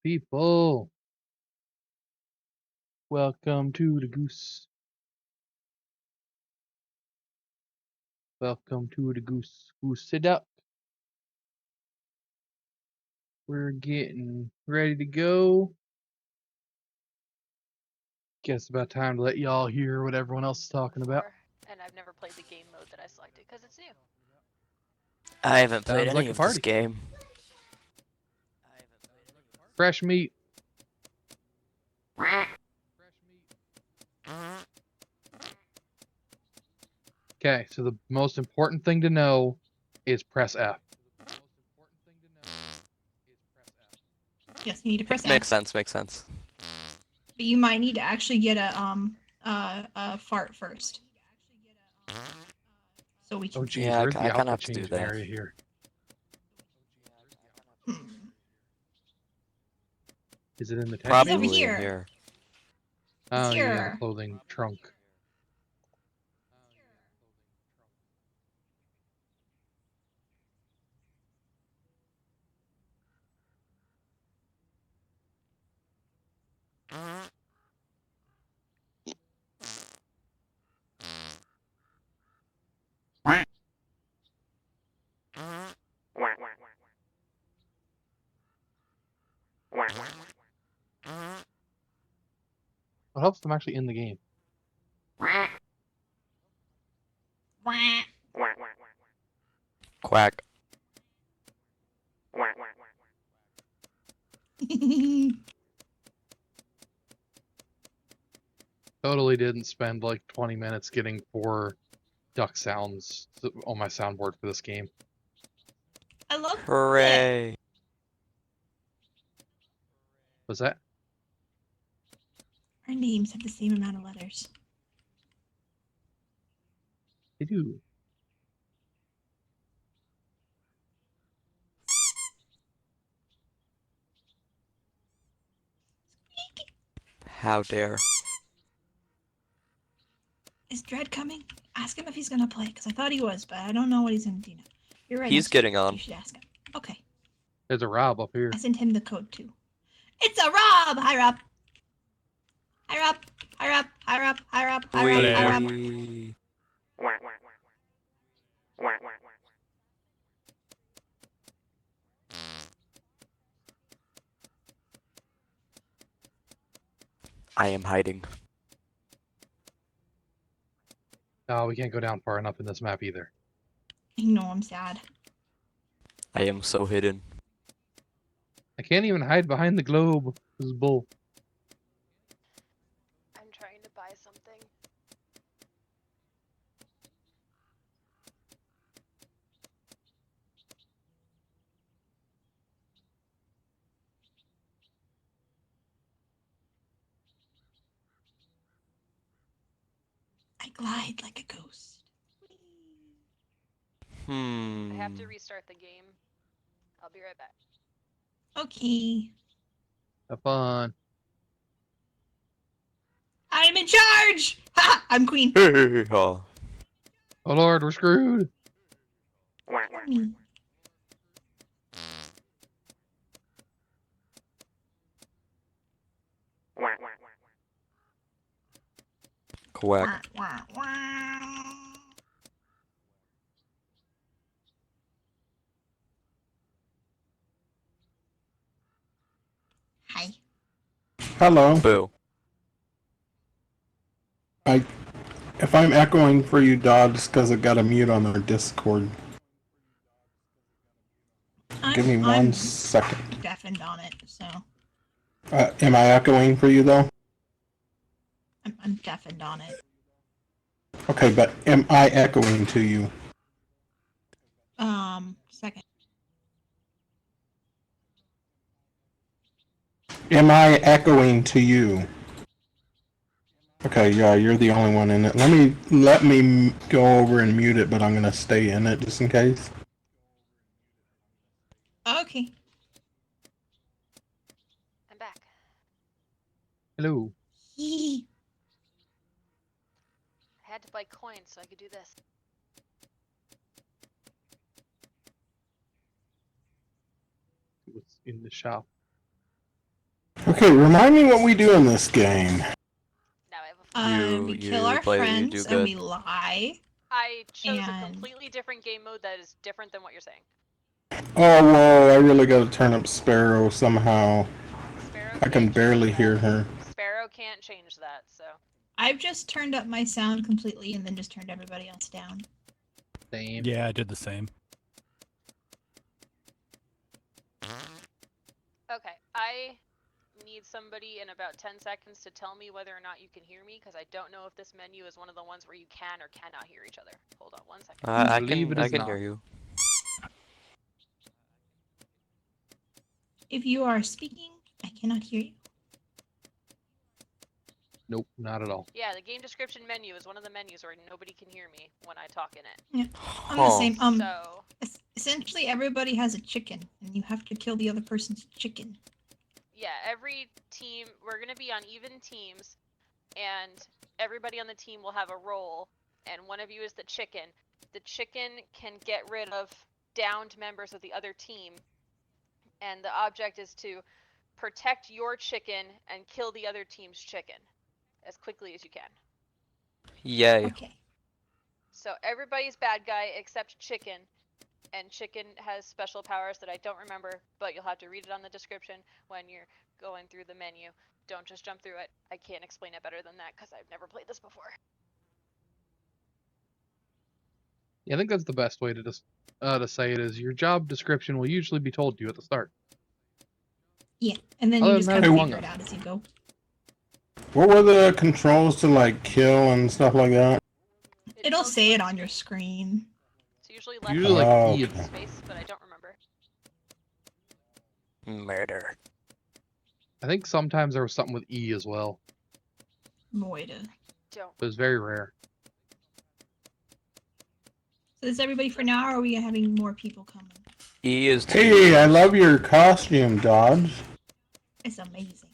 people. Welcome to the goose. Welcome to the goose. Goosey duck. We're getting ready to go. Guess about time to let y'all hear what everyone else is talking about. And I've never played the game mode that I selected because it's new. I haven't played Sounds any like a of this party. game. Fresh meat. Okay, so the most important thing to know is press F. Yes, you need to press F. Makes sense. Makes sense. But you might need to actually get a fart first. So we can. Oh geez, Yeah, where's I the kinda outfit have to do changing that. area here? Is it in the tech It's menu? over Probably here. here. Oh yeah, here. the clothing trunk. What helps them actually in the game? Quack. Totally didn't spend like 20 minutes getting 4 duck sounds on my soundboard for this game. I love it. Hooray! Was that? Our names have the same amount of letters. They do. How dare. Is Dread coming? Ask him if he's gonna play, because I thought he was, but I don't know what he's gonna do now. You're right. He's Esther. getting on. You should ask him. Okay. There's a Rob up here. I sent him the code too. It's a Rob! Hi, Rob. Hi, Rob. Hi, Rob. Hi, Rob. Hi, Rob. Hi, Rob. Hi, Rob. Wee. I am hiding. Oh, we can't go down far enough in this map either. I know I'm sad. I am so hidden. I can't even hide behind the globe. This is bull. I'm trying to buy something. I glide like a ghost. Hmm. I have to restart the game. I'll be right back. Okay. Have fun. I'm in charge! Ha! I'm queen. Oh. Oh lord, we're screwed. Me. Quack. Wah, wah, wah. Hi. Hello. Boo. If I'm echoing for you, Dodd, it's because I got a mute on our Discord. Give me I'm 1 second. deafened on it, so Am I echoing for you, though? I'm deafened on it. Okay, but am I echoing to you? Second. Am I echoing to you? Okay, yeah, you're the only one in it. Let me go over and mute it, but I'm gonna stay in it just in case. Okay. I'm back. Hello. Hee. I had to buy coins so I could do this. What's in the shop? Okay, remind me what we do in this game. Now I have a We You kill our play- you friends do and good. we lie. I chose a And- completely different game mode that is different than what you're saying. Oh, whoa, I really gotta turn up Sparrow somehow. Sparrow I can can't barely change hear that. her. Sparrow can't change that, so. I've just turned up my sound completely and then just turned everybody else down. Same. Yeah, I did the same. Okay, I need somebody in about 10 seconds to tell me whether or not you can hear me, because I don't know if this menu is one of the ones where you can or cannot hear each other. Hold on 1 second. I believe can it I is can not. hear you. If you are speaking, I cannot hear you. Nope, not at all. Yeah, the game description menu is one of the menus where nobody can hear me when I talk in it. I'm the Huh. same. So, Essentially, everybody has a chicken, and you have to kill the other person's chicken. yeah, every team, we're going to be on even teams, and everybody on the team will have a role, and one of you is the chicken. The chicken can get rid of downed members of the other team, and the object is to protect your chicken and kill the other team's chicken as quickly as you can. Yay. Okay. So everybody's bad guy except chicken, and chicken has special powers that I don't remember, but you'll have to read it on the description when you're going through the menu. Don't just jump through it. I can't explain it better than that because I've never played this before. Yeah, I think that's the best way to say it is your job description will usually be told to you at the start. Yeah, and then Other you just than kind that, of Among figure it Us. out as you go. What were the controls to like kill and stuff like that? It'll tells say you it on on your screen. It's usually left Usually like Oh, E. okay. space, but I don't remember. Murder. I think sometimes there was something with E as well, Moida. Don't. but it's very rare. So is everybody for now, or are we having more people coming? E is Hey, I love your costume, Dodge. It's amazing.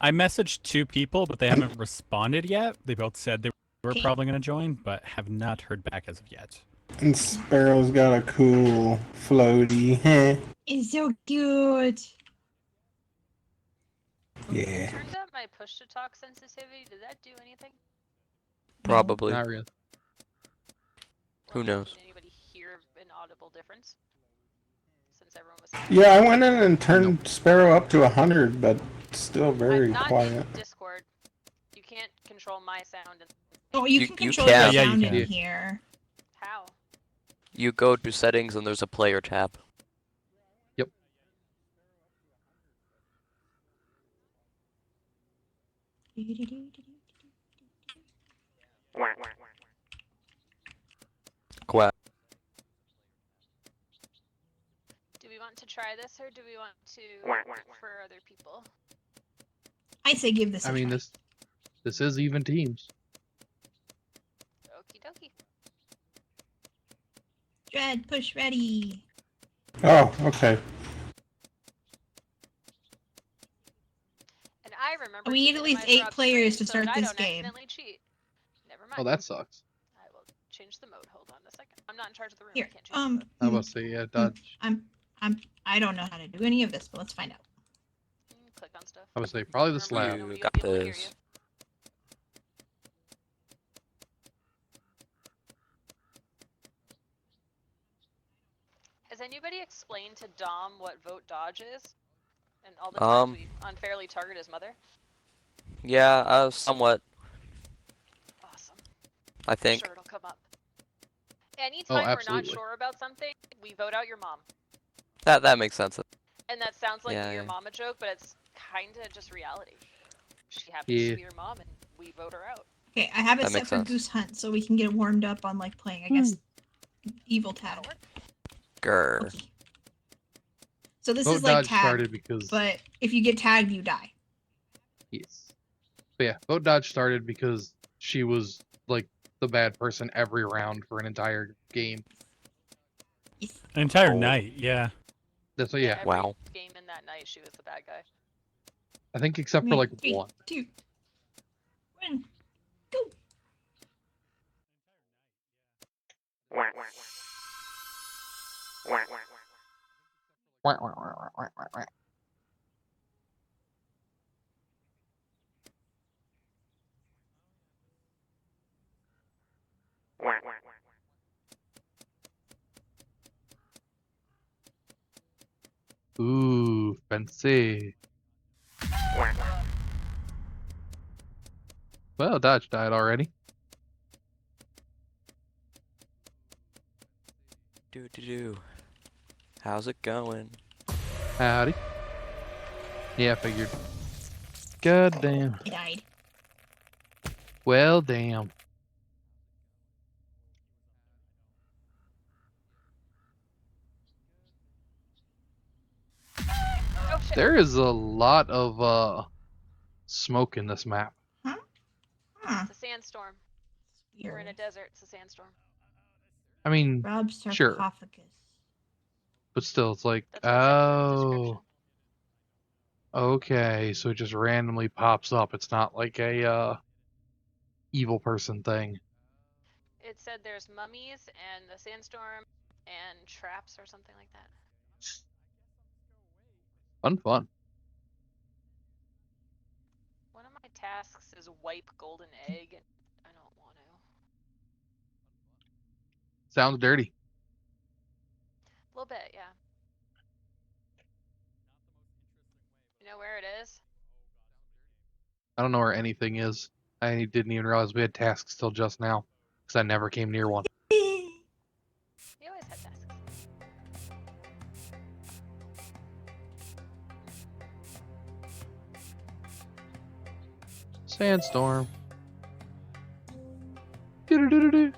I messaged 2 people, but they haven't responded yet. They both said they were Okay. probably going to join, but have not heard back as of yet. And Sparrow's got a cool floaty. Heh. It's so cute. Yeah. Turned up my push to talk sensitivity. Did that do anything? probably. Not really. Who knows? Did anybody hear an audible difference? Since everyone was. Yeah, I went in and turned Sparrow up to 100, but still very I'm not quiet. in Discord. You can't control my sound. And Oh, you You- can you control can. the Yeah, you sound can. in here. how? You go to settings and there's a player tab. Quack. Do we want to try this or do we want to for other people? I say give this a I mean, try. this is even teams. Okie dokie. Dread, push ready. Oh, okay. And I remember. We need to at least minimize 8 Rob's players screen to so that start I this don't game. accidentally cheat. Never mind. Oh, that sucks. I will change the mode. Hold on a second. I'm not in charge of the room. Here, I can't change the mode. I was say yeah, Dodge. I don't know how to do any of this, but let's find out. Click on stuff. I would say probably the Remember, slab. nobody You will got be able to hear this. you. Has anybody explained to Dom what vote dodge is? And all the times we unfairly target his mother? Yeah, somewhat. Awesome. I I'm think. sure it'll come up. Anytime we're not absolutely. sure about something, we vote out your mom. That makes sense. And that sounds like Yeah, your yeah. mama joke, but it's kinda just reality. She happens Yeah. to be your mom, and we vote her out. Okay, I have it That set makes for sense. Goose Hunt so we can get warmed up on like playing, I guess, Evil That'll Tag. work. Grr. Okay. So this Vote is like Dodge tag, started because but if you get tagged, you die. yes. But yeah, Vote Dodge started because she was like the bad person every round for an entire game. Yes. An entire Oh. night, yeah. That's what, yeah. Every Wow. game in that night, she was the bad guy. I think except for like 3, one. 2, 1, go. Ooh, fancy. Well, Dodge died already. Do. How's it going? Howdy. Yeah, I figured. God damn. I died. Well, damn. Oh shit. There is a lot of smoke in this map. Huh? It's a sandstorm. We're in a Weird. desert. It's a sandstorm. I mean, Rob sure. sarcophagus. but still, it's like, That's what it says in the description. okay, so it just randomly pops up. It's not like a evil person thing. It said there's mummies and the sandstorm and traps or something like that. Fun. One of my tasks is wipe golden egg, and I don't want to. Sounds dirty. A little bit, yeah. You know where it is? I don't know where anything is. I didn't even realize we had tasks till just now, because I never came near one. You always had tasks. Sandstorm. Do-do-do-do-do.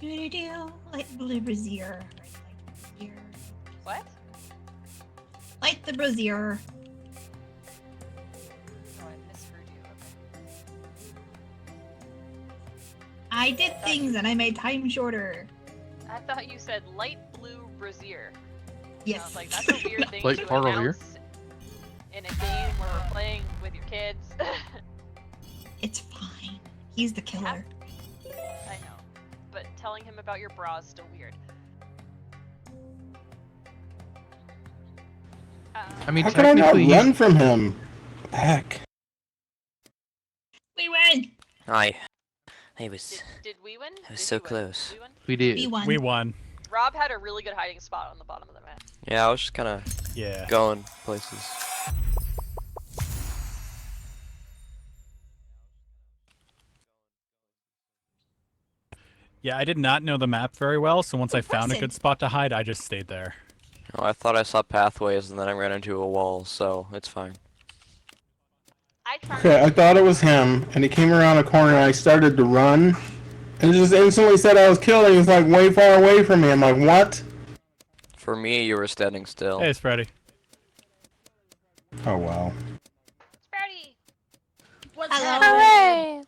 Do-do-do. Light blue brazier. What? Light the brazier. Oh, I misheard you. Okay. I did things and I made time shorter. I thought you said light blue brazier. I Yes. was like, that's a weird thing Light to part over here. announce in a game where we're playing with your kids. It's fine. He's the killer. I know, but telling him about your bra is still weird. I mean, How could I not technically, run from him? What the heck? We win! I was Did we win? I was Did so you win? close. Did we win? we did. We won. We won. Rob had a really good hiding spot on the bottom of the map. Yeah, I was just kind of Yeah. going places. Yeah, I did not know the map very well, so once I found a good Impressive. spot to hide, I just stayed there. Oh, I thought I saw pathways and then I ran into a wall, so it's fine. I tried. Okay, I thought it was him, and he came around a corner, and I started to run, and it just instantly said I was killed, and he was like way far away from me. I'm like, what? For me, you were standing still. Hey, it's Freddy. Oh, wow. Sprouty! What's Hello. happening?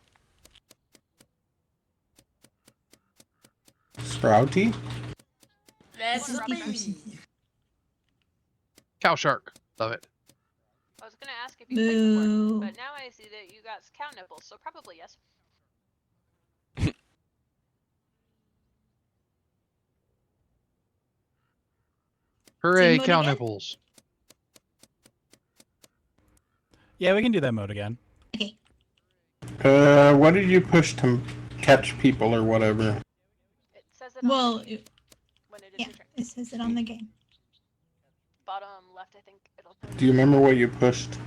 Sprouty? This is me. Cow shark. Love it. I was gonna ask if you played before, Boo. but now I see that you got cow nipples, so probably yes. Hooray, mode cow again? nipples. Yeah, we can do that mode again. Okay. What did you push to catch people or whatever? It says it on Well, the, when it is yeah, your turn. it says it on the game. Bottom left, I think it'll put. Do you remember what you pushed?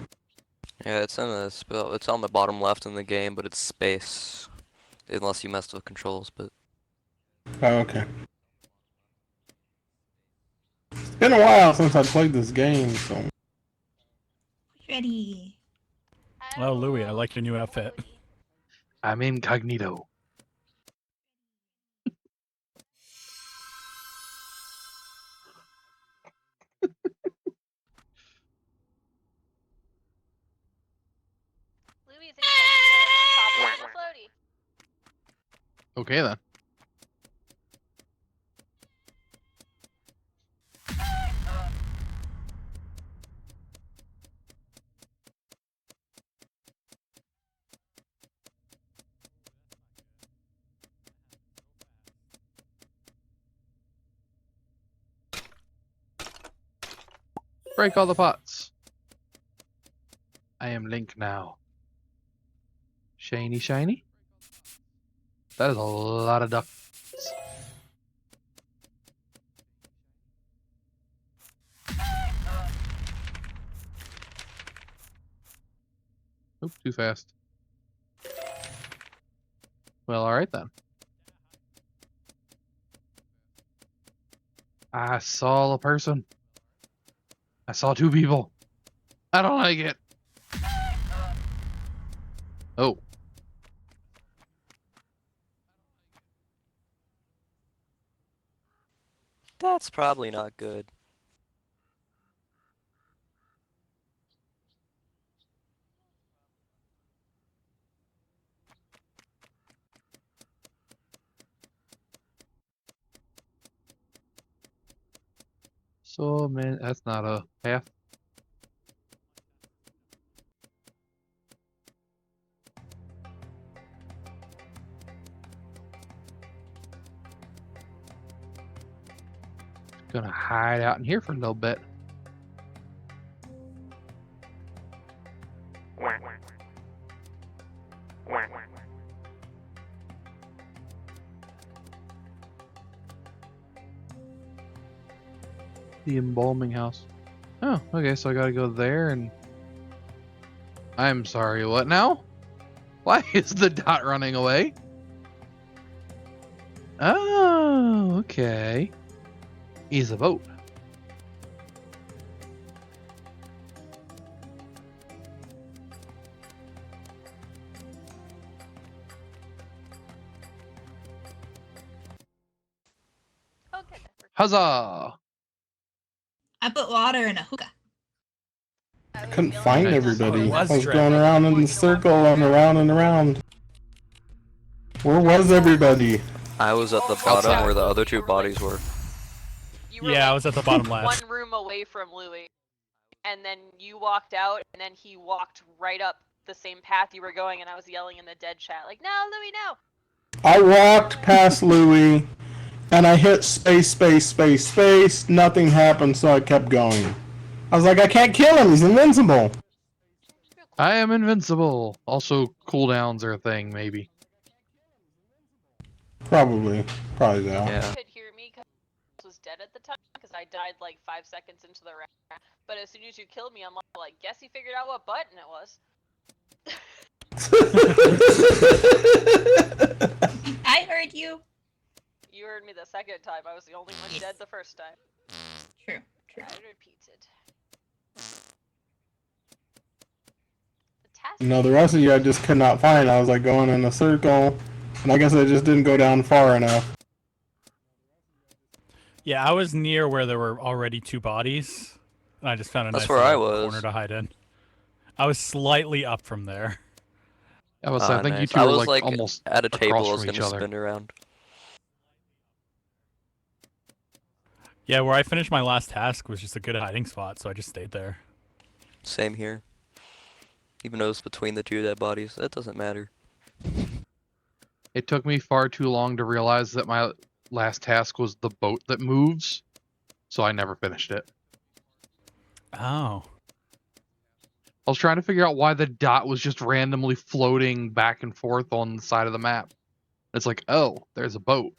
Yeah, it's in the spell. It's on the bottom left in the game, but it's space, unless you messed with controls. But Oh, okay. It's been a while since I played this game, so... Ready. Oh, Louie, I like your new outfit. I'm incognito. Louis is on top of the floaty. Okay then. Break all the pots. I am Link now. Shiny, shiny. That is a lot of ducks. Oop, too fast. Well, alright then. I saw a person. I saw two people. I don't like it. Oh. That's probably not good. So, man, that's not a path. Gonna hide out in here for a little bit. The embalming house. Oh, okay, so I gotta go there and... I'm sorry, what now? Why is the dot running away? Oh, okay. He's a boat. Okay. Huzzah! I put water in a hookah. I couldn't find Nice. everybody. Was I was Trevor. going around in a circle and around and around. Where was everybody? I was at the Oh, bottom outside. where the other two bodies were. You were Yeah, I like was at the bottom left. one room away from Louis, and then you walked out, and then he walked right up the same path you were going, and I was yelling in the dead chat like, "No, Louis, no!" I walked past Louis, and I hit space, space, space, space. Nothing happened, so I kept going. I was like, I can't kill him. He's invincible. I am invincible. Also, cooldowns are a thing, maybe. Probably though. Yeah. You could hear me because I was dead at the time because I died like 5 seconds into the round. But as soon as you killed me, I'm like, guess he figured out what button it was. I heard you. You heard me the second time. I was the only one dead the first time. True. True. I repeated. The task No, the rest of you I just could not find. I was like going in a circle, and I guess I just didn't go down far enough. Yeah, I was near where there were already two bodies, and I just found a That's nice where I little was. corner to hide in. I was slightly up from there. I think you Nice. two I were was like almost at a table across I was from each gonna other. spin around. Yeah, where I finished my last task was just a good hiding spot, so I just stayed there. Same here. Even though it's between the two dead bodies, that doesn't matter. It took me far too long to realize that my last task was the boat that moves, so I never finished it. Oh. I was trying to figure out why the dot was just randomly floating back and forth on the side of the map. It's like, oh, there's a boat.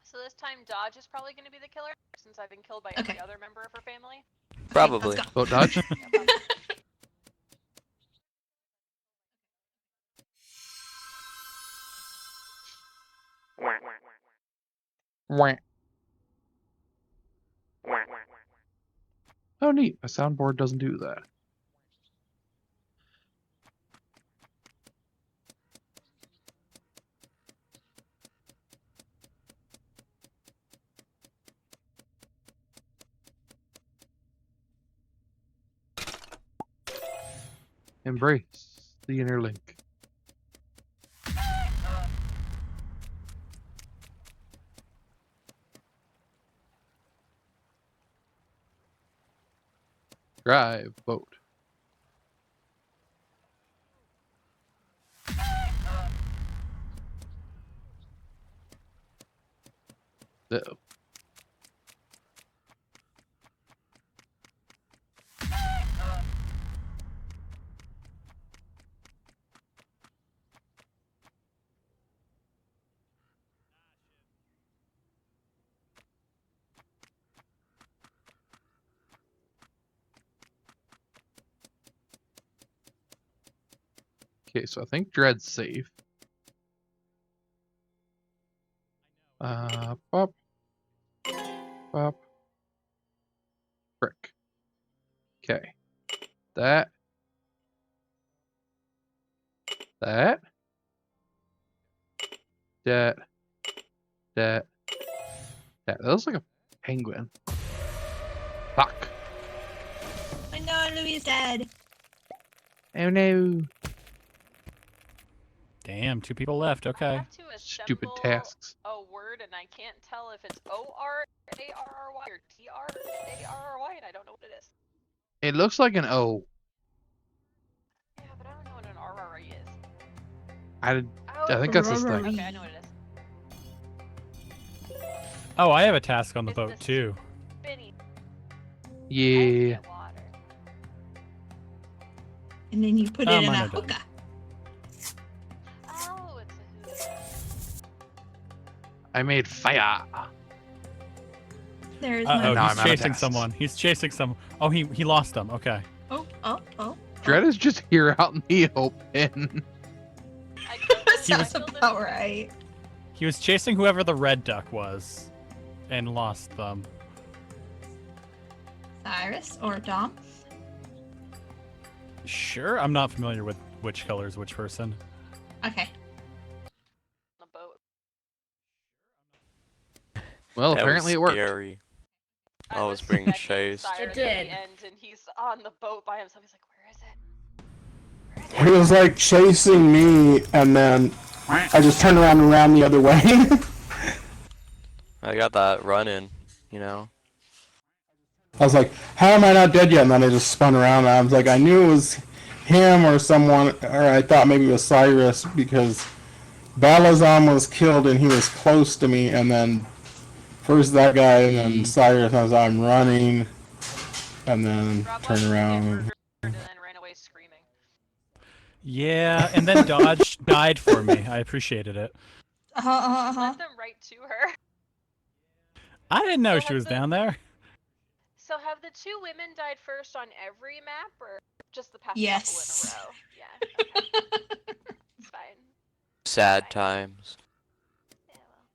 So this time Dodge is probably going to be the killer since I've been killed by Okay. every other member of her family. Probably. Let's go. Boat dodge? Wah. Oh, neat. My soundboard doesn't do that. Embrace the inner link. Drive boat. Uh-oh. Okay, so I think Dread's safe. Pop. Pop. Frick. Okay. That. That. That. That. That looks like a penguin. Fuck. I know Louis is dead. Oh no. Damn, 2 people left. I Okay. have to Stupid assemble tasks. a word, and I can't tell if it's O-R-A-R-R-Y or T-R-A-R-R-Y, and I don't know what it is. It looks like an O. Yeah, but I don't know what an R-R-Y is. I Oh, think that's this thing. okay, I know what it is. Oh, I have a task on the It's boat the too. Spinny. Yeah. Water. And then you put Oh, it in mine a are done. hookah. Oh, it's a hookah. I made fire. There's Uh my. oh, Now he's I'm out of chasing tasks. someone. He's chasing some. Oh, he lost them. Okay. Oh. Dread is just here out in the open. I killed That this- I sounds killed this- about right. He was chasing whoever the red duck was, and lost them. Cyrus or Dom? Sure, I'm not familiar with which color is which person. Okay. on the boat. Well, That apparently was it worked. scary. I was being checking chased. Cyrus It at did. the end, and he's on the boat by himself. He's like, "Where is it? Where is it?" He was like chasing me, and then I just turned around and ran the other way. I got that run in, you know. I was like, how am I not dead yet? And then I just spun around, and I was like, I knew it was him or someone, or I thought maybe it was Cyrus, because Balazan was killed and he was close to me, and then first that guy, and then Cyrus, and I'm running, and then Rob turn Watson get around. murdered and then ran away screaming. Yeah, and then Dodge died for me. I appreciated it. Led them right to her. I didn't know So she have was the- down there. So have the 2 women died first on every map, or just the past Yes. couple in a row? Yeah, okay. It's fine. Sad times. Yeah, well,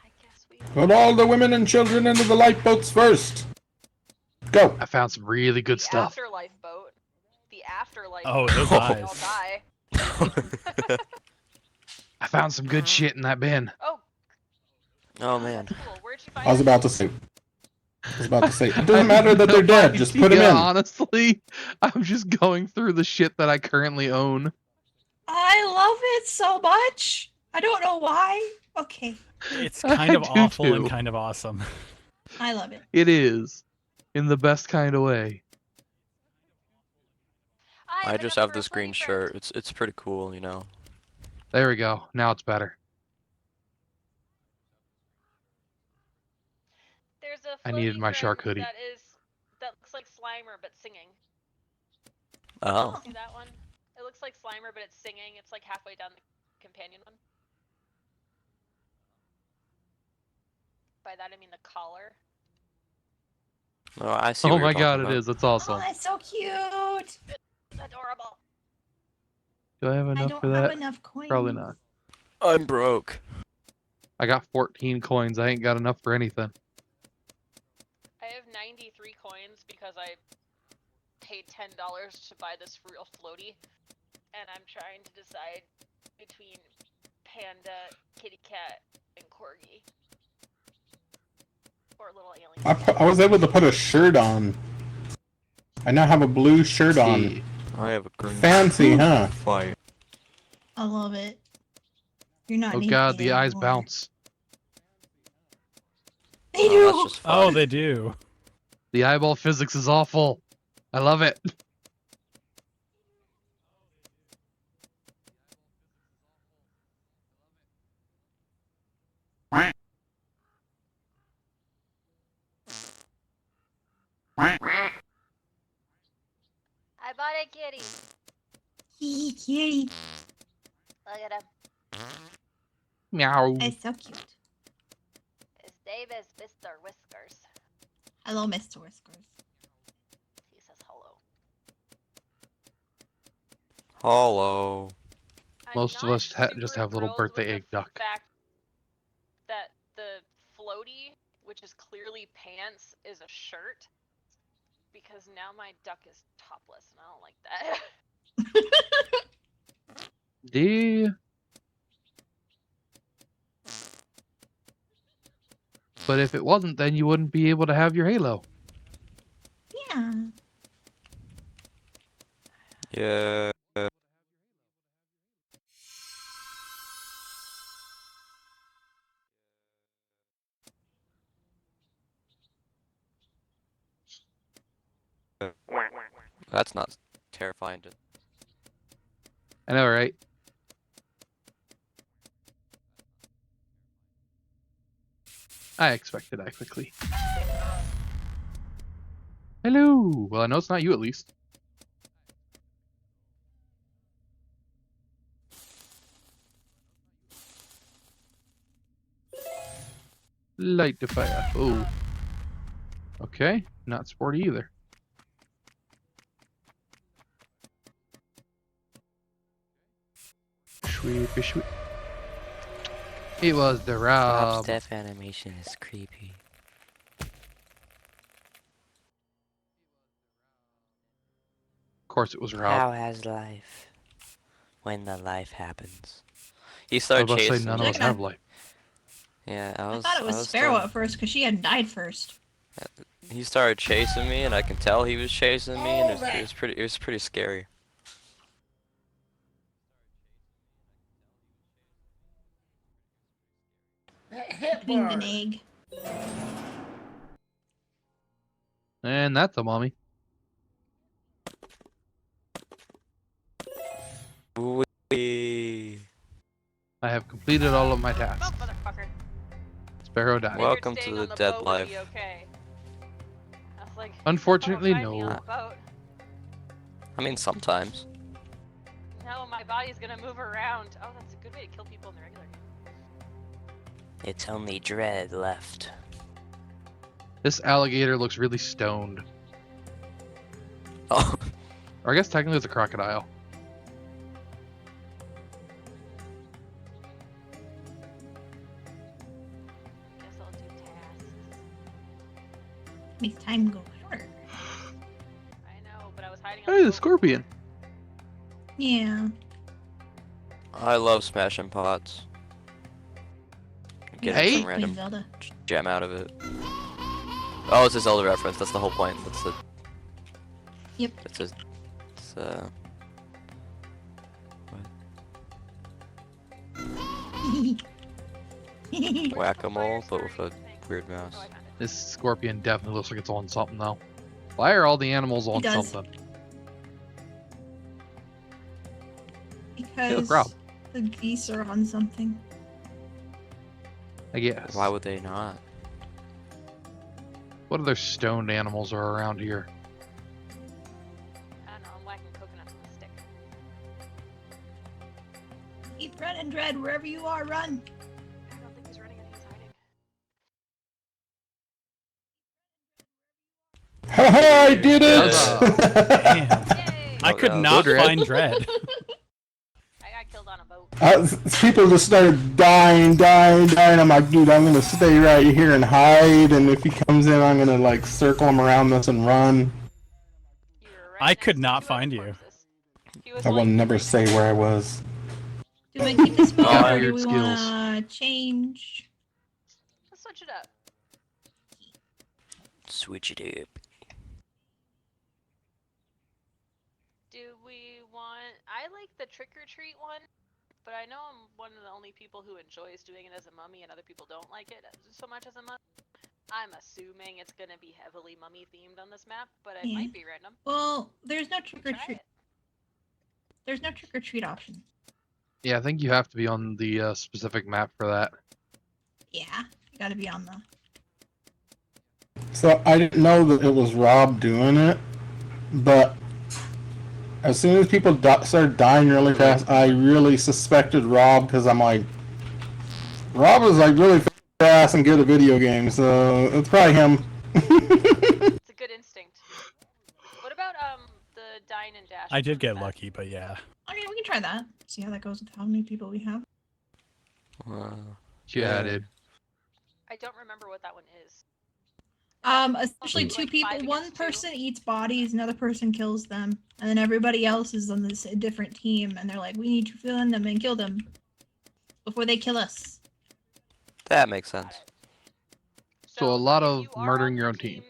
I guess we. Put all the women and children into the lifeboats first. Go. I found some really good The stuff. afterlife boat. The afterlife. Oh, boat. those They eyes. all die. I found some good shit in that bin. Oh. Oh man. That's cool. Where'd you find I was it? about to say. It doesn't matter that they're No dead. Just put them idea, in. Honestly, I'm just going through the shit that I currently own. I love it so much. I don't know why. Okay. It's kind of I do awful too. and kind of awesome. I love it. It is, in the best kind of way. I have just enough have for a this green 40 shirt. friends. It's pretty cool, you know. There we go. Now it's better. There's a I needed floaty my shark friend hoodie. that looks like Slimer but singing. Oh. See that one? It looks like Slimer but it's singing. It's like halfway down the companion one. By that I mean the collar. Oh, I see. Oh what you're my god, talking it about. is. That's Oh, awesome. that's so cute. Adorable. Do I have I enough don't for have that? enough coins. Probably not. I'm broke. I got 14 coins. I ain't got enough for anything. I have 93 coins because I paid $10 to buy this real floaty, and I'm trying to decide between panda, kitty cat, and corgi. Or little alien. I was able to put a shirt on. I now have a blue shirt on. See. I have a green Fancy, huh? fire. I love it. You're not. Oh naked god, the eyes anymore. bounce. They Oh, do. that's just fun. Oh, they do. The eyeball physics is awful. I love it. I bought a kitty. Hee, kitty. Look at him. Meow. It's so cute. His name is Mr. Whiskers. Hello, Mr. Whiskers. He says hello. Hello. I'm Most of not us just super have little thrilled with birthday the egg duck. fact that the floaty, which is clearly pants, is a shirt. Because now my duck is topless, and I don't like that. But if it wasn't, then you wouldn't be able to have your halo. Yeah. Yeah. That's not terrifying. I know, right? I expected that quickly. Hello! Well, I know it's not you at least. Light the fire. Oh. Okay, not sporty either. Sweet, sweet. It was the Rob. Step animation is creepy. Of course it was Rob. How has life? When the life happens. He I was started about to say chasing none me. of us have life. Yeah, I thought it was Sparrow at first because she had died first. He started chasing me, and I can tell he was chasing me, and it was pretty scary. Cleaned an egg. And that's a mommy. Wee. I have completed all of my Oh, tasks. motherfucker. Sparrow died. Figured Welcome to staying the on dead boat would life. be okay. I was like, Unfortunately, "Don't find me on no. the boat." I mean, sometimes. No, my body's gonna move around. Oh, that's a good way to kill people in the regular game. It's only dread left. This alligator looks really stoned. Oh, Or I guess technically it's a crocodile. Guess I'll do tasks. Makes time go shorter. I know, but I was hiding on Hey, the boat. scorpion. Yeah. I love smashing pots. Getting Hey? some Queen random Zelda. gem out of it. Oh, it's a Zelda reference. That's the whole point. That's the. Yep. It's whack-a-mole, but with a weird mouse. Oh, I found it. This scorpion definitely looks like it's on something though. Why are all the animals on does. something? Because Rob. the geese are on something. I guess. Why would they not? What other stoned animals are around here? I don't know, I'm whacking coconuts with a stick. Keep running, Dread, wherever you are, run. I don't think he's running and he's hiding. Haha, I did Yeah. it! Damn. Yay! I Oh, could no, not go Dread. find Dread. I got killed on a boat. People just started dying. I'm like, dude, I'm gonna stay right here and hide, and if he comes in, I'm gonna like circle him around this and run. You were right I next could to not two find other you. corpses. He was I will like, never say where I was. Do we keep this Oh, spot or do weird we skills. wanna change? let's switch it up. Switch it up. Do we want... I like the trick-or-treat one, but I know I'm one of the only people who enjoys doing it as a mummy and other people don't like it so much as a mummy. I'm assuming it's gonna be heavily mummy themed on this map, but it Yeah. might be random. Well, there's no trick or Try treat. it. There's no trick or treat option. Yeah, I think you have to be on the specific map for that. Yeah, you gotta be on the. So I didn't know that it was Rob doing it, but as soon as people started dying really fast, I really suspected Rob because I'm like, Rob is like really fast and good at video games, so it's probably him. It's a good instinct. What about the dine and dash? I did What's get that? lucky, but yeah. Okay, can try that. See how that goes with how many people we have. Yeah, dude. I don't remember what that one is. Essentially Like 2 5 people. against 1 2? person eats bodies, another person kills them, and then everybody else is on this different team, and they're like, we need to find them and kill them before they kill us. That makes Got sense. it. So a lot if of you are murdering on your the own team.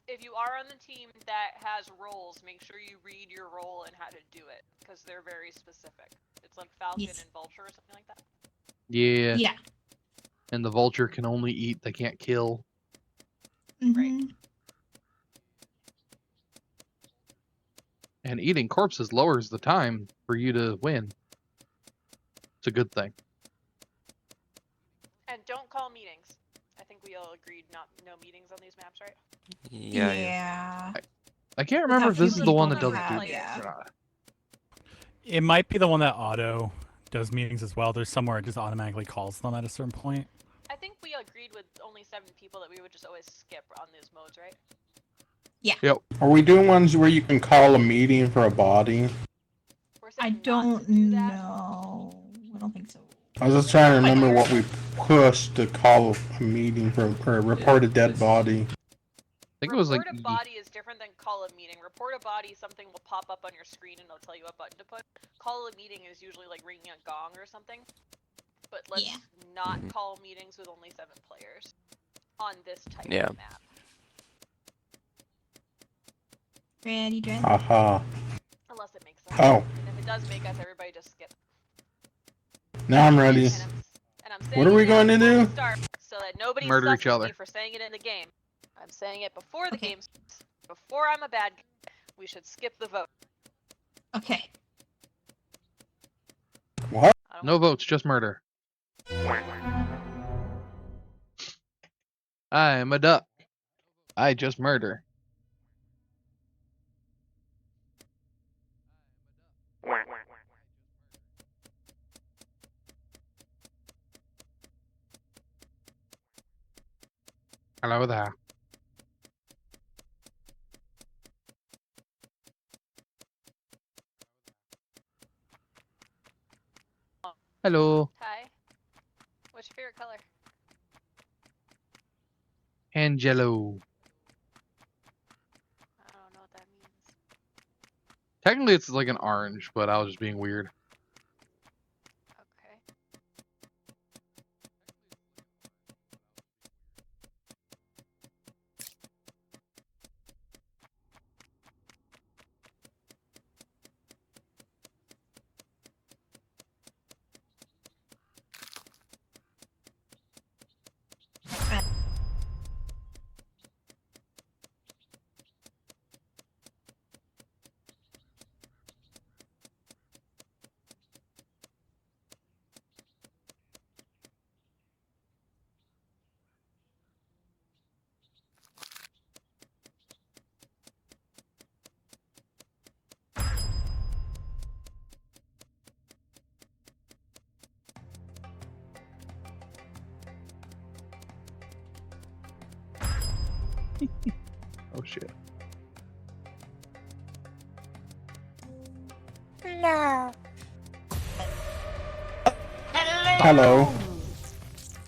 If you are on the team that has roles, make sure you read your role and how to do it, because they're very specific. It's like Falcon Yes. and Vulture or something like that. Yeah. Yeah. And the vulture can only eat, they can't kill. Mhm. And eating corpses lowers the time for you to win. It's a good thing. And don't call meetings. I think we all agreed no meetings on these maps, right? Yeah. I can't With remember how if this few is the one people that we doesn't do have, meetings yeah. or not. It might be the one that auto does meetings as well. There's somewhere it just automatically calls them at a certain point. I think we agreed with only 7 people that we would just always skip on these modes, right? Are we doing ones where you can call a meeting for a body? We're I saying not don't to do that. know. I don't think so. I was just trying to remember Like, what we pushed to call a meeting for or report a dead body. I think it was like Report a body is different than call a meeting. Report a body, something will pop up on your screen and it'll tell you what button to push. Call a meeting is usually like ringing a gong or something. But let's Yeah. not Mhm. call meetings with only 7 players on this type Yeah. of map. Ready, Jen? Haha. Unless it makes sense. Oh, And if it does make us, everybody just skip. now I'm ready. And I'm saying What are it we now going to before we do? start, so that nobody Murder susses each other. me for saying it in the game. I'm saying it before the Okay. game starts. Before I'm a bad guy, we should skip the vote. Okay. What? I don't no votes, just murder. I am a duck. I just murder. Hello there. Hello. Ty, what's your favorite color? Angelo. I don't know what that means. Technically it's like an orange, but I was just being weird. Okay. Oh shit. Hello.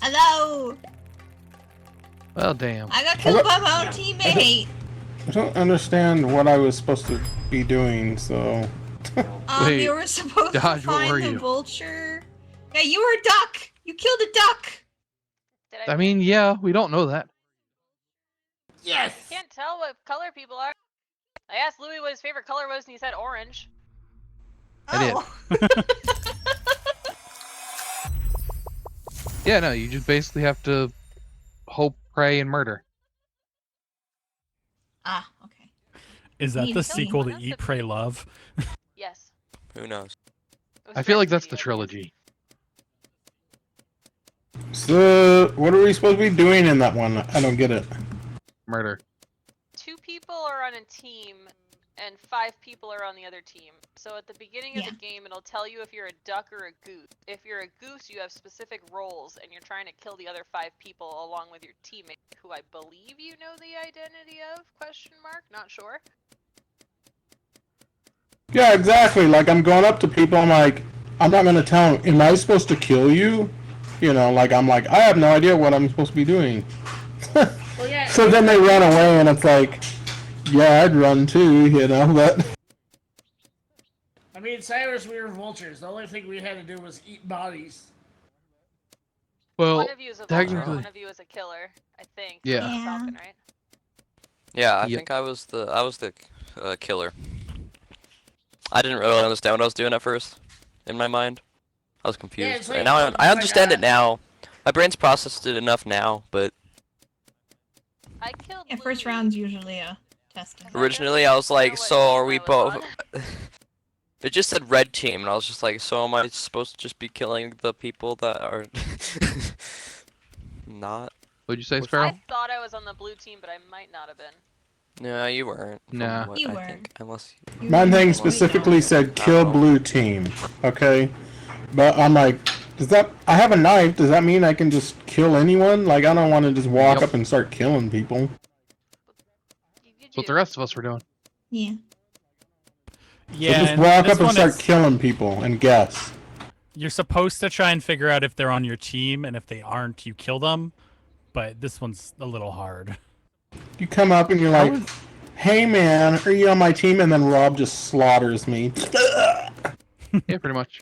Hello. Well, damn. I got killed by my own teammate. I don't understand what I was supposed to be doing, so. Wait, You were supposed Dodge, to what find were the you? vulture. Yeah, you were a duck. You killed a duck. Did I mean, yeah, we don't know that. I can't tell what color people are. I asked Louis what his favorite color was, and he said orange. I did. Oh. Yeah, no, you just basically have to hope, pray, and murder. Ah, okay. Is that Need the to see. sequel to That's Eat, a Pray, pretty- Love? Yes. Who knows? It was I feel like that's DirecTV, the I believe. trilogy. So, what are we supposed to be doing in that one? I don't get it. Murder. 2 people are on a team, and 5 people are on the other team. So at the beginning of Yeah. the game, it'll tell you if you're a duck or a goose. If you're a goose, you have specific roles, and you're trying to kill the other 5 people along with your teammate, who I believe you know the identity of? Question mark? Not sure. Yeah, exactly. Like, I'm going up to people, I'm like, I'm not gonna tell them, am I supposed to kill you? You know, like, I'm like, I have no idea what I'm supposed to be doing. Well, yeah. So then they run away, and it's like, yeah, I'd run too, you know, but... I mean, Cyrus, we were vultures. The only thing we had to do was eat bodies. Well, One of you is a vulture, technically, one of you is a killer, I think. Yeah. Yeah. Falcon, right? Yeah, I Yep. think I was the killer. I didn't really understand what I was doing at first, in my mind. I was confused. it's like- and now it's I like, understand it now. My brain's processed it enough now, but I killed Yeah, first Louis. round's usually a testing. originally I was know like, what so team are I we was both? on. It just said red team, and I was just like, so am I supposed to just be killing the people that are not? what'd you say, What's Sparrow? I thought I was on the blue team, but I might not have been. No, you weren't. from Nah. what You I were. think, unless You My were thing the specifically said kill Oh. blue team, okay? But I'm like, does that... I have a knife, does that mean I can just kill anyone? Like, I don't want to just walk Yep. up and start killing people. You That's what do. the rest of us were doing. Yeah. Yeah, So just and walk this up and one start is- killing people and guess. You're supposed to try and figure out if they're on your team, and if they aren't, you kill them. But this one's a little hard. You come up and you're like, hey man, are you on my team? And then Rob just slaughters me. Yeah, pretty much.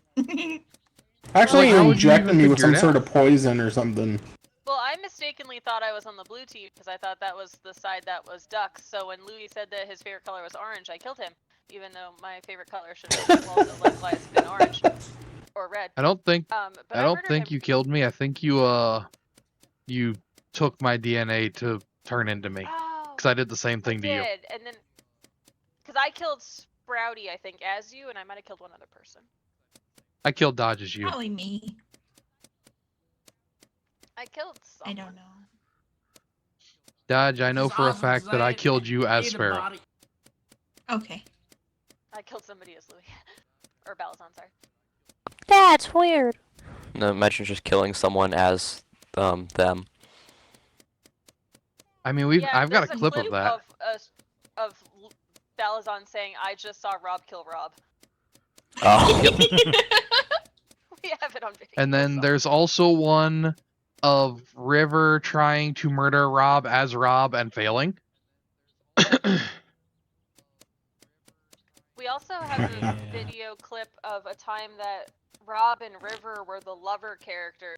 Actually, How he would you injected even me with figure some it sort out? of poison or something. Well, I mistakenly thought I was on the blue team because I thought that was the side that was ducks. So when Louis said that his favorite color was orange, I killed him, even though my favorite color should have also likewise been orange or red. I don't think But I don't murdered think him. you killed me. I think you you took my DNA to turn into me. Oh, Because I did the same thing I to you. did, and then because I killed Sprouty, I think, as you, and I might have killed one other person. I killed Dodge as you. Probably me. I killed I someone. don't know. Dodge, I know It's for a awesome, fact 'cause that I ate- killed you as ate a Sparrow. body. Okay. I killed somebody as Louis. Or Balazan, sorry. That's weird. No, imagine just killing someone as them. I mean, Yeah, I've got a there's clip of that. Of Balazan saying, "I just saw Rob kill Rob." Oh, yep. We have it on video. And then so- there's also one of River trying to murder Rob as Rob and failing. We also have a Yeah. video clip of a time that Rob and River were the lover characters,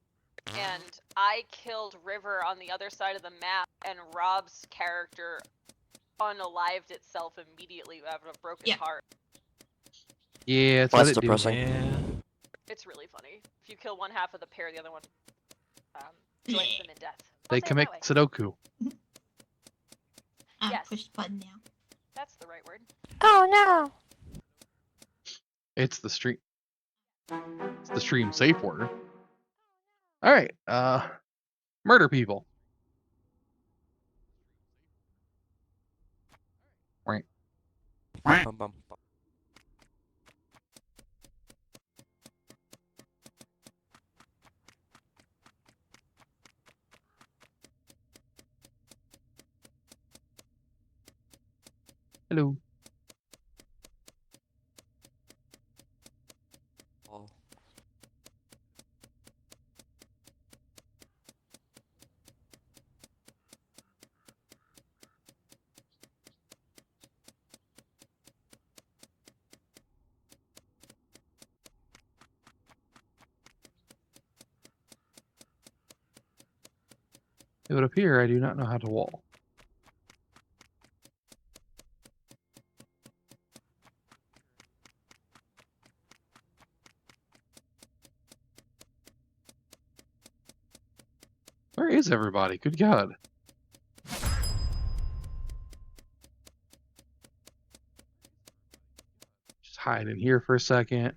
and I killed River on the other side of the map, and Rob's character unalived itself immediately out of a broken Yeah. heart. Yeah, it's Well, what that's it do. depressing. Yeah. It's really funny. If you kill one half of the pair, the other one joins them in death. I'll They say it commit that way. Sudoku. Yes. Push the button now. That's the right word. Oh no. It's the stream. It's the stream safe word. All right. Murder people. Right. Bum, bum, bum. Hello. Oh. It would appear I do not know how to wall. Where is everybody? Good God. Just hide in here for a second.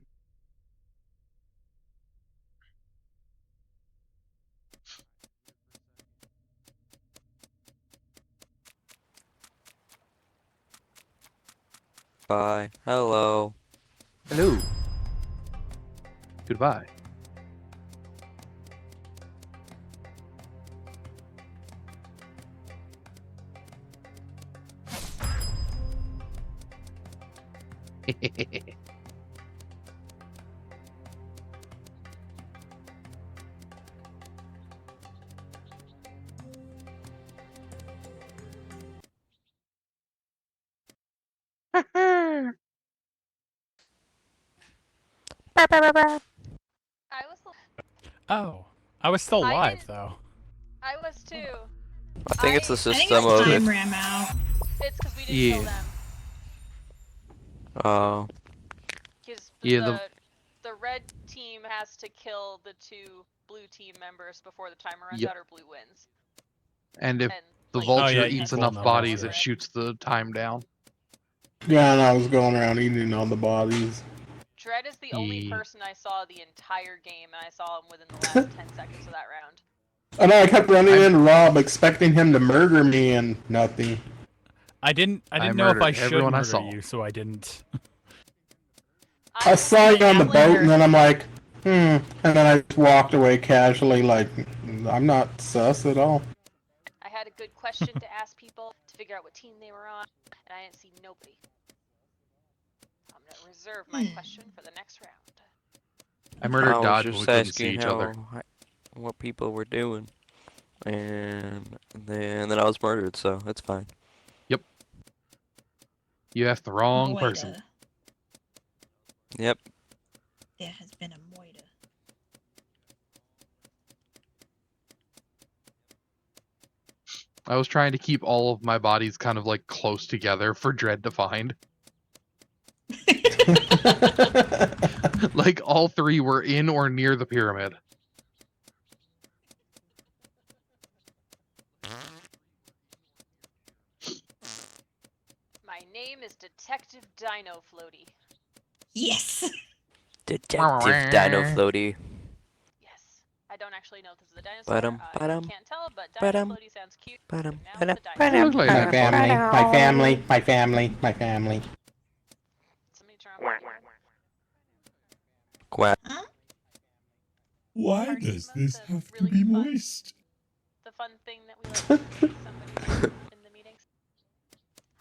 Bye. Hello. Hello. Goodbye. I was. Oh, I was still I alive didn't- though. I was too. I think it's the I think system his of time if. ran out. It's because we didn't kill Yeah. them. Oh. Because Yeah, the red team has to kill the 2 blue team members before the timer runs Yep. out or blue wins. and if And the like, vulture yeah, eats equal enough numbers, bodies, yeah. it shoots the time down. Yeah, and I was going around eating all the bodies. Dread is the only Yeah. person I saw the entire game, and I saw him within the last 10 seconds of that round. And I kept running I'm- into Rob, expecting him to murder me, and nothing. I didn't know if murdered I should everyone I murder saw. you, so I didn't. I saw you on the Alan boat, or- and then I'm like, and then I just walked away casually, like, I'm not sus at all. I had a good question to ask people to figure out what team they were on, and I didn't see nobody. I'm gonna reserve my question for the next round. I murdered I was Dodge when we just couldn't see asking each other. what people were doing, and then I was murdered, so it's fine. You asked the wrong person. Moida. Yep. There has been a Moida. I was trying to keep all of my bodies kind of like close together for Dread to find. Like all 3 were in or near the pyramid. My name is Detective Dino Floaty. Yes. Detective Dino Floaty. Yes. I don't actually know if this is a dinosaur. Ba-dum, I ba-dum, can't tell, but Dino ba-dum, Floaty sounds cute. ba-dum, Now ba-dum, it's a ba-dum, dinosaur. Looks like My that. family, my family, my family, my family. Somebody turn on my camera. Quack. Huh? Why Party does mode, this the have to really be fun- moist? The fun thing that we like to see somebody in the meetings.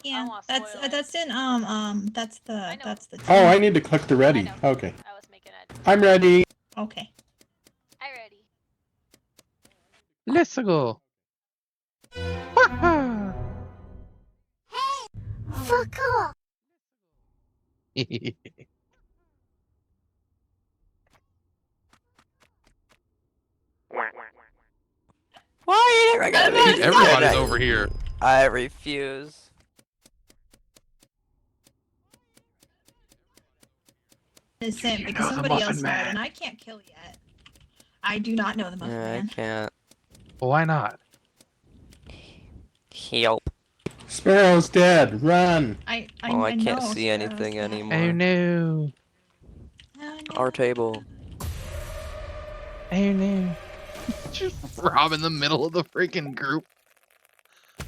Yeah, wanna that's spoil it. that's in that's I the know. team. Oh, I need to click the ready. I know. Okay. I was making a. I'm ready. Okay. I ready. Let's go. Wah-ha! Fuck off! Why you never gonna be Everybody's good? over here. I refuse. Innocent you because know the somebody Muffin else know it, Man? and I can't kill yet. I do not know the Muffin Yeah, I Man. can't. Well, why not? Help. Sparrow's dead. Run. I Oh, I can't know see Sparrow's anything dead. anymore. Oh no. Oh, no. Our table. Oh no. Just Rob in the middle of the freaking group.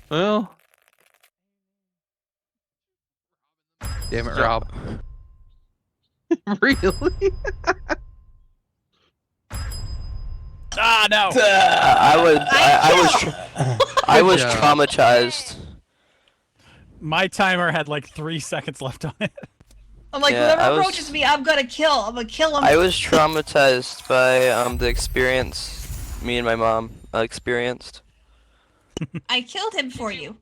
Well. Damn it, Rob. Really? Ah, no! I was job. traumatized. My timer had like 3 seconds left on it. I'm like, Yeah, I whoever was- approaches me, I'm gonna kill. I'm gonna kill him. I was traumatized by the experience me and my mom experienced. I killed him for you.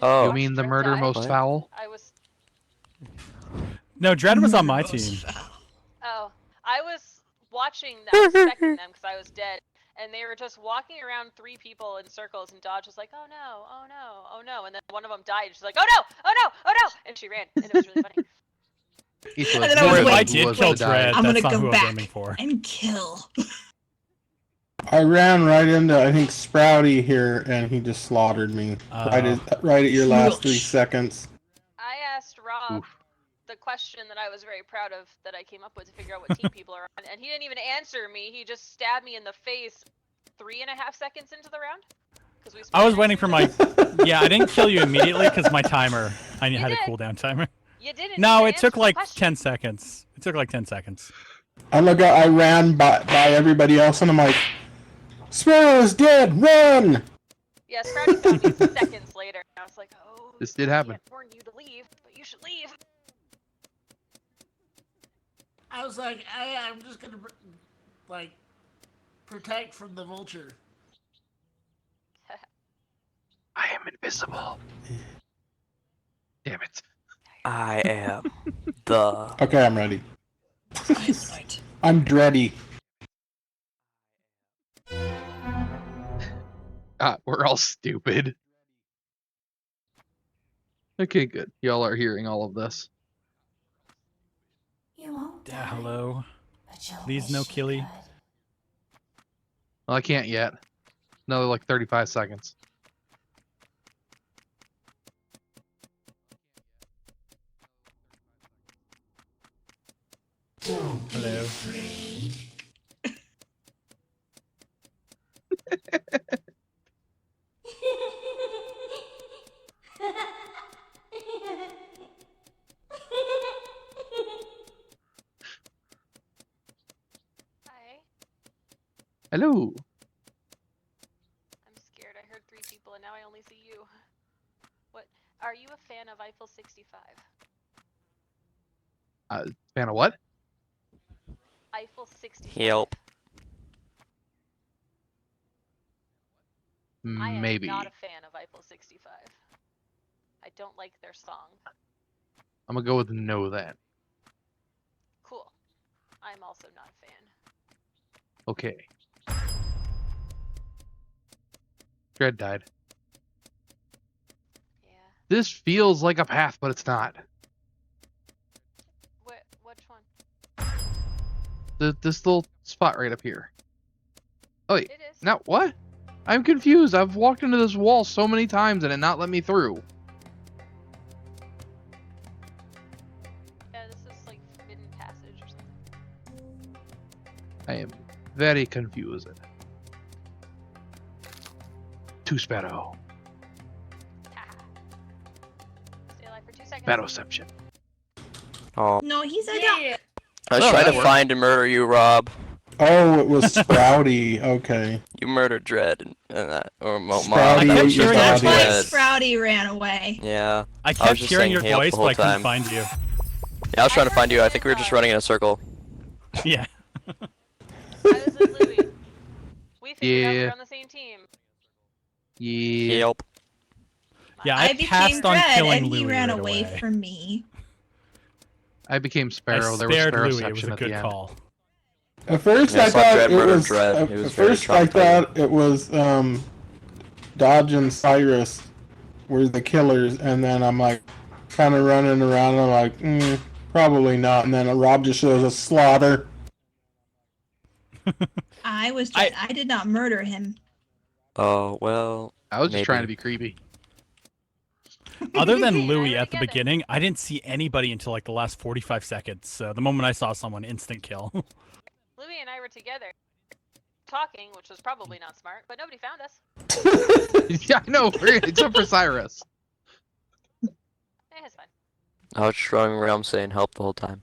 Oh, You mean the murder most What? foul? I was. No, Dread was on my team. Oh, I was watching. I was expecting them because I was dead, and they were just walking around 3 people in circles, and Dodge was like, "Oh no, oh no, oh no," and then one of them died. She's like, "Oh no, oh no, oh no," and she ran, and it was really funny. Each And was then I was who If I wait, did was kill the die. Dread, I'm that's gonna not go who I was back. aiming for. and kill. I ran right into, I think, Sprouty here, and he just slaughtered me. Right at your last 3 seconds. I asked Rob Oof. the question that I was very proud of that I came up with to figure out what team people are on, and he didn't even answer me. He just stabbed me in the face 3.5 seconds into the round. We I was waiting for my. Yeah, I didn't kill you immediately because my timer. I You had a did. cooldown timer. You didn't. No, even it took answer the like question. 10 seconds. It took like 10 seconds. And look, I ran by everybody else, and I'm like, Sparrow's dead. Run! Yeah, Sprouty found me seconds later. And I was like, oh, This did I happen. can't warn you to leave, but you should leave. I was like, I'm just gonna like protect from the vulture. I am invisible. Damn it. I am the. Okay, I'm ready. I am the night. I'm Dreddy. We're all stupid. Okay, good. Y'all are hearing all of this. You won't die, Hello. but you'll Please wish no you killy. could. Well, I can't yet. Another like 35 seconds. Hello. Hi. Hello. I'm scared. I heard 3 people and now I only see you. What? Are you a fan of Eiffel 65? Fan of what? Eiffel 65. Help. I am Maybe. not a fan of Eiffel 65. I don't like their song. I'm gonna go with no then. Cool. I'm also not a fan. Okay. Dread died. Yeah. This feels like a path, but it's not. Which one? This little spot right up here. Oh wait. It is. Now what? I'm confused. I've walked into this wall so many times and it not let me through. Yeah, this is like forbidden passage or something. I am very confused. Two Sparrow. Haha. Stay alive for 2 seconds. Sparrowception. Oh, No, he said Yeah. I was Oh, trying that to worked. find and murder you, Rob. Oh, it was Sprouty. Okay. You murdered Dread and that, or Sprouty Mom. I kept ate your hearing That's body. why Dread. Sprouty ran away. Yeah. I was kept just hearing saying your help the voice, whole but I couldn't time. find you. Yeah, I was trying to heard find you. you I think we were in, just running in a circle. Yeah. I was with Louie. We figured out we Yeah. were on the same team. Yeah. Help. Yeah, I I became passed on Dread, killing and he Louis ran right away from me. I became I Sparrow. There was spared Louis. It Sparrowception was a at good the end. call. At first, Yeah, I I saw thought Dread it murder was. Dread. At It was very first, I traumatizing. thought it was Dodge and Cyrus were the killers, and then I'm like, kind of running around. And I'm like, probably not. And then Rob just shows us slaughter. I did not murder him. Oh, well. I was just trying to Maybe. be creepy. Other than Louis and I Louis were at the together. beginning, I didn't see anybody until like the last 45 seconds. So the moment I saw someone, instant kill. Louie and I were together. Talking, which was probably not smart, but nobody found us. Yeah, I know. Except for Cyrus. It's fine. I was just running around saying help the whole time.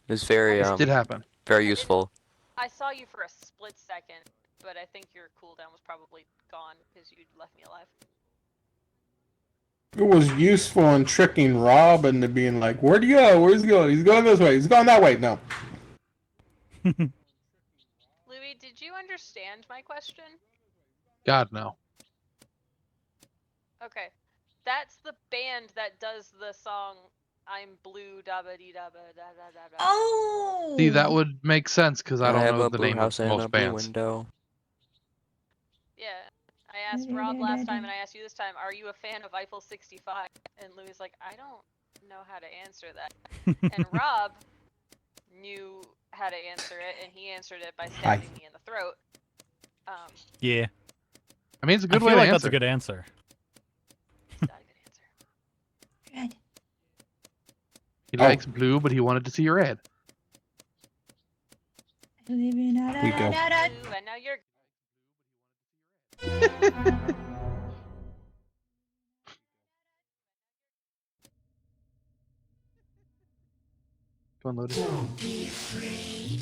It was very, This did happen. very useful. I saw you for a split second, but I think your cooldown was probably gone because you left me alive. It was useful in tricking Rob into being like, "Where'd he go? Where's he going? He's going this way. He's going that way." No. Louis, did you understand my question? God, no. Okay. That's the band that does the song I'm blue da ba dee da ba da da da da. Oh. See, that would make sense because I don't have know a the blue name house of and a most blue bands. window. Yeah. I asked Rob last time and I asked you this time, are you a fan of Eiffel 65? And Louis like, I don't know how to answer that. And Rob knew how to answer it, and he answered it by stabbing me in the throat. Yeah. I mean, it's a I good feel way to like answer. that's a good answer. It's not a good answer. Dread. He Oh. likes blue, but he wanted to see red. Here we go. Blue, and now you're. Go unload it. Don't be afraid.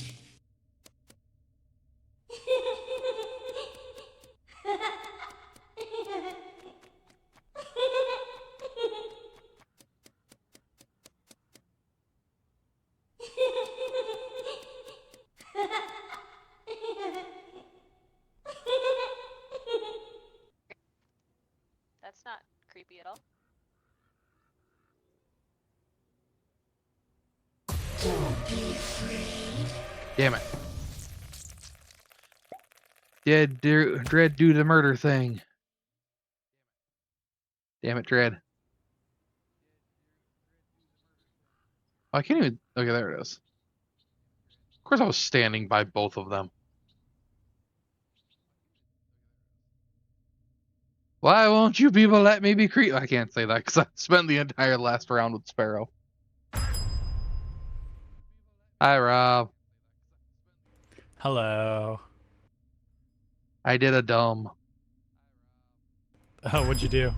That's not creepy at all. Don't be afraid. Damn it. Yeah, Dread, do the murder thing. Damn it, Dread. Oh, I can't even. Okay, there it is. Of course, I was standing by both of them. Why won't you people let me be creep? I can't say that because I spent the entire last round with Sparrow. Hi, Rob. Hello. I did a dumb. Oh, what'd you do?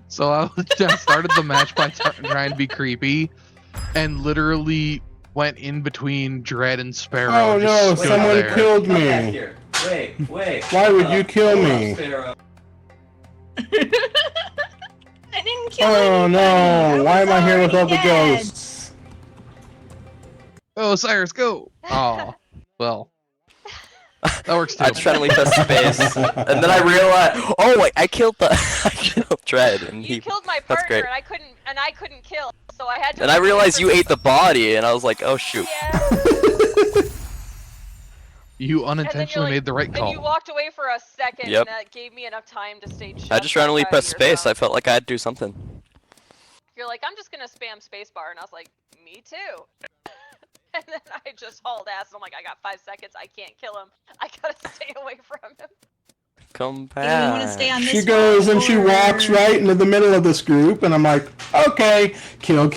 So I started the match by trying to be creepy, and literally went in between Dread and Sparrow. Oh and just no, stood someone there. killed me. Wait. Why would you kill me? I didn't kill Oh anybody. I no, why was am I here with all already the dead. ghosts? Oh, Cyrus, go! Oh, well. That works too. I trying to press space, and then I realized, oh wait, I killed Dread, and You killed my that's partner, great. and I couldn't kill, so I had to. And I realized you ate the body, and I was like, oh shoot. Yeah. You And then unintentionally made the right And you call. walked away for a second, Yep. and that gave me enough time to stay just I just randomly outside pressed of your space. zone. I felt like I had to do something. You're like, I'm just gonna spam spacebar, and I was like, me too. And then I just hauled ass, and I'm like, I got 5 seconds, I can't kill him. I gotta stay away from him. Come Do we want to back. stay on this She goes one, and she or- walks right into the middle of this group, and I'm like, okay, kill.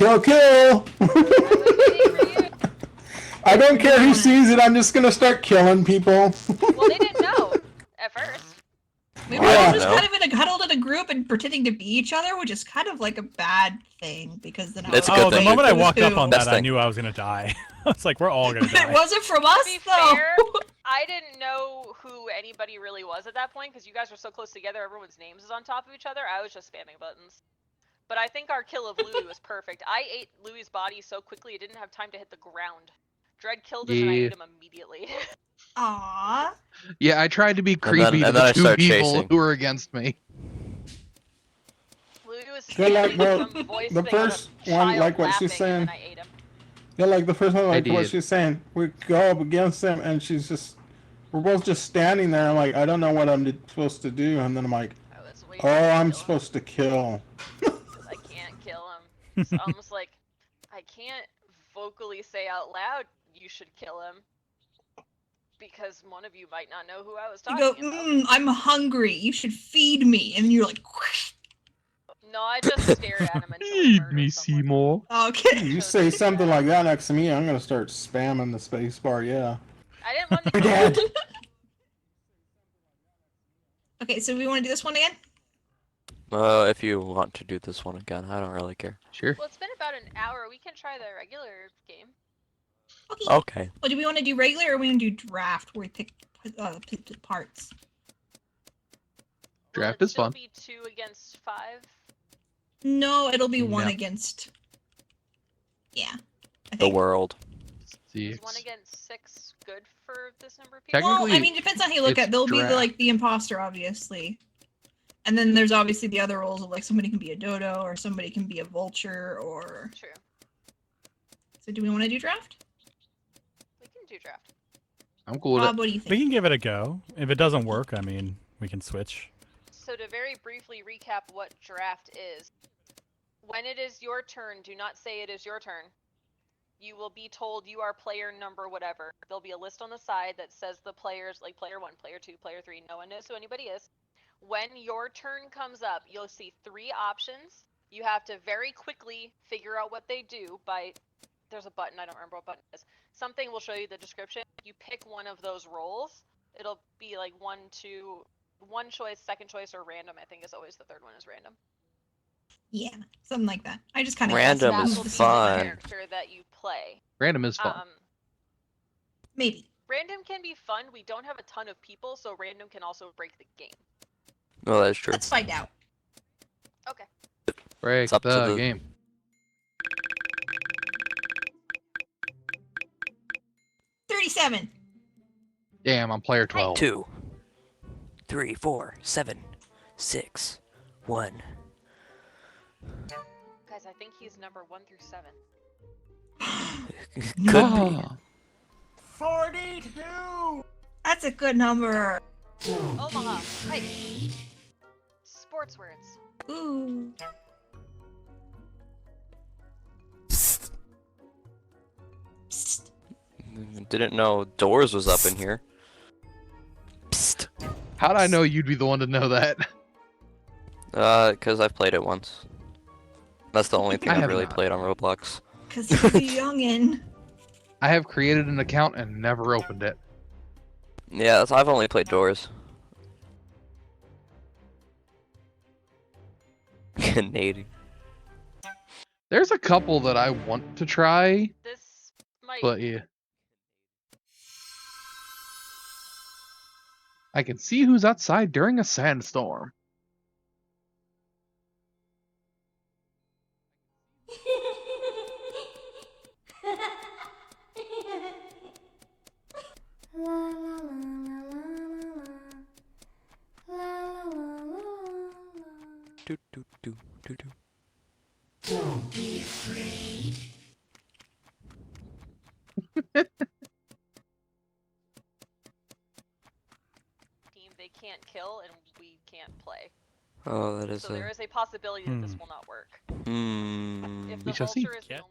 I don't care who sees it, I'm just gonna start killing people. Well, they didn't know at first. We were Yeah. all just No. kind of huddled in a group and pretending to be each other, which is kind of like a bad thing because then It's a I good was Oh, the thing. moment I who's walked up who. on Best that, I thing. knew I was gonna die. I was like, we're all gonna It die. wasn't from To us be though. fair, I didn't know who anybody really was at that point, because you guys were so close together, everyone's names is on top of each other, I was just spamming buttons. But I think our kill of Louis was perfect. I ate Louis' body so quickly it didn't have time to hit the ground. Dread killed him and I Yeah. ate him immediately. Aww. Yeah, I tried to be creepy and to then I the two started people chasing. who were against me. Louis was Yeah, like spamming some voice the thing first of a one, child like what she's laughing, and then saying. I ate him. Yeah, like the first one, like what did. she's saying. We go up against them, and we're both just standing there. I'm like, I don't know what I'm supposed to do, and then I'm like, I was waiting oh, to I'm kill him, supposed to kill. 'cause I can't kill him. So I was like, I can't vocally say out loud, you should kill him. Because one of you might not know who I was You talking go, about. I'm hungry. You should feed me. And you're like, No, I just stared at him until he Feed murdered me, someone. Seymour. okay. You say something like that next to me, I'm gonna start spamming the space bar. Yeah. I didn't want to You're kill him. dead. Okay, so we want to do this one again? If you want to do this one again, I don't really care. Sure. Well, it's been about an hour. We can try the regular game. Okay. Okay. Well, do we want to do regular or we want to do draft where we pick parts? Will Draft it is still fun. be 2 against 5? No, it'll be one No. against. Yeah. I The think. world. Is 1 against 6 good for this number of people? Technically, Well, I mean, it depends on how you look it's at it. There'll be draft. the imposter, obviously. And then there's obviously the other roles of like somebody can be a dodo or somebody can be a vulture or. True. So do we want to do draft? We can do draft. I'm cool with Rob, it. what do you We think? can give it a go. If it doesn't work, I mean, we can switch. So to very briefly recap what draft is, when it is your turn, do not say it is your turn. You will be told you are player number whatever. There'll be a list on the side that says the players, like player 1, player 2, player 3. No one knows who anybody is. When your turn comes up, you'll see 3 options. You have to very quickly figure out what they do by, there's a button, I don't remember what button it is. Something will show you the description. You pick one of those roles. It'll be like 1, 2, 1 choice, 2nd choice, or random. I think is always the 3rd one is random. Yeah, something like that. I just kind of Random That is will be the fun. character that you play. Random is fun. Maybe. Random can be fun. We don't have a ton of people, so random can also break the game. Oh, that's true. Let's find out. Okay. Break it's up to the the- game. 37. Damn, I'm player 12. 2, 3, 4, 7, 6, 1. Guys, I think he's number 1 through 7. Could be. Ah, 42. That's a good number. Omaha. Hey. Sports words. Ooh. Psst. Psst. Didn't know Doors was up in here. Psst. how'd I know you'd be the one to know that? Because I've played it once. That's the only thing I I've have really not. played on Roblox. Cause he's a youngin. I have created an account and never opened it. Yeah, I've only played Doors. Canadian. There's a couple that I want to try, This might. but yeah. I can see who's outside during a sandstorm. Do, do, do, do, do. Don't be afraid. Team they can't kill and we can't play. Oh, that is So there is a possibility that this will not work. If the We shall see. vulture is the Yeah. only.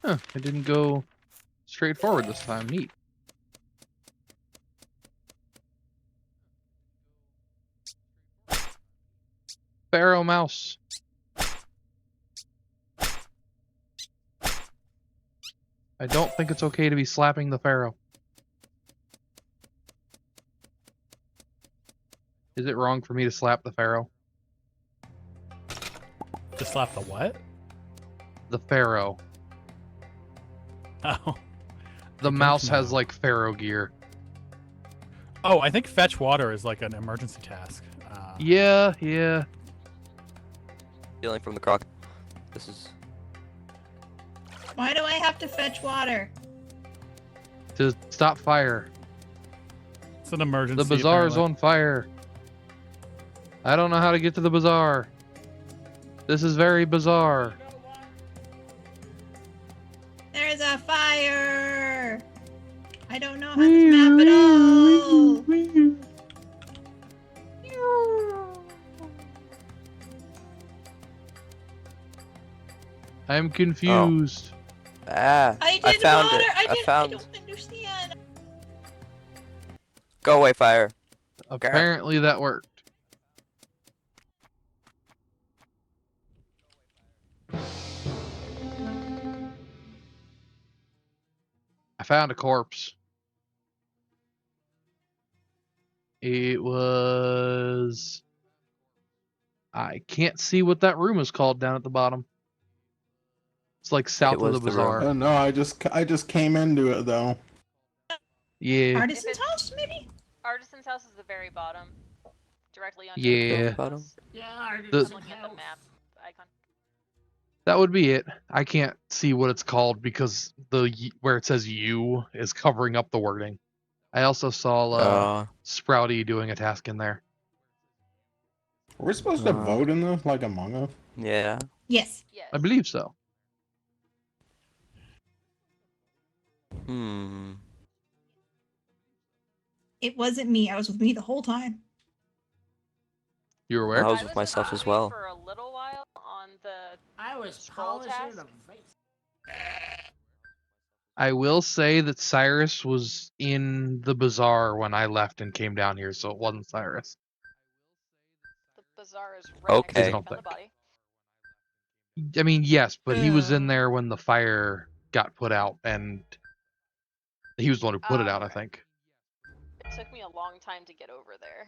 Huh, I didn't go straight forward this time. Neat. Pharaoh mouse. I don't think it's okay to be slapping the Pharaoh. Is it wrong for me to slap the Pharaoh? To slap the what? The Pharaoh. Oh. The I mouse don't has know. like Pharaoh gear. Oh, I think fetch water is like an emergency task. Yeah, yeah. Stealing from the croc. This is. Why do I have to fetch water? To stop fire. It's an emergency. The bazaar is apparently. on fire. I don't know how to get to the bazaar. This is very bizarre. There's a fire. I don't know how this map at all. I'm confused. Ah! I did found water. it. I found. don't understand. Go away, fire. Apparently that worked. I found a corpse. It was... I can't see what that room is called down at the bottom. It's like south of was the the room. bazaar. Oh no, I just came into it though. Yeah. Artisan's house, maybe? Artisan's house is the very bottom, directly under. Yeah. The Bottom? Yeah, I'm The- looking at the map icon. That would be it. I can't see what it's called because where it says "you" is covering up the wording. I also saw Sprouty doing a task in there. We're supposed to vote in this like Among Us. Yeah. Yes. Yes. I believe so. Hmm. It wasn't me. I was with me the whole time. You were aware? I was with myself as well. For a little while on the. I was Scroll polishing task? the face. I will say that Cyrus was in the bazaar when I left and came down here, so it wasn't Cyrus. The bazaar is right next Okay. to Don't the think. body. I mean, yes, but he was in there when the fire got put out, and he was the one who put it out, I Okay. think. It took me a long time to get over there.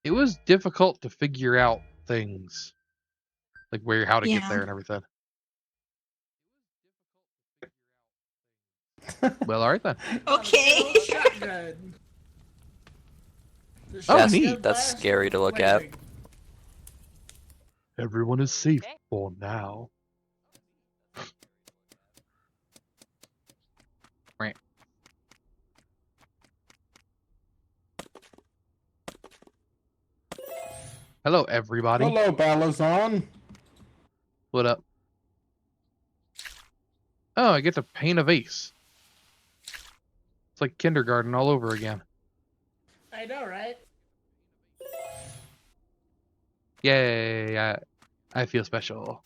It was difficult to figure out things, like how to get Yeah. there and everything. Well, all right then. Okay. Shotgun. The Oh, shotgun neat. That's blast scary to look at. blazing. Everyone is safe Okay. for now. Hello, everybody. Hello, Balazon. What up? Oh, I get to paint a vase. It's like kindergarten all over again. I know, right? Yay! I feel special.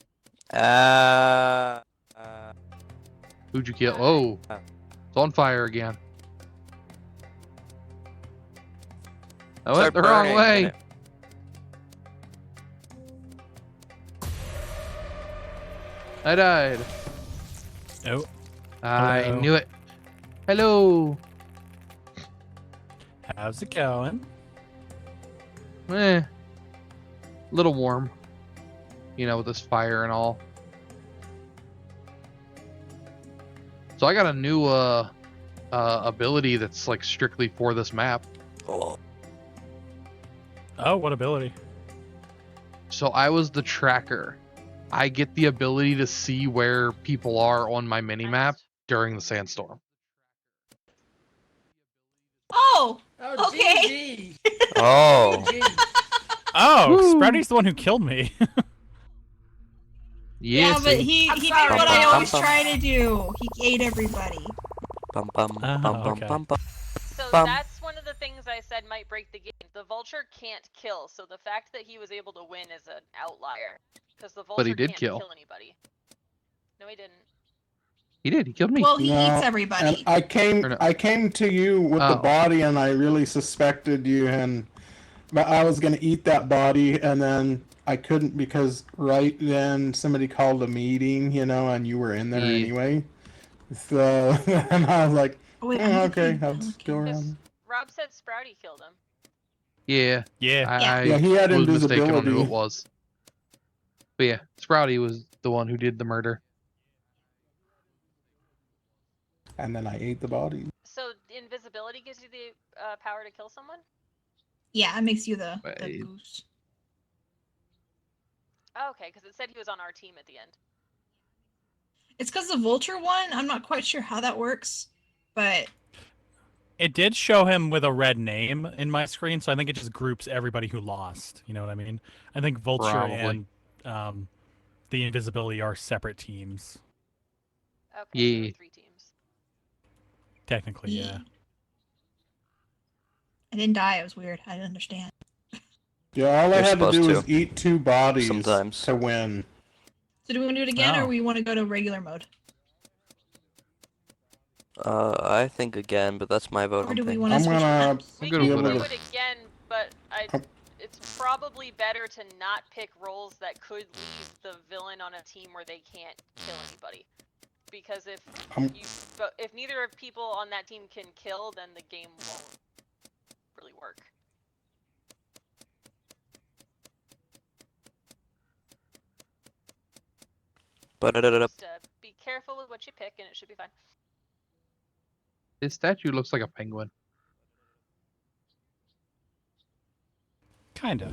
Who'd you kill? Oh, it's on fire again. I went Start the wrong burning, way. damn it. I died. Oh, I Hello. knew it. Hello. how's it going? Little warm. You know, with this fire and all. So I got a new ability that's like strictly for this map. Oh. Oh, what ability? So I was the tracker. I get the ability to see where people are on my mini map during the sandstorm. Oh, Oh, okay. GG. Oh. GG. Oh, Woo. Sprouty's the one who killed me. Yeah, but he I'm did sorry. what I always Bum, bum, try to do. He ate everybody. Bum, bum, Oh, bum, bum, okay. bum, bum. So Bum. that's one of the things I said might break the game. The vulture can't kill, so the fact that he was able to win is an outlier. Because the vulture But he did can't kill. anybody. No, he didn't. He did. He killed me. Well, he No, eats And everybody. I Or no. came to you with the Oh. body, and I really suspected you, and but I was gonna eat that body, and then I couldn't because right then somebody called a meeting, you know, and you were in there Yeah. anyway. So and I was like, Oh wait, okay, I'll just go Because around. Rob said Sprouty killed him. Yeah. Yeah. Yeah. Yeah, he had was mistaken on who invisibility. it was. But yeah, Sprouty was the one who did the murder. And then I ate the body. So invisibility gives you the power to kill someone? Yeah, it makes you the Wait. goose. Oh, okay, because it said he was on our team at the end. It's because the vulture one. I'm not quite sure how that works, but It did show him with a red name in my screen, so I think it just groups everybody who lost. You know what I mean? I think Vulture Probably. and the Invisibility are separate teams. Okay, so Yeah. there were 3 teams. Technically, yeah. I didn't die. It was weird. I didn't understand. Yeah, all I You're had to do supposed was to. eat 2 bodies Sometimes. to win. So do we want to do it again, Oh. or we want to go to regular mode, I think again, but that's my vote or on do we things. want to I'm switch gonna maps? We good can with do whatever. it again, but it's probably better to not pick roles that could leave the villain on a team where they can't kill anybody. Because if neither of people on that team can kill, then the game won't really work. Just be careful with what you pick, and it should be fine. His statue looks like a penguin. Kinda.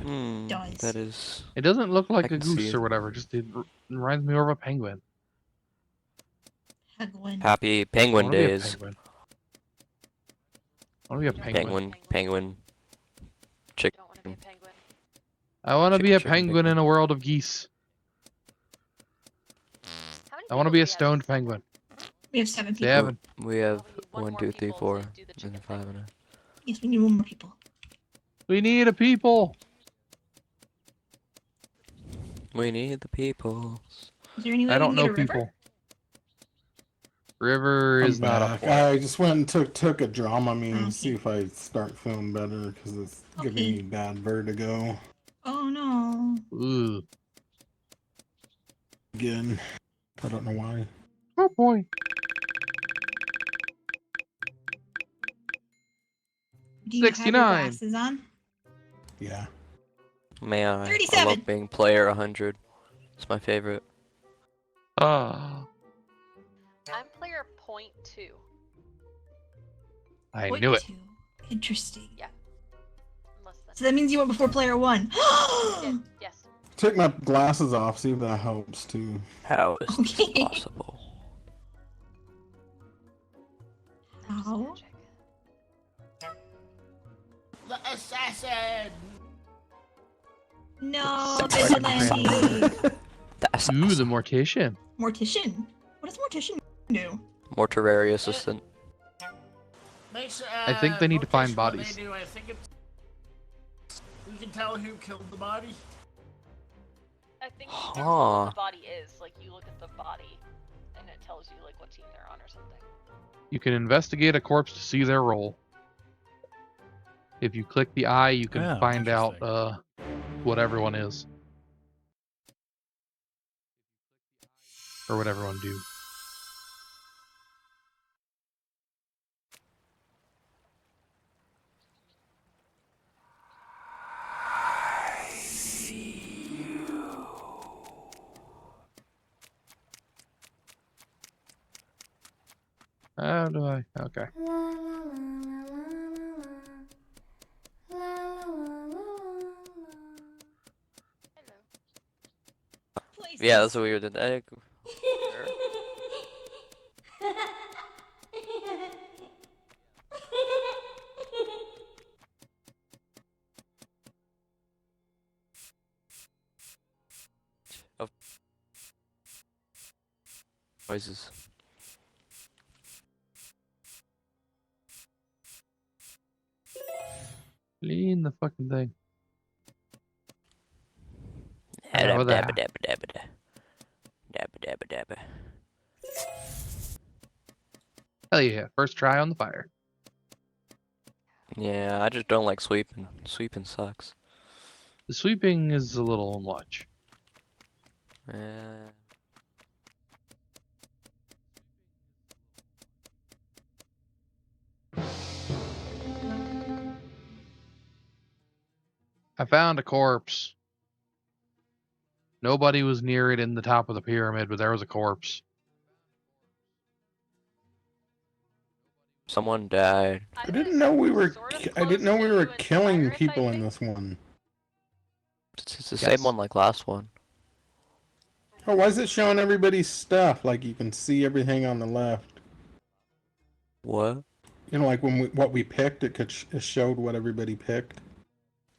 Does. That is. It doesn't look I like a can see goose it. or whatever. Just it reminds me more of a penguin. Penguin. Happy I Penguin wanna be a Days. penguin. I want to be a penguin. Penguin. I don't want to be a penguin. I want to be a Chicken, penguin in a world of geese. How many I want to people be do a we have? stoned penguin. We have 7 people. 7. We have Well, we need one 1, more 2, 3, people 4, to do the and chicken 5 thing. and a. Yes, we need 1 more people. We need a people. We need the people. Is there any way I we don't can get know a river? people. River I'm is not up back. for it. I just went and took a Dramamine Okay. to see if I start feeling better because it's giving Okay. me bad vertigo Oh no. Ooh. again. I don't know why. Oh boy. Do you have 69. your glasses on? Yeah. May I? I 37. love being player 100. It's my favorite. Ah. I'm player .2. I Point knew it. 2. Interesting. Less than. So that means you went before player 1. Yeah, yes. Take my glasses off, see if that helps too. How is Okay. this possible? How? The assassin! No, Second vigilante. Ooh, the mortician. Mortician. What does mortician do? Mortuary assistant. I think they need to find bodies. What they do, I think it's... You can tell who killed the body. I think it depends on what the body is. Like, you look at the body, and it tells you, like, what team they're on or something. You can investigate a corpse to see their role. If you click the eye, you can find out what everyone is. Or what everyone do. How do I? Okay. Yeah, that's what we did. Oh. Noises. Clean the fucking thing. How about that? Hell yeah, first try on the fire. Yeah, I just don't like sweeping. Sweeping sucks. The sweeping is a little much. I found a corpse. Nobody was near it in the top of the pyramid, but there was a corpse. Someone died. I didn't know we were. I didn't know we were killing people in this one. It's the same one like last one. Oh, why is it showing everybody's stuff? Like you can see everything on the left. What? You know, like when what we picked, it showed what everybody picked.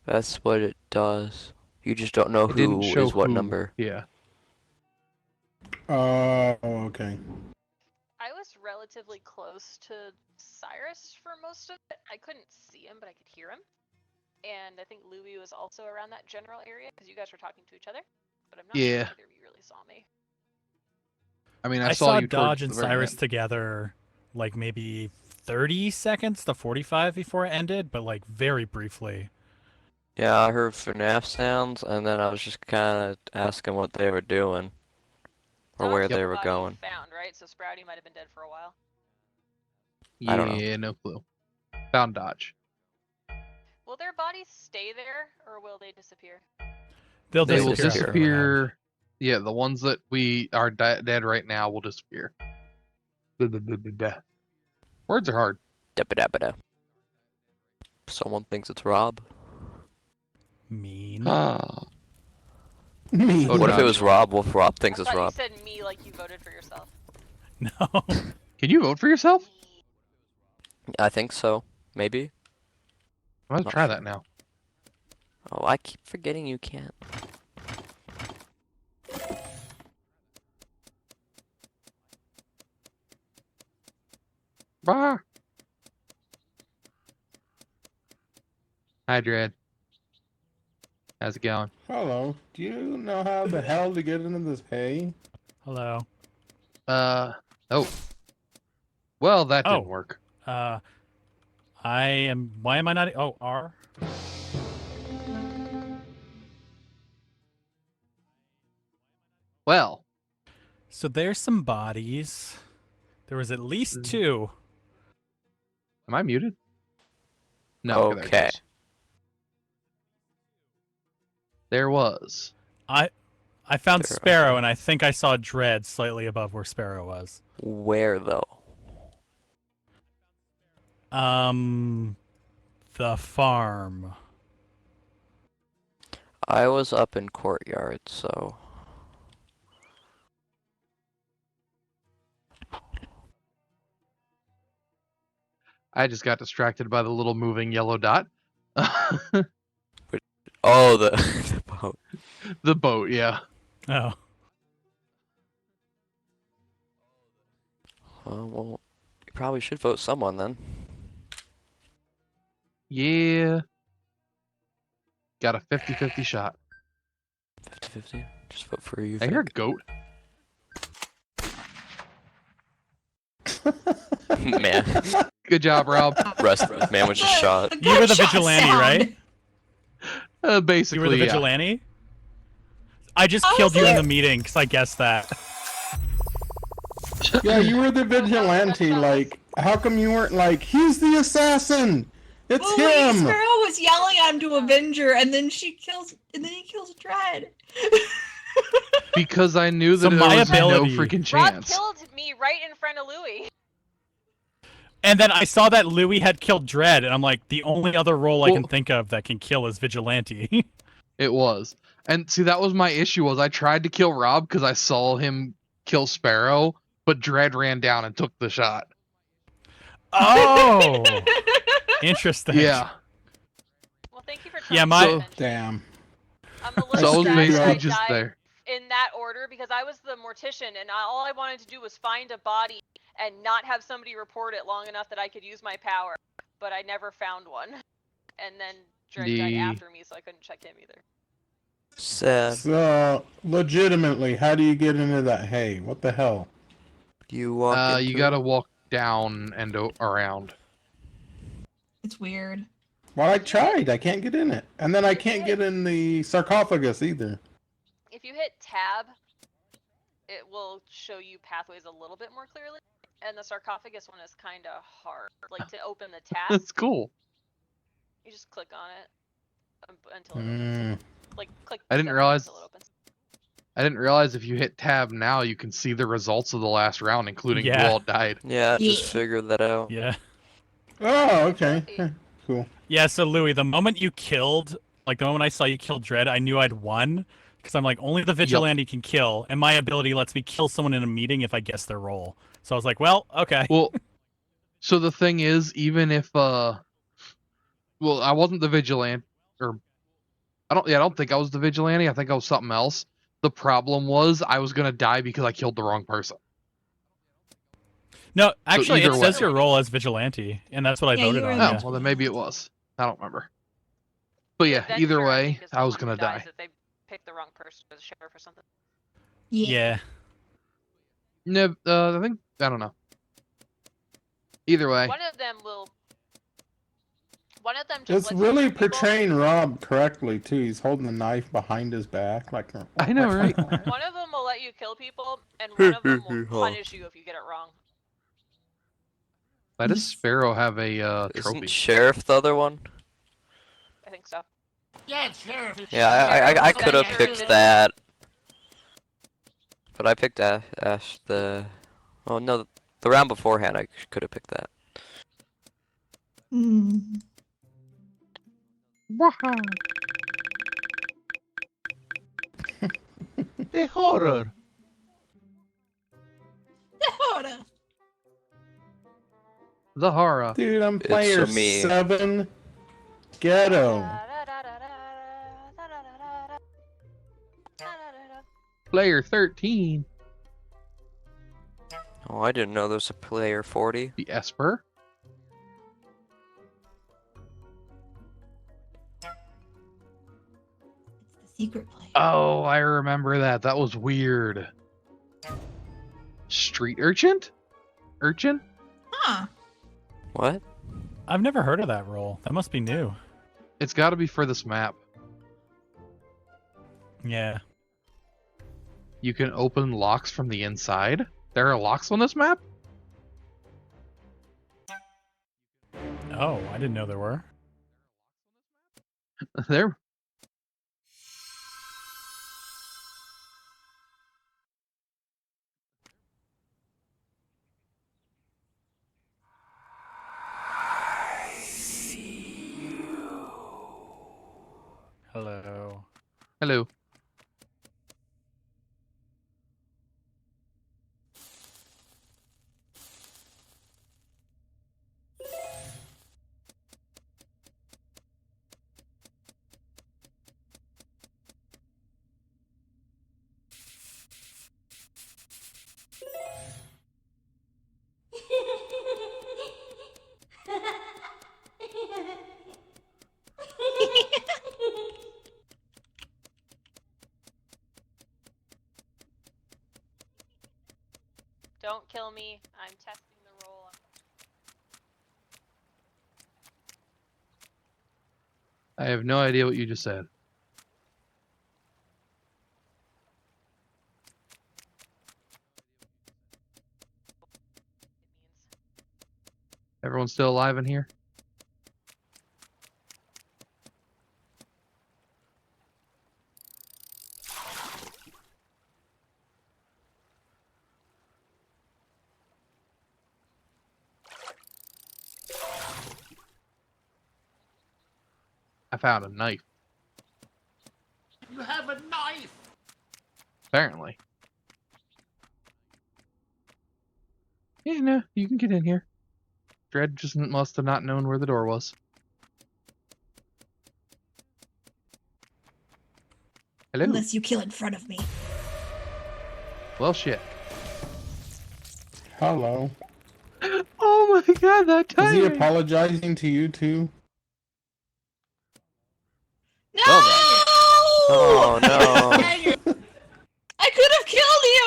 That's what it does. You just don't know who is what number. Yeah. Oh, okay. I was relatively close to Cyrus for most of it. I couldn't see him, but I could hear him. And I think Louis was also around that general area because you guys were talking to each other. But I'm not sure either of you really saw me. I mean, I saw you Dodge and Cyrus together, like maybe 30 seconds to 45 before it ended, but like very briefly. Yeah, I heard FNAF sounds, and then I was just kind of asking what they were doing, or where they were going. Found, right? So Sprouty might have been dead for a while. I don't know. Yeah, no clue. Found Dodge. Will their bodies stay there, or will they disappear? They will disappear. Yeah, the ones that we are dead right now will disappear. Words are hard. Someone thinks it's Rob. Mean. Me. What if it was Rob? What if Rob thinks it's Rob? You said me like you voted for yourself. No. Can you vote for yourself? I think so. Maybe. I'm gonna try that now. Oh, I keep forgetting you can't. Bah. Hi, Dread. How's it going? Hello. Do you know how the hell to get into this hay? Hello. Oh. Well, that didn't work. I am. Why am I not? Oh, R. Well. So there's some bodies. There was at least 2. Am I muted? No. Okay. There was. I found Sparrow, and I think I saw Dread slightly above where Sparrow was. Where though? The farm. I was up in courtyard, so. I just got distracted by the little moving yellow dot. Oh, the boat. The boat, yeah. Oh. Well, you probably should vote someone then. Yeah. Got a 50-50 shot. 50-50. Just vote for you. I hear a goat. Man. Good job, Rob. Rest man was just shot. You were the gunshot vigilante, sound. right? Basically, You were the yeah. vigilante? I just I killed was you in like- the meeting because I guessed that. Yeah, you were the vigilante. Like, how come you weren't like, he's the assassin? It's Well, wait, him. Sparrow was yelling at him to avenge her, and then he kills Dread. Because I knew that So there my was no ability- freaking Rob chance. killed me right in front of Louis. And then I saw that Louis had killed Dredd, and I'm like, the only other role I can Well- think of that can kill is vigilante. It was. And see, that was my issue, was I tried to kill Rob because I saw him kill Sparrow, but Dredd ran down and took the shot. Oh, interesting. Yeah. Well, thank you for Yeah, telling my- me. So- Attention. Damn. I'm a So I little was sad basically that I just died there. in that order because I was the mortician, and all I wanted to do was find a body and not have somebody report it long enough that I could use my power. But I never found one. And then Dredd died after me, so I couldn't check him either. Sad. So, legitimately, how do you get into that hay? What the hell? You walk You into gotta it. walk down and around. It's weird. Well, I tried. I can't get in it. And then I can't get in the sarcophagus either. If you hit tab, it will show you pathways a little bit more clearly. And the sarcophagus one is kind of hard. Like, to open the tab, That's cool. you just click on it until it opens. Like, click I didn't step realize- until it opens. I didn't realize if you hit tab now, you can see the results of the last round, including Yeah. who all died. Yeah, just Yeah. figured that out. Yeah. Oh, okay. Cool. Yeah, so Louis, the moment you killed, like the moment I saw you kill Dredd, I knew I'd won. Because I'm like, only the vigilante can kill, and my ability lets me kill someone in a meeting if I guess their role. So I was like, well, okay. Well, so the thing is, even if well, I wasn't the vigilante, or I don't think I was the vigilante. I think I was something else. The problem was I was gonna die because I killed the wrong person. No, actually, it either says way. your role as vigilante, and that's what I Yeah, you voted were on. the- Oh, Yeah. well then maybe it was. I don't remember. But yeah, The either Avenger, way, think, is the I was one who gonna dies die. If they pick the wrong person as sheriff or something. Yeah. No, I think I don't know. Either way, One of them will. One of them just. It's lets you really kill people. portraying Rob correctly, too. He's holding the knife behind his back. Like, I know, right? One of them will let you kill people, and one of them will punish you if you get it wrong. Why does Sparrow have a Isn't trophy? Sheriff the other one? I think so. Yeah, it's sheriff. Yeah, I Sheriff, could have Avenger, picked then- that. But I picked Ash the... Oh no, the round beforehand I could have picked that. Hmm. The horror. Horror. The horror. Dude, I'm It's player me. 7. Ghetto. Player 13. Oh, I didn't know there was a player 40. The Esper. It's the secret place. Oh, I remember that. That was weird. Street urchin? Urchin? Huh. What? I've never heard of that role. That must be new. It's got to be for this map. Yeah. You can open locks from the inside. There are locks on this map? Oh, I didn't know there were. There. Hello. Hello. kill me. I'm testing the roll. I have no idea what you just said. Everyone's still alive in here? I found a knife, You have a knife! apparently. Yeah, no, you can get in here. Dredd just must have not known where the door was. Hello? Unless you kill in front of me. Well, shit. Hello. Oh my god, that Is he timing! apologizing to you too? No! Well Oh no. Dang it! I could have killed you.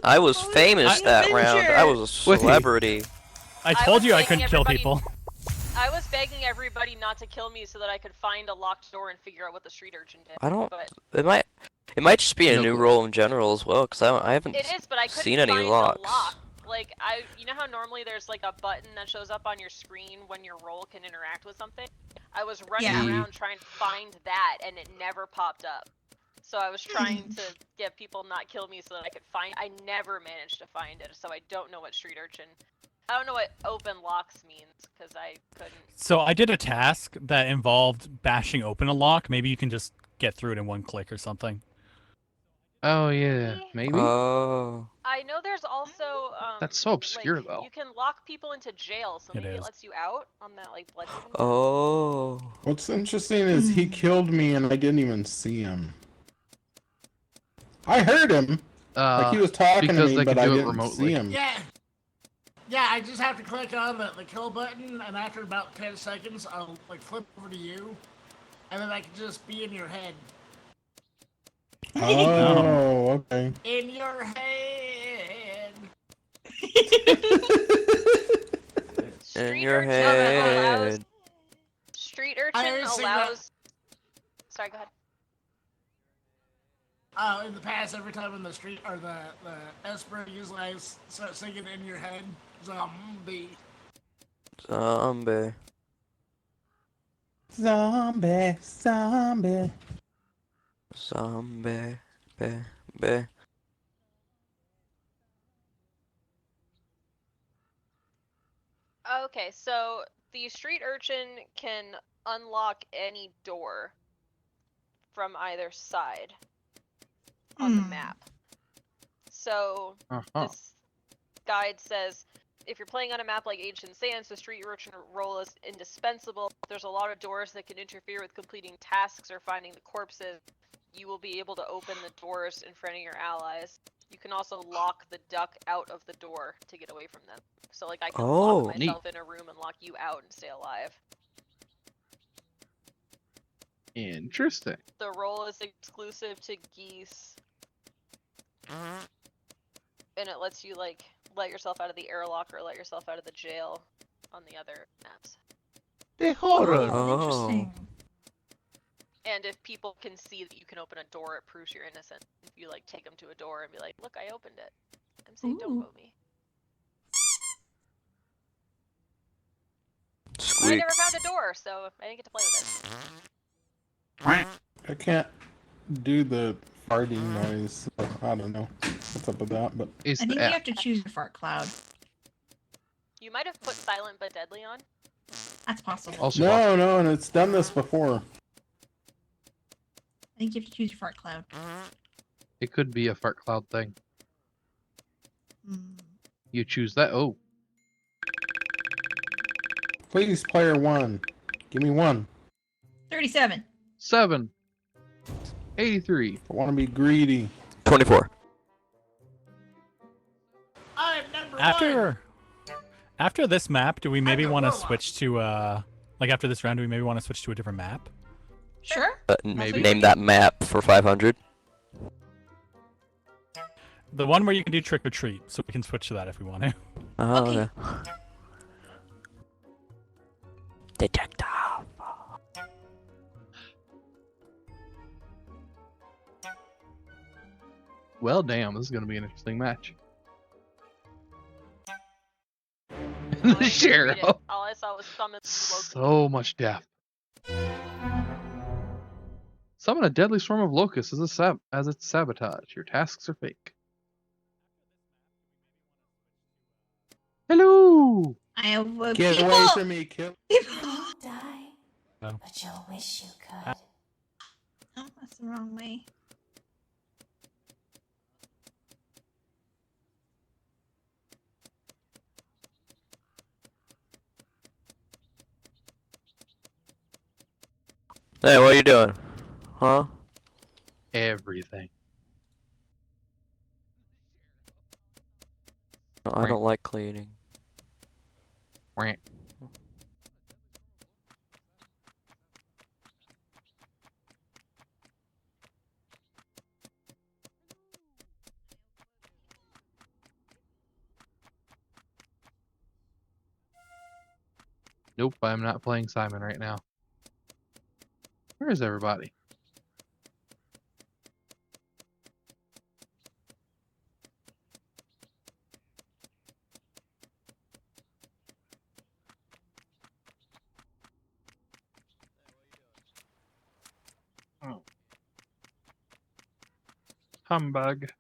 I was famous an that round. I adventure. was a Wait. celebrity. I told was you I begging couldn't kill everybody- people. I was begging everybody not to kill me so that I could find a locked door and figure out what the street urchin did. I don't. But It might just be a No new clue. role in general as well, because I haven't it is, but I couldn't seen any find locks. a lock. Like you know how normally there's like a button that shows up on your screen when your role can interact with something. I was running Yeah. around trying to find that, and it never popped up. So I was trying to get people not kill me so that I could find. I never managed to find it, so I don't know what street urchin. I don't know what open locks means because I couldn't. So I did a task that involved bashing open a lock. Maybe you can just get through it in one click or something. Oh yeah, maybe? Oh. I know there's also That's so obscure, like, though. you can lock people into jail, so It maybe it is. lets you out on that like blood. Oh. What's interesting is he killed me and I didn't even see him. I heard him. Like he was talking to because me, they but can I do it didn't remotely. see him. Yeah. Yeah, I just have to click on the kill button, and after about 10 seconds, I'll like flip over to you, and then I can just be in your head. Oh, okay. In your head. In your urchin allows. head. Street I urchin already seen that. allows. Sorry, go ahead. In the past, every time in the street or the Esper, usually I start singing in your head. Zombie. Zombie. Zombie, zombie. Zombie. Be. Okay, so the street urchin can unlock any door from either side on the map. So Uh-huh. this guide says if you're playing on a map like Ancient Sands, the street urchin role is indispensable. There's a lot of doors that can interfere with completing tasks or finding the corpses. You will be able to open the doors in front of your allies. You can also lock the duck out of the door to get away from them. So like I can Oh, lock myself in a room and lock you out and stay alive. Interesting. The role is exclusive to Geese. And it lets you like let yourself out of the airlock or let yourself out of the jail on the other maps. The horror. Oh. Interesting. And if people can see that you can open a door, it proves you're innocent. If you like take them to a door and be like, "Look, I opened it," I'm saying, "Don't Ooh. vote me." I Squeak. never found a door, so I didn't get to play with it. I can't do the farting noise. So I don't know what's up with that, but It's I think the you have to choose your fart cloud. You might have put silent but deadly on. That's possible. Also, no, and it's done this before. I think you have to choose your fart cloud. it could be a fart cloud thing. Hmm. You choose that. Oh, Please, player one, give me one. 37. 7. 83. I want to be greedy. 24. I'm number one. After this map, do we maybe I'm a want to robot. switch to like after this round, do we maybe want to switch to a different map? Sure. Maybe. Name that map for 500. The one where you can do trick or treat, so we can switch to that if we want to. Oh, Okay. okay. Detective. Well, damn, this is gonna be an interesting match. All I couldn't read Sheriff. it. All I saw was summon Loki. So much death. Summon a deadly swarm of locusts as its sabotage. Your tasks are fake. Hello. I have Get people. away from me, kill. People. Die, Oh. but you'll wish you could. Oh, that's the wrong way. Hey, what are you doing? Huh? Everything. I don't like cleaning. Right. Nope, I'm not playing Simon right now. Where is everybody? Oh. Humbug.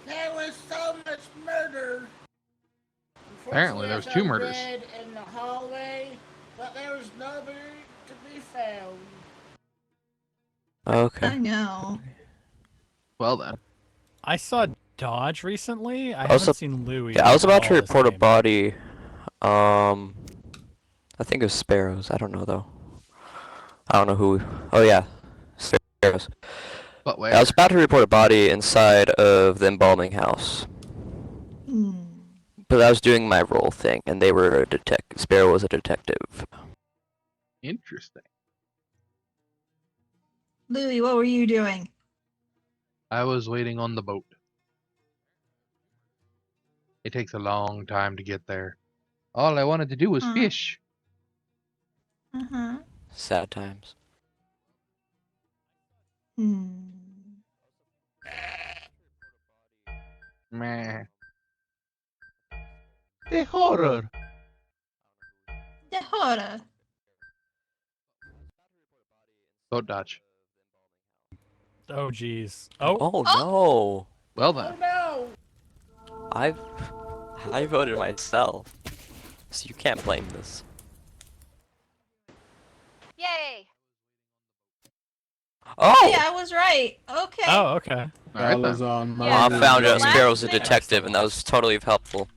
There was so much murder. Apparently, there was 2 murders. Red in the hallway, but there was nobody to be found. Okay. I know. Well then. I saw Dodge recently. I Also- haven't seen Louis. Yeah, I was about to all this report a game. body. I think it was Sparrows. I don't know though. I don't know who. Oh yeah, Sparrows. But where? I was about to report a body inside of the embalming house, Hmm. but I was doing my role thing, and they were a detective. Sparrow was a detective. Interesting. Louis, what were you doing? I was waiting on the boat. It takes a long time to get there. All I wanted to do was Huh. fish. Uh-huh. Sad times. Hmm. Meh. The horror. The horror. Boat dodge. Oh jeez. Oh. Oh no! Well Oh then. no! I voted myself, so you can't blame this. Yay! Oh! Yeah, I was right. Okay. Oh, okay. Alright Bella's then. on my Yeah, I found the out last Sparrow was a thing- detective, and that was totally helpful.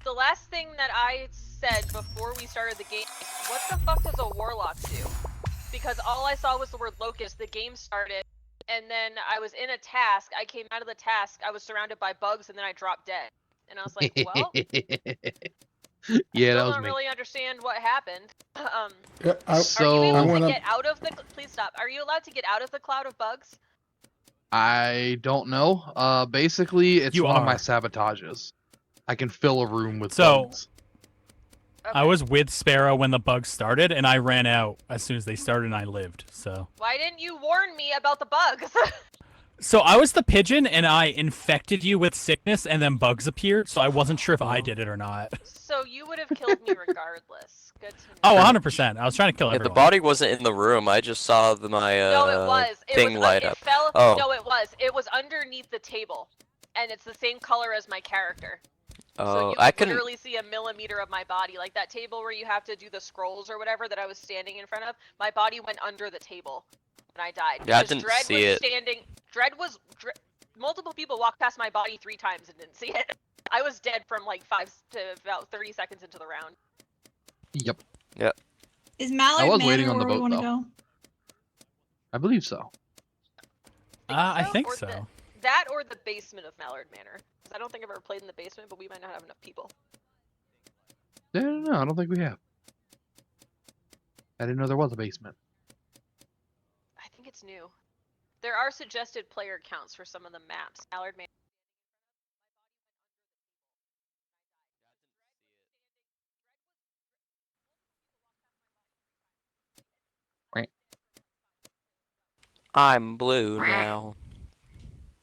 The last thing that I said before we started the game, what the fuck does a warlock do? Because all I saw was the word locust, the game started, and then I was in a task, I came out of the task, I was surrounded by bugs, and then I dropped dead. And I was like, well, Yeah, that still was don't me. really understand what happened. Yeah, Are you So able went to up- get out of the? Please stop. Are you allowed to get out of the cloud of bugs? I don't know. Basically, it's You one of my are. sabotages. I can fill a room with So- bugs. I was with Sparrow when the bugs started, and I ran out as soon as they started, and I lived. So. Why didn't you warn me about the bugs? So I was the pigeon, and I infected you with sickness, and then bugs appeared. So I wasn't sure if I did it or not. So you would have killed me regardless. Good to know. Oh, 100%. I was trying to kill Yeah, the everyone. body wasn't in the room. I just saw my No, it was. It thing was. light It up. fell. Oh. No, it was. It was underneath the table, and it's the same color as my character. So Oh, you I could can. literally see a millimeter of my body, like that table where you have to do the scrolls or whatever that I was standing in front of. My body went under the table when I died. Yeah, I because didn't Dread see was it. standing. Multiple people walked past my body 3 times and didn't see it. I was dead from like 5 to about 30 seconds into the round. Yep. Is I Mallard was Manor waiting on the where we vote, want to though. go? I believe so. I think or so. That or the basement of Mallard Manor. 'Cause I don't think I've ever played in the basement, but we might not have enough people. No, I don't think we have. I didn't know there was a basement. I think it's new. There are suggested player counts for some of the maps. Mallard Manor. I'm blue now.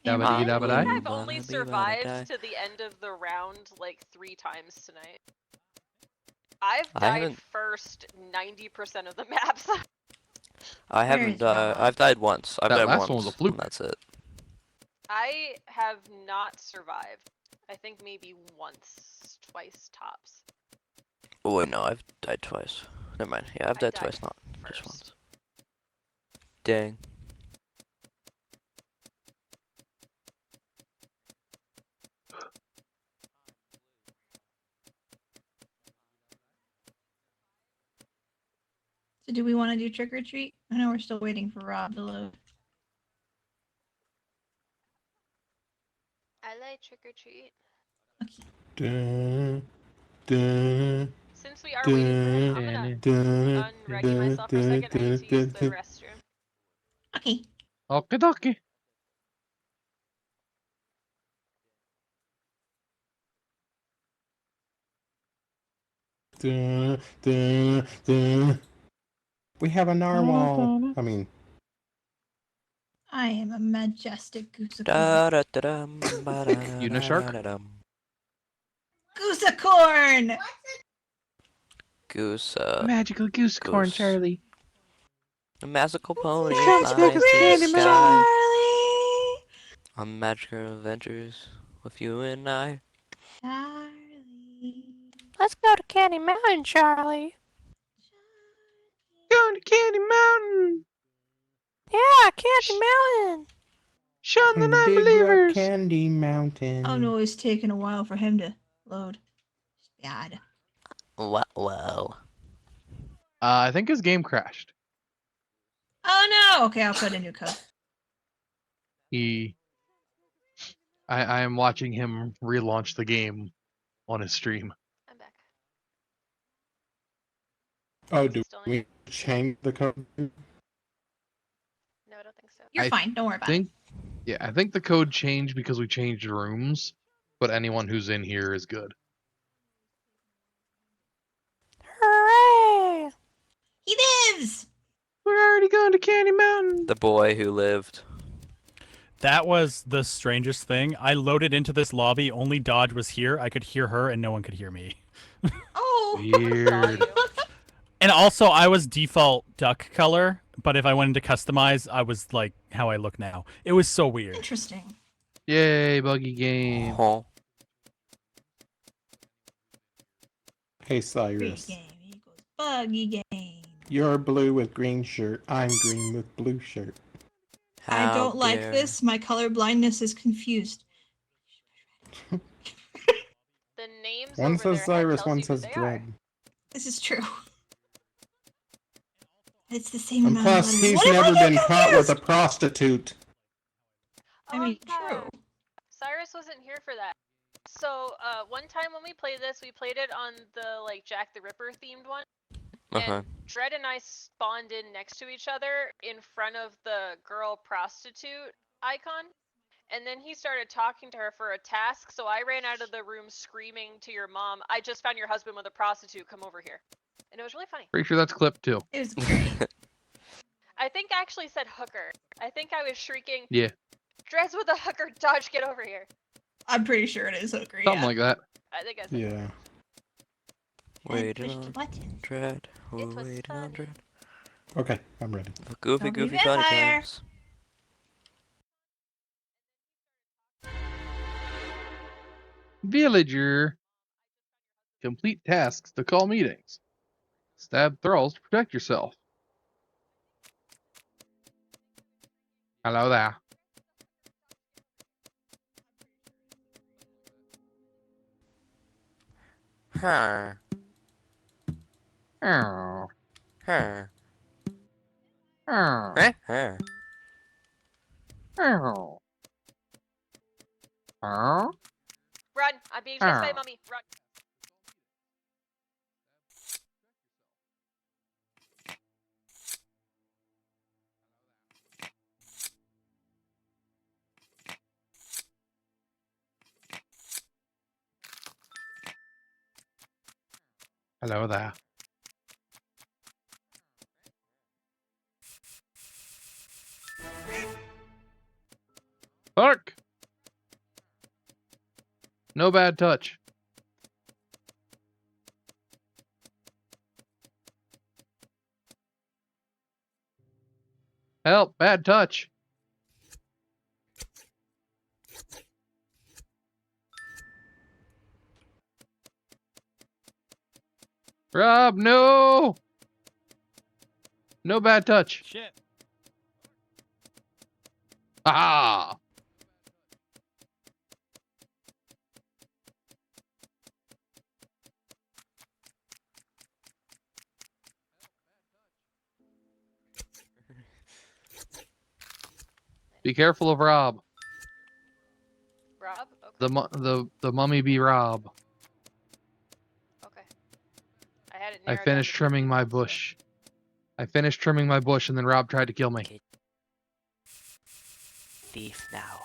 Yeah, Dabba-dee, I think dabba-die. I've Blue, only wanna be what I die. survived to the end of the round like 3 times tonight. I've I died haven't- first 90% of the maps. I Where haven't. is Rob? I've died once. I've That died last once. one was a fluke. And that's it. I have not survived. I think maybe once, twice tops. Oh wait, no, I've died twice. Never mind. Yeah, I've I died died twice, not just first. once. Dang. So do we want to do trick or treat? I know we're still waiting for Rob to load. I like trick or treat. Dun, dun, Since we are waiting for him, I'm gonna dun, unready myself for a second. I need to use the restroom. Okay. Okie dokie. dun, dun, dun. We have a narwhal. I mean, I am a majestic goosecorn. Da da da dum. Unishark? Goosecorn! Goose. Magical goose corn, goose. Charlie. A magical pony Magical flies through the Prince sky. Charlie! On magical adventures with you and I. Charlie. Let's go to Candy Mountain, Charlie. Going to Candy Mountain! Yeah, Candy Mountain. Shun the Big Rock non-believers! Candy Mountain. Oh no, it's taking a while for him to load. Bad. Well. I think his game crashed. Oh no! Okay, I'll put a new code. I am watching him relaunch the game on his stream. I'm back. Oh, do Still we change the code? No, I don't think so. You're I fine, don't worry about think, yeah, I think the code changed because we changed rooms, but anyone who's in here is good. Hooray! it. He lives! We're already going to Candy Mountain! The boy who lived. That was the strangest thing. I loaded into this lobby, only Dodge was here. I could hear her and no one could hear me. Oh! Weird. And also, I was default duck color, but if I went into customize, I was like how I look now. It was so weird. Interesting. Yay, buggy game. Huh. Hey, Great Cyrus. game equals buggy game. You're blue with green shirt. I'm green with blue shirt. I How don't like dare- this. My color blindness is confused. The names One over says their Cyrus, head tells one you who says they Dread. are. This is true. It's the same And amount plus, of letters. he's What if I never get been caught with a confused? prostitute. I mean, yeah. true. Cyrus wasn't here for that. So, one time when we played this, we played it on the, like, Jack the Ripper themed one. Uh-huh. And Dredd and I spawned in next to each other in front of the girl prostitute icon. And then he started talking to her for a task, so I ran out of the room screaming to your mom, I just found your husband with a prostitute, come over here. And it was really funny. Pretty sure that's clip too. It was great. I think I actually said hooker. I think I was shrieking, Yeah, Dredd's with a hooker, Dodge, get over here. I'm pretty sure it is Hooker. something Yeah. like that. I think I said Yeah. Waiting push the on button. Dread. It was Waiting on funny. Dread. Okay, I'm ready. Goofy, Don't be goofy funny vampire. times. Villager. Complete tasks to call meetings. Stab thralls to protect yourself. Hello there. Huh. Oh. Huh. Oh. Huh? Huh. Oh. Oh. Run! I'm being chased by a Oh. mummy. Run! Hello there. Bark! No bad touch. Help! Bad touch. Rob, no! No bad touch. Shit. Ah! Be careful of Rob. Rob? Okay. The mummy be Rob. Okay. I had it I narrowed down finished to 2 trimming my people, so- bush. I finished trimming my bush and then Rob tried to kill me. Okay. Thief now.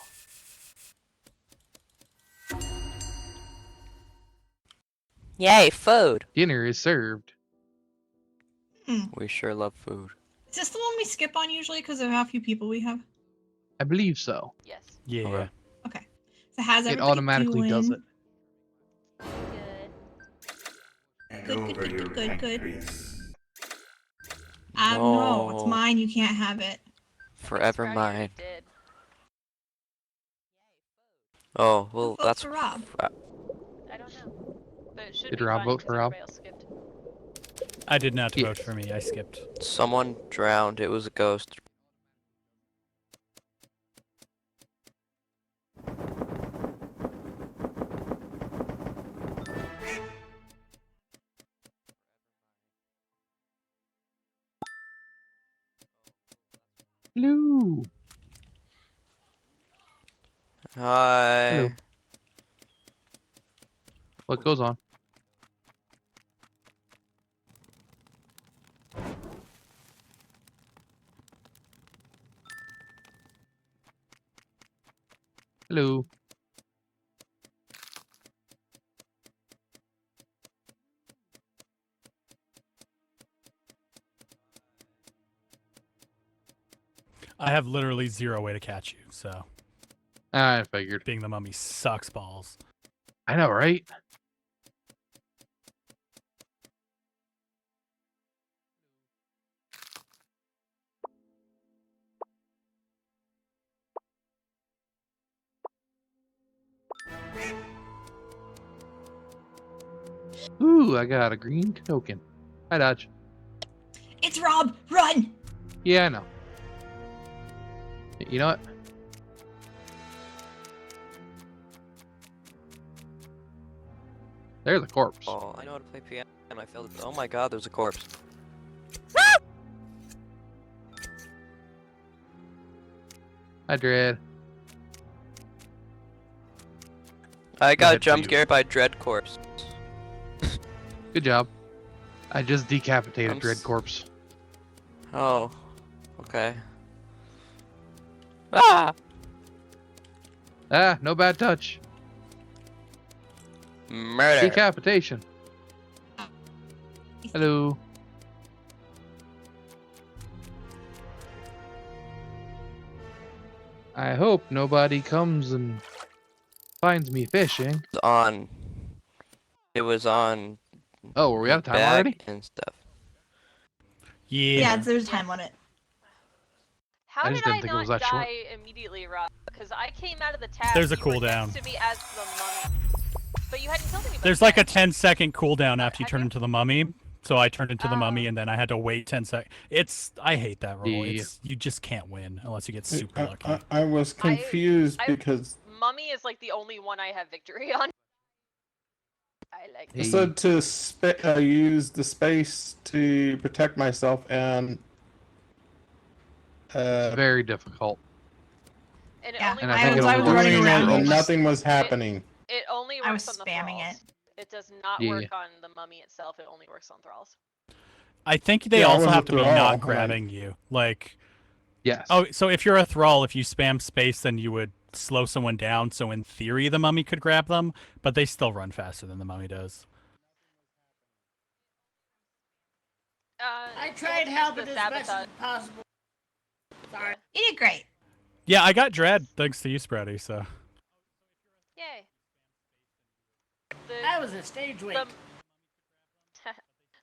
Yay, food! Dinner is served. We sure love food. Is this the one we skip on usually because of how few people we have? I believe so. Yes. Yeah. Okay. Okay. So how's It everybody automatically does doing? it. Good. Good. No, it's No. mine. You can't have it. Forever Scrawny already mine. did. Oh, well, Vote that's... for Rob. I don't know. But it should Did be Rob fine vote 'cause for Rob? everybody else skipped. I did not Yes. vote for me. I skipped. Someone drowned. It was a ghost. Hello. Hi. Hello. What goes on? Hello. I have literally 0 way to catch you, so I figured. being the mummy sucks balls. I know, right? Ooh, I got a green token. Hi, Dodge. It's Rob. Run. Yeah, I know. You know what? There's a corpse. Oh, I know how to play piano and I failed it. Oh my god, there's a corpse. Hi, Dread. I Go got ahead, jump please. scared by Dread Corpse. Good job. I just decapitated I'm Dread s- corpse. Oh, okay. Ah! Ah, no bad touch. Murder! Decapitation. Hello. I hope nobody comes and finds me fishing. On. It was on. Oh, were we out of time bag already? and stuff. Yeah. There's a time on it. How I did just didn't I think it not was that short. die immediately, Rob? Because I came out of the tab. There's a you were cooldown. next to me as the mummy, but you hadn't killed anybody. There's like a yet. 10-second cooldown after you Have turn you? into the mummy. So I turned into the mummy Oh. and then I had to wait 10 seconds. I hate that rule. Yeah. You just can't win unless you get super lucky. I was confused I- because Mummy is like the only one I have victory on. I I like I Hey. said to use the space to protect myself and It's very difficult. And it Yeah, only And I works think it I only was works running doing on it around and thralls. nothing was happening. It only I works was on the spamming thralls. it. It does not Yeah. work on the mummy itself. It only works on thralls. I think they Yeah, I also was have a to be thrall, not and grabbing you. Like, Yes. oh, so if you're a thrall, if you spam space, then you would slow someone down. So in theory, the mummy could grab them, but they still run faster than the mummy does. I We'll tried use helping the as best sabotage. as possible. Sorry. You did great. Yeah, I got Dread thanks to you, Sprouty. So Yay. That was a stage wait.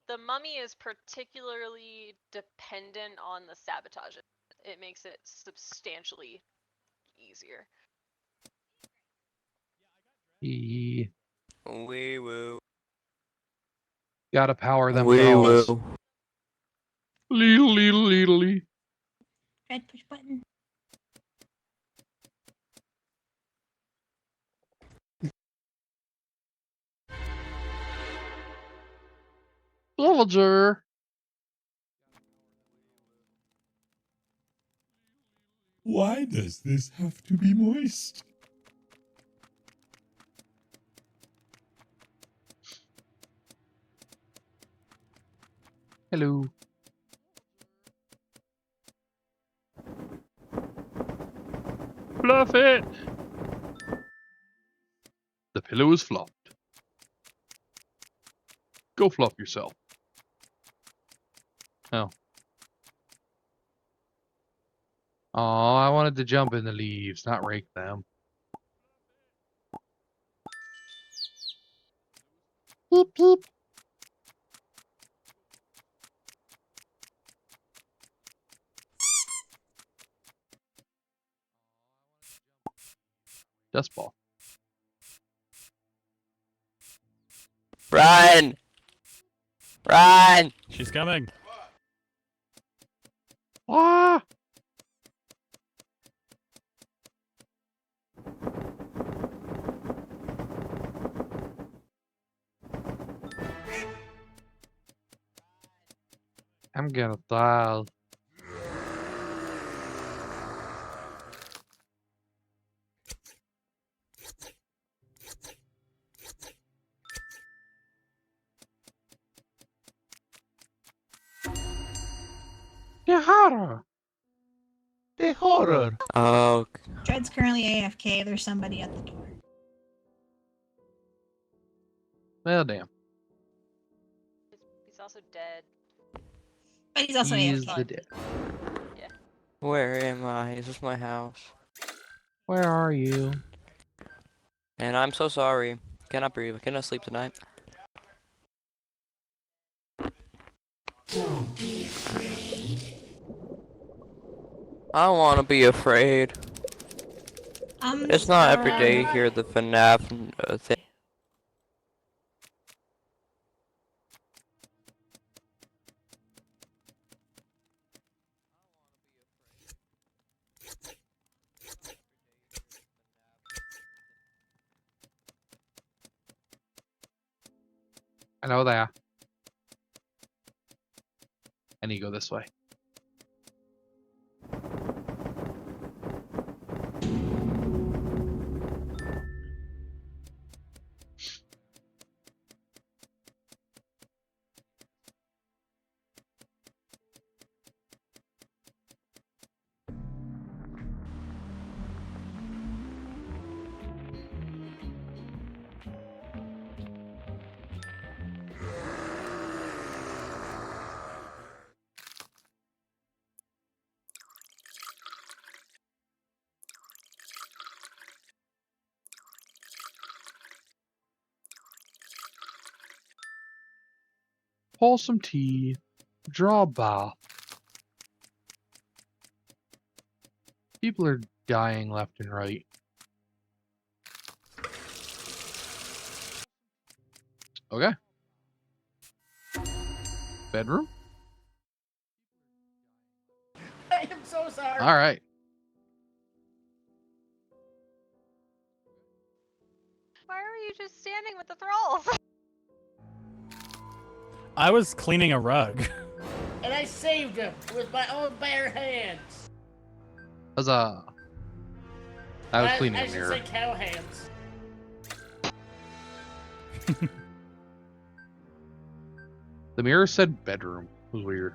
The mummy is particularly dependent on the sabotage. It makes it substantially easier. He Wee woo. gotta power them Wee thralls. woo. Leedle, leedle, leedle, lee. Red push button. Soldier. Why does this have to be moist? Hello. Fluff it. The pillow is fluffed. Go fluff yourself. Oh. Oh, I wanted to jump in the leaves, not rake them. Beep, beep. Dust ball. Run! Run! she's coming. Ah! I'm gonna die. The horror. The horror. Oh, Dread's currently AFK. There's somebody at the door. Well, damn. He's also dead. But he's also He's AFK. the dead. where am I? Is this my house? Where are you? And I'm so sorry. Cannot breathe. Cannot sleep tonight. I don't want to be afraid. It's not every day you hear the FNAF thing. I know that. I need to go this way. Pour some tea. Draw a bath. People are dying left and right. Okay. Bedroom? I am so sorry. Alright. Why are you just standing with the thralls? I was cleaning a rug. And I saved him with my own bare hands. Huzzah. I was cleaning I a should mirror. say cow hands. The mirror said bedroom. It was weird.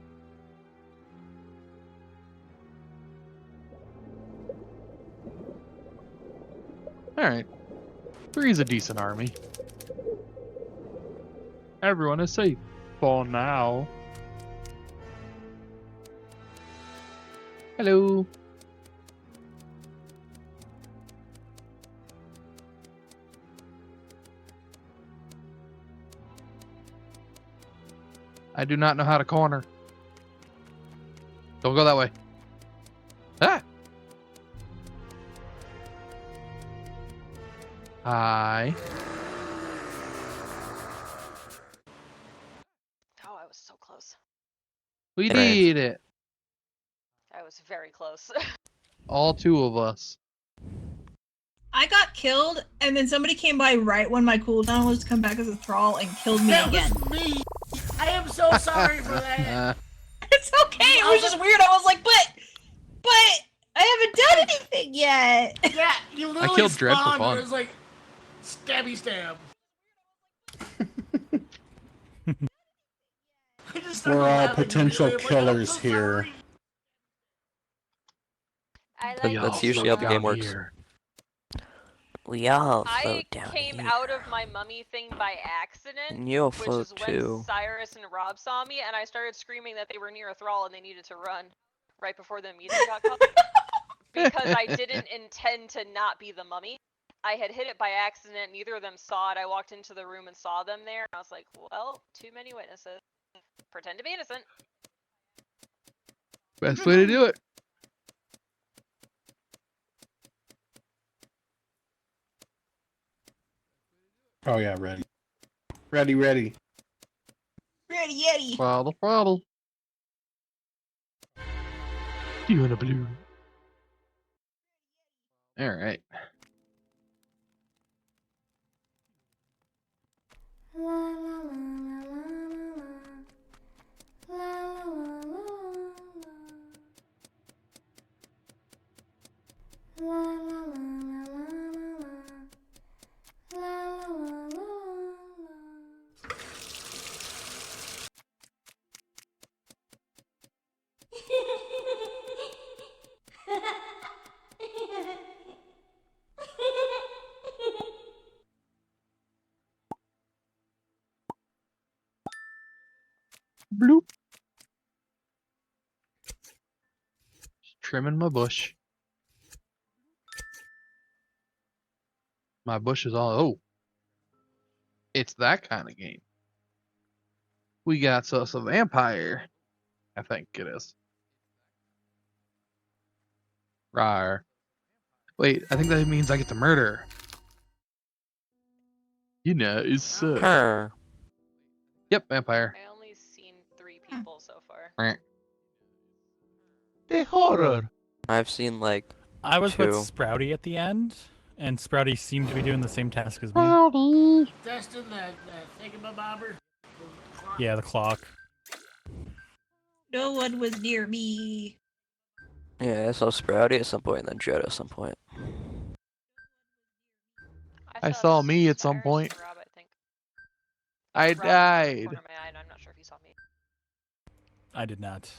Alright. 3 is a decent army. Everyone is safe. For now. Hello. I do not know how to corner. Don't go that way. Ah! Hi. Oh, I was so close. We Right. did it. I was very close. All 2 of us. I got killed, and then somebody came by right when my cooldown was to come back as a thrall and killed me That again. was me. I am so sorry for that. It's okay. It was just weird. I was like, but I haven't done anything yet. Yeah, you literally killed Dread for spawned fun. and it was like stabby stab. I just started We're all laughing potential immediately. I'm like, I'm killers so here. sorry. I That- like that's to usually how the float game down works. Here. We all I float down came here. out of my mummy thing by accident, And you'll which float is when too. Cyrus and Rob saw me, and I started screaming that they were near a thrall and they needed to run right before the meeting got called. Because I didn't intend to not be the mummy. I had hit it by accident. Neither of them saw it. I walked into the room and saw them there. And I was like, well, too many witnesses. Pretend to be innocent. Best way to do it. Oh yeah, ready. Ready. Ready, Yeti. Throttle. You in a blue. Alright. La la la la la la la la la la la la la la la la la. Bloop. Just trimming my bush. My bush is all. Oh. It's that kind of game. We got us a vampire. I think it is. Rawr. Wait, I think that means I get to murder. You know, it's Her. Yep, vampire. I only seen 3 people so far. The horror. I've seen like I was with 2. Sprouty at the end, and Sprouty seemed to be doing the same task as me. Howdy. Destin, that thingamabobber. Yeah, the clock. No one was near me. Yeah, I saw Sprouty at some point and then Dread at some point. I saw me at some Cyrus point. and Rob, I think. I Rob was in the died. corner of my eye, and I'm not sure if he saw me. I did not.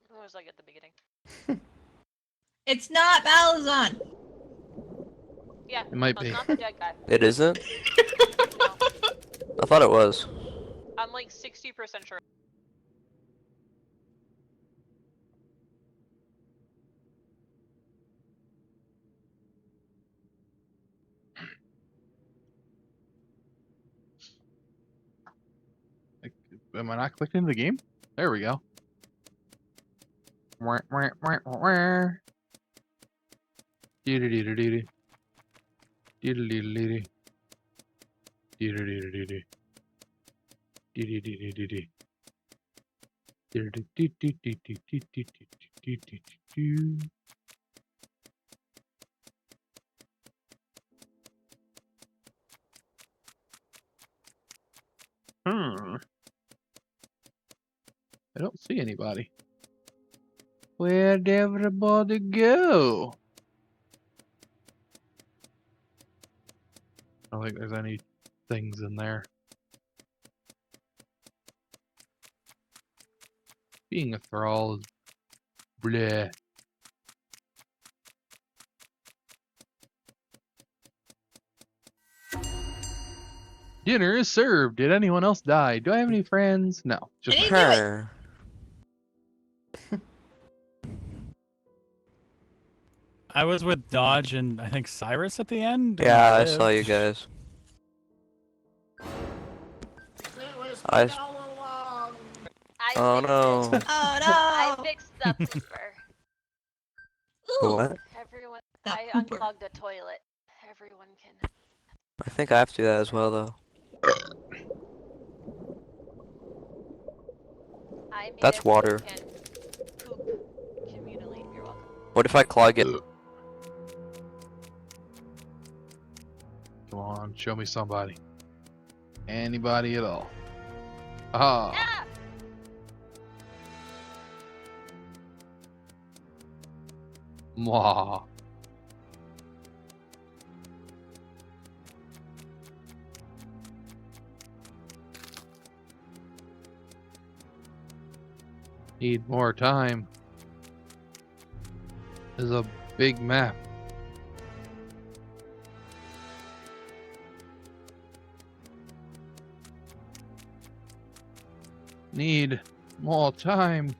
It was like at the beginning. It's not Balazon. Yeah, It might that's be. not the dead guy. It isn't? No, I thought it was. I'm like 60% sure. Am I not clicked into the game? There we go. Dee-dee-dee-dee-dee. Dee-dee-dee-dee-dee. Dee-dee-dee-dee-dee. Dee-dee-dee-dee-dee. Dee-dee-dee-dee-dee-dee-dee-dee-dee-dee-dee. Hmm. I don't see anybody. Where'd everybody go? I don't think there's any things in there. Being a thrall is bleh. Dinner is served. Did anyone else die? Do I have any friends? No. Just Hey, me. do it. Her. I was with Dodge and I think Cyrus at the end. and Yeah, I lived. saw you guys. It was I- me all along. I Oh fixed no. it. Oh I no! fixed the pooper. Ooh, What? Everyone, That I pooper. unclogged a toilet. Everyone can. I think I have to do that as well, though. I made That's it so you water. can poop communally. You're welcome. What if I clog it? Come on, show me somebody. Anybody at all. Ah. Ah! Mwah. Need more time. There's a big map. Need more time.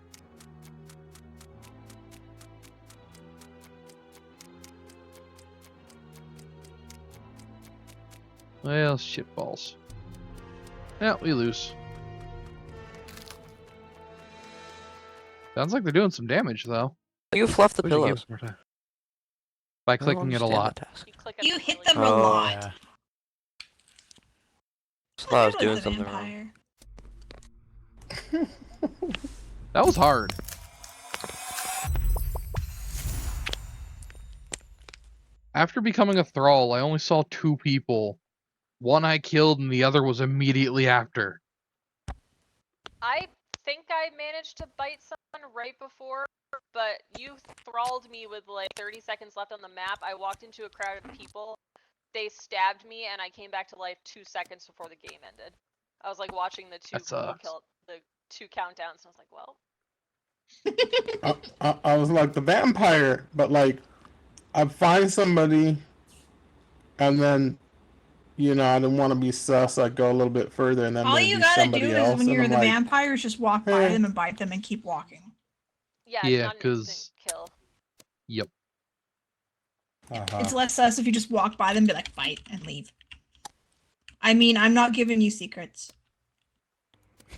Well, shitballs. Yeah, we lose. Sounds like they're doing some damage, though. You fluff the Wish it gave pillows. us more time. By clicking it a lot. You click it You really hit them quick. a Oh, lot. Yeah. Just thought I was Good doing with the something wrong. vampire. That was hard. After becoming a thrall, I only saw 2 people. One I killed and the other was immediately after. I think I managed to bite someone right before, but you thralled me with like 30 seconds left on the map. I walked into a crowd of people. They stabbed me, and I came back to life 2 seconds before the game ended. I was like watching the That sucks. the 2 countdowns, and I was like, well, I was like the vampire, but like I'd find somebody, and then I didn't want to be sus. I'd go a little bit further, and then All there'd you be gotta somebody do else, is when and you're I'm the like, vampire, is just walk by "Eh." them and bite them and keep walking. yeah, Yeah, it's not an 'cause- instant kill. Yep. It's less sus if you just walk by them, be like, bite, and leave. I mean, I'm not giving you secrets.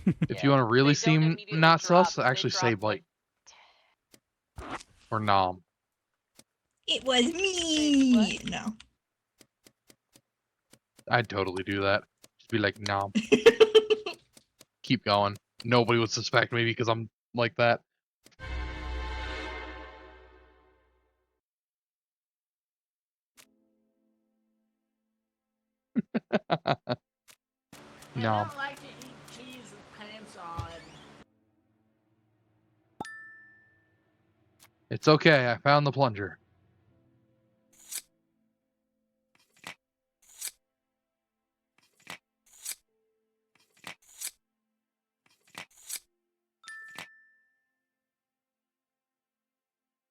If Yeah, you want to really they don't seem immediately not drop, sus, they actually say drop, bite like, or nom. It was me. what? No. I'd totally do that. Just be like nom. Keep going. Nobody would suspect me because I'm like that. I Nom. don't like to eat cheese with pants on. It's okay. I found the plunger.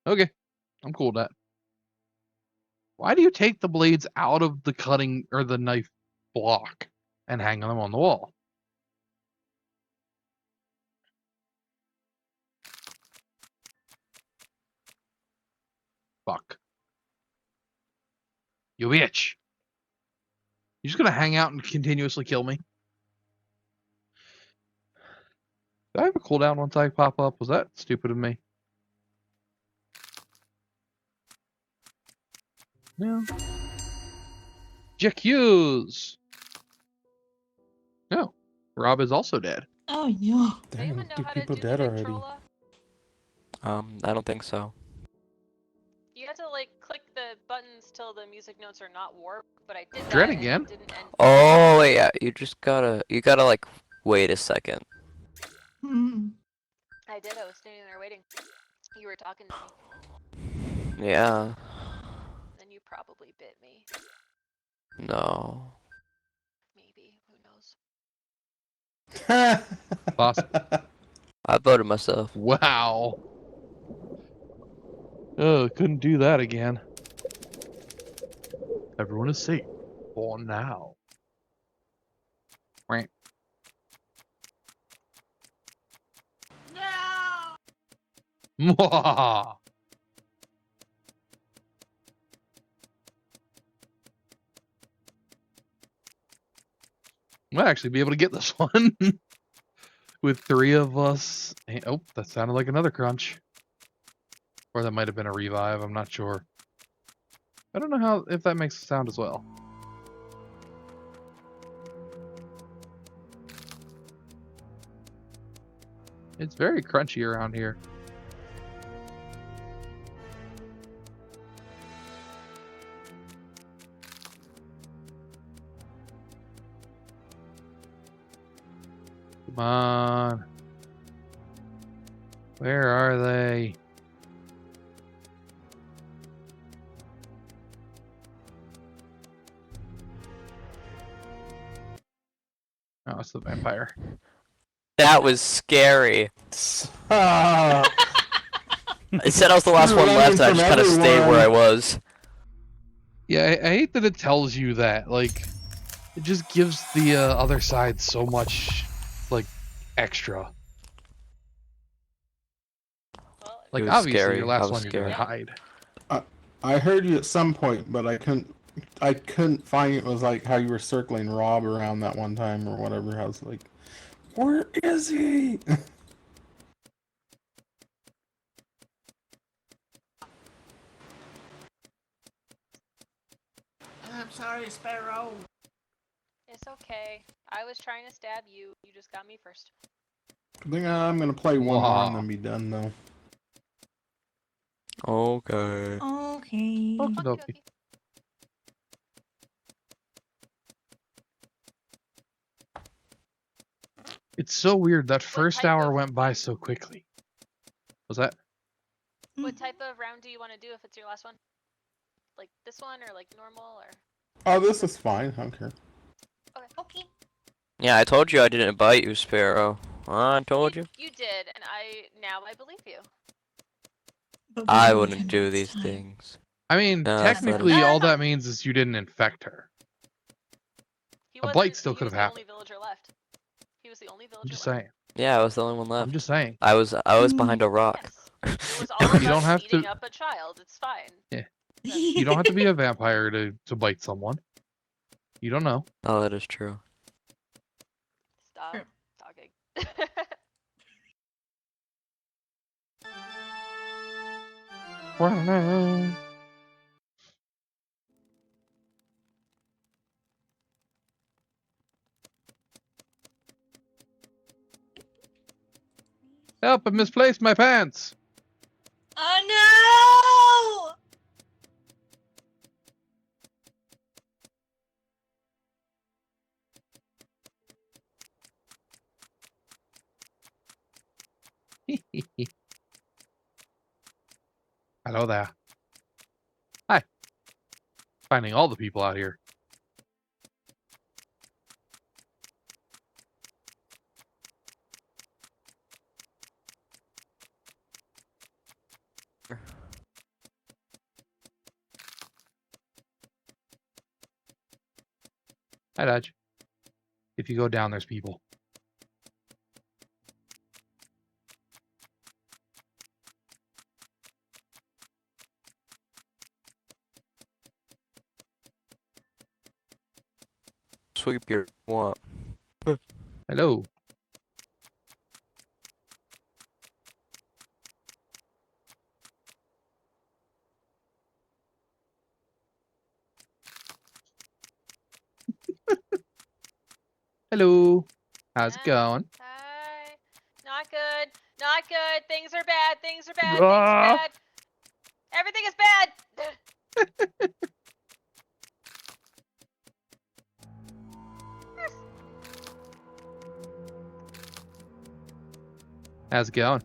Okay. I'm cool with that. Why do you take the blades out of the cutting or the knife block and hang them on the wall? Fuck. You bitch. You just gonna hang out and continuously kill me? Did I have a cooldown once I pop up? Was that stupid of me? No. Jack Hughes. No. Rob is also dead. Oh, no. Does Damn, anyone know 2 how to people do the dead already. controller? I don't think so. You have to like click the buttons till the music notes are not warped, but I did that Dread and it again? didn't end. Oh, wait, yeah, you gotta like, wait a second. Hmm. I did. I was standing there waiting. You were talking to me. Yeah. Then you probably bit me. No. Maybe. Who knows? Possible. I voted myself. Wow. Oh, couldn't do that again. Everyone is safe for now. Right. No! Mwah! Might actually be able to get this one with 3 of us. Oh, that sounded like another crunch. Or that might have been a revive. I'm not sure. I don't know how if that makes a sound as well. It's very crunchy around here. Come on. Where are they? Oh, it's the vampire. That was scary. Ah, I said I was the last You're one left, and I running just from kind of stayed where I everyone. was. Yeah, I hate that it tells you that. Like, it just gives the other side so much, like, extra. Well, Like, It was obviously, scary. your I last was one, you're gonna scared. hide. I heard you at some point, but I couldn't find it. Was like how you were circling Rob around that one time or whatever. I was like, where is he? I'm sorry, Sparrow. it's okay. I was trying to stab you. You just got me first. I think I'm gonna play one more and Wow. then be done though. Okay. Okay. Okie Okie dokie. dokie. It's so weird. That first type hour of- went by so quickly. Was that? What type of round do you want to do if it's your last one? Like this one or like normal or? Oh, this is fine. I don't care. Okay. Yeah, I told you I didn't bite you, Sparrow. I told you. You did, and I believe you. But we I believe wouldn't him do next these time. things. I mean, No, that's not technically, it. all that means is you didn't infect her. He A wasn't. bite still he could was have the happened. only villager left. He was the only I'm villager just left. saying. Yeah, I was the only one I'm left. just saying. I was behind a rock. Yes. It was all of You don't us have beating to- up a child. It's fine. Yeah. You don't have to be a vampire to bite someone. You don't know. Oh, that is true. Stop Sure. talking. Help! I misplaced my pants. Oh Hello there. Hi. Finding all the people out here. Hi, Dodge. If you go down, there's people. Sweep your what? Hello. Hello. How's it going? Hi. Not good. Not good. Things are bad. Things are bad. Ah. Things are bad. Everything is bad. How's it going?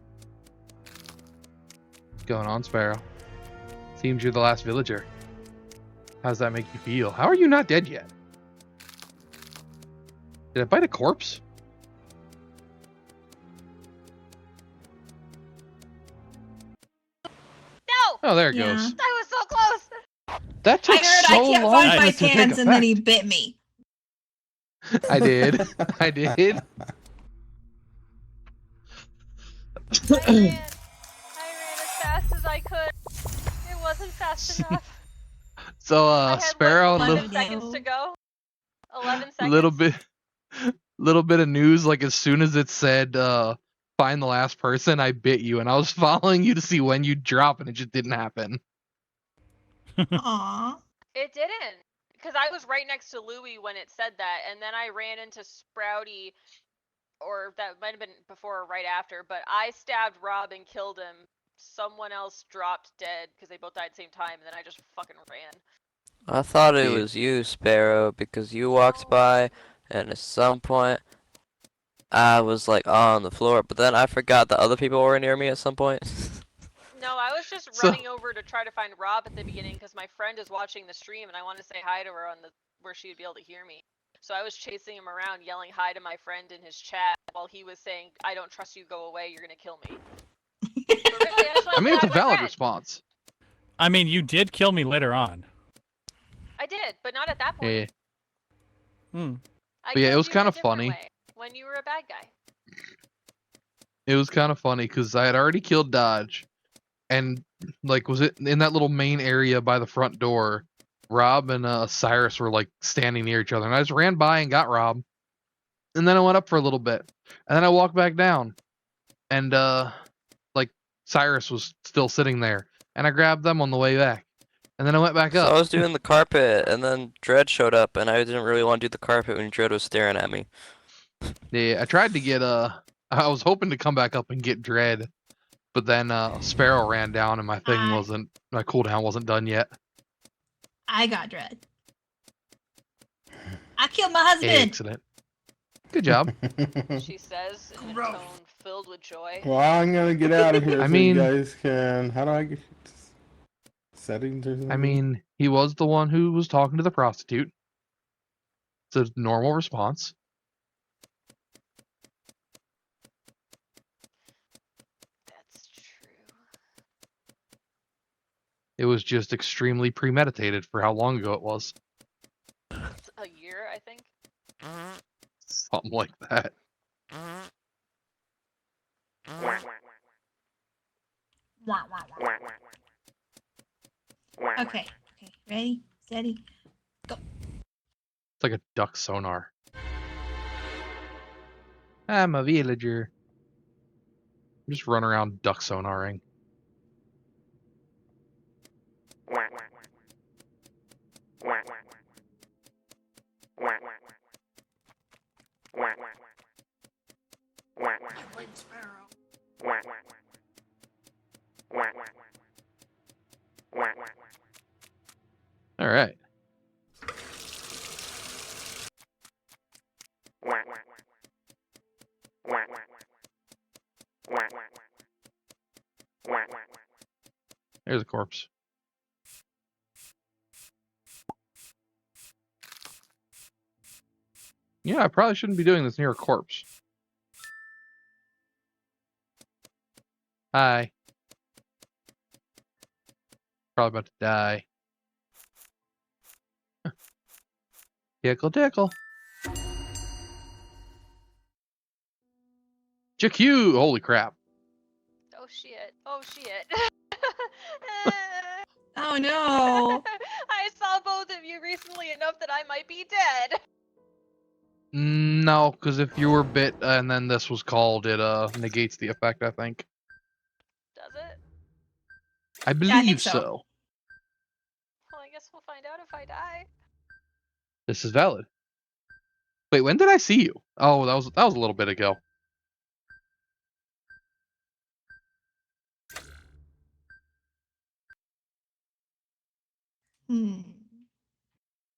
going on, Sparrow? Seems you're the last villager. How's that make you feel? How are you not dead yet? Did I bite a corpse? No! Oh, there it Yeah. goes. I was so close! That took I heard so I can't long find for my it to take cans, and then he effect. bit me. I did. I did. I ran as fast as I could. It wasn't fast enough. So, I had Sparrow, like 11 little- seconds to go. 11 seconds. little bit of news. Like as soon as it said, find the last person, I bit you, and I was following you to see when you'd drop, and it just didn't happen. Aw. It didn't. Because I was right next to Louie when it said that, and then I ran into Sprouty, or that might have been before or right after, but I stabbed Rob and killed him. Someone else dropped dead because they both died at the same time, and then I just fucking ran. I thought it Yeah. was you, Sparrow, because you walked by, and at some point, I was like on the floor, but then I forgot that other people were near me at some point. No, I was just So- running over to try to find Rob at the beginning because my friend is watching the stream and I want to say hi to her on the where she'd be able to hear me. So I was chasing him around, yelling hi to my friend in his chat while he was saying, "I don't trust you. Go away. You're gonna kill me." But really, I just I wanted mean, to it's a add my valid friend. response. I mean, you did kill me later on. I did, but not at that point. Yeah. Hmm. I But yeah, it killed was you in a kinda different funny. way, when you were a bad guy. It was kind of funny because I had already killed Dodge, and like, was it in that little main area by the front door? Rob and Cyrus were like standing near each other, and I just ran by and got Rob, and then I went up for a little bit, and then I walked back down, and like Cyrus was still sitting there, and I grabbed them on the way back, and then I went back So I up. was doing the carpet, and then Dread showed up, and I didn't really want to do the carpet when Dread was staring at me. Yeah, I tried to get I was hoping to come back up and get Dread, but then Sparrow ran down, and my cooldown wasn't done yet. I got dread. I killed my husband. Excellent. Good job. She says in a Gross. tone filled with joy. Well, I'm gonna get out of here I so mean- you guys can. How do I get settings or something? I mean, he was the one who was talking to the prostitute. It's a normal response. That's true. It was just extremely premeditated for how long ago it was. It's a year, I think. Something like that. Wah, wah, wah. Okay. Okay. Ready? Steady. It's like a duck sonar. I'm a villager. Just run around duck sonaring. I blame Sparrow. All right. There's a corpse. Yeah, I probably shouldn't be doing this near a corpse. Hi. Probably about to die. Tickle, tickle. JQ! Holy crap. Oh shit. Oh shit. Oh no. I saw both of you recently enough that I might be dead. No, because if you were bit and then this was called, it negates the effect, I think. Does it? I think believe so. so. Well, I guess we'll find out if I die. This is valid. Wait, when did I see you? Oh, that was a little bit ago. Hmm.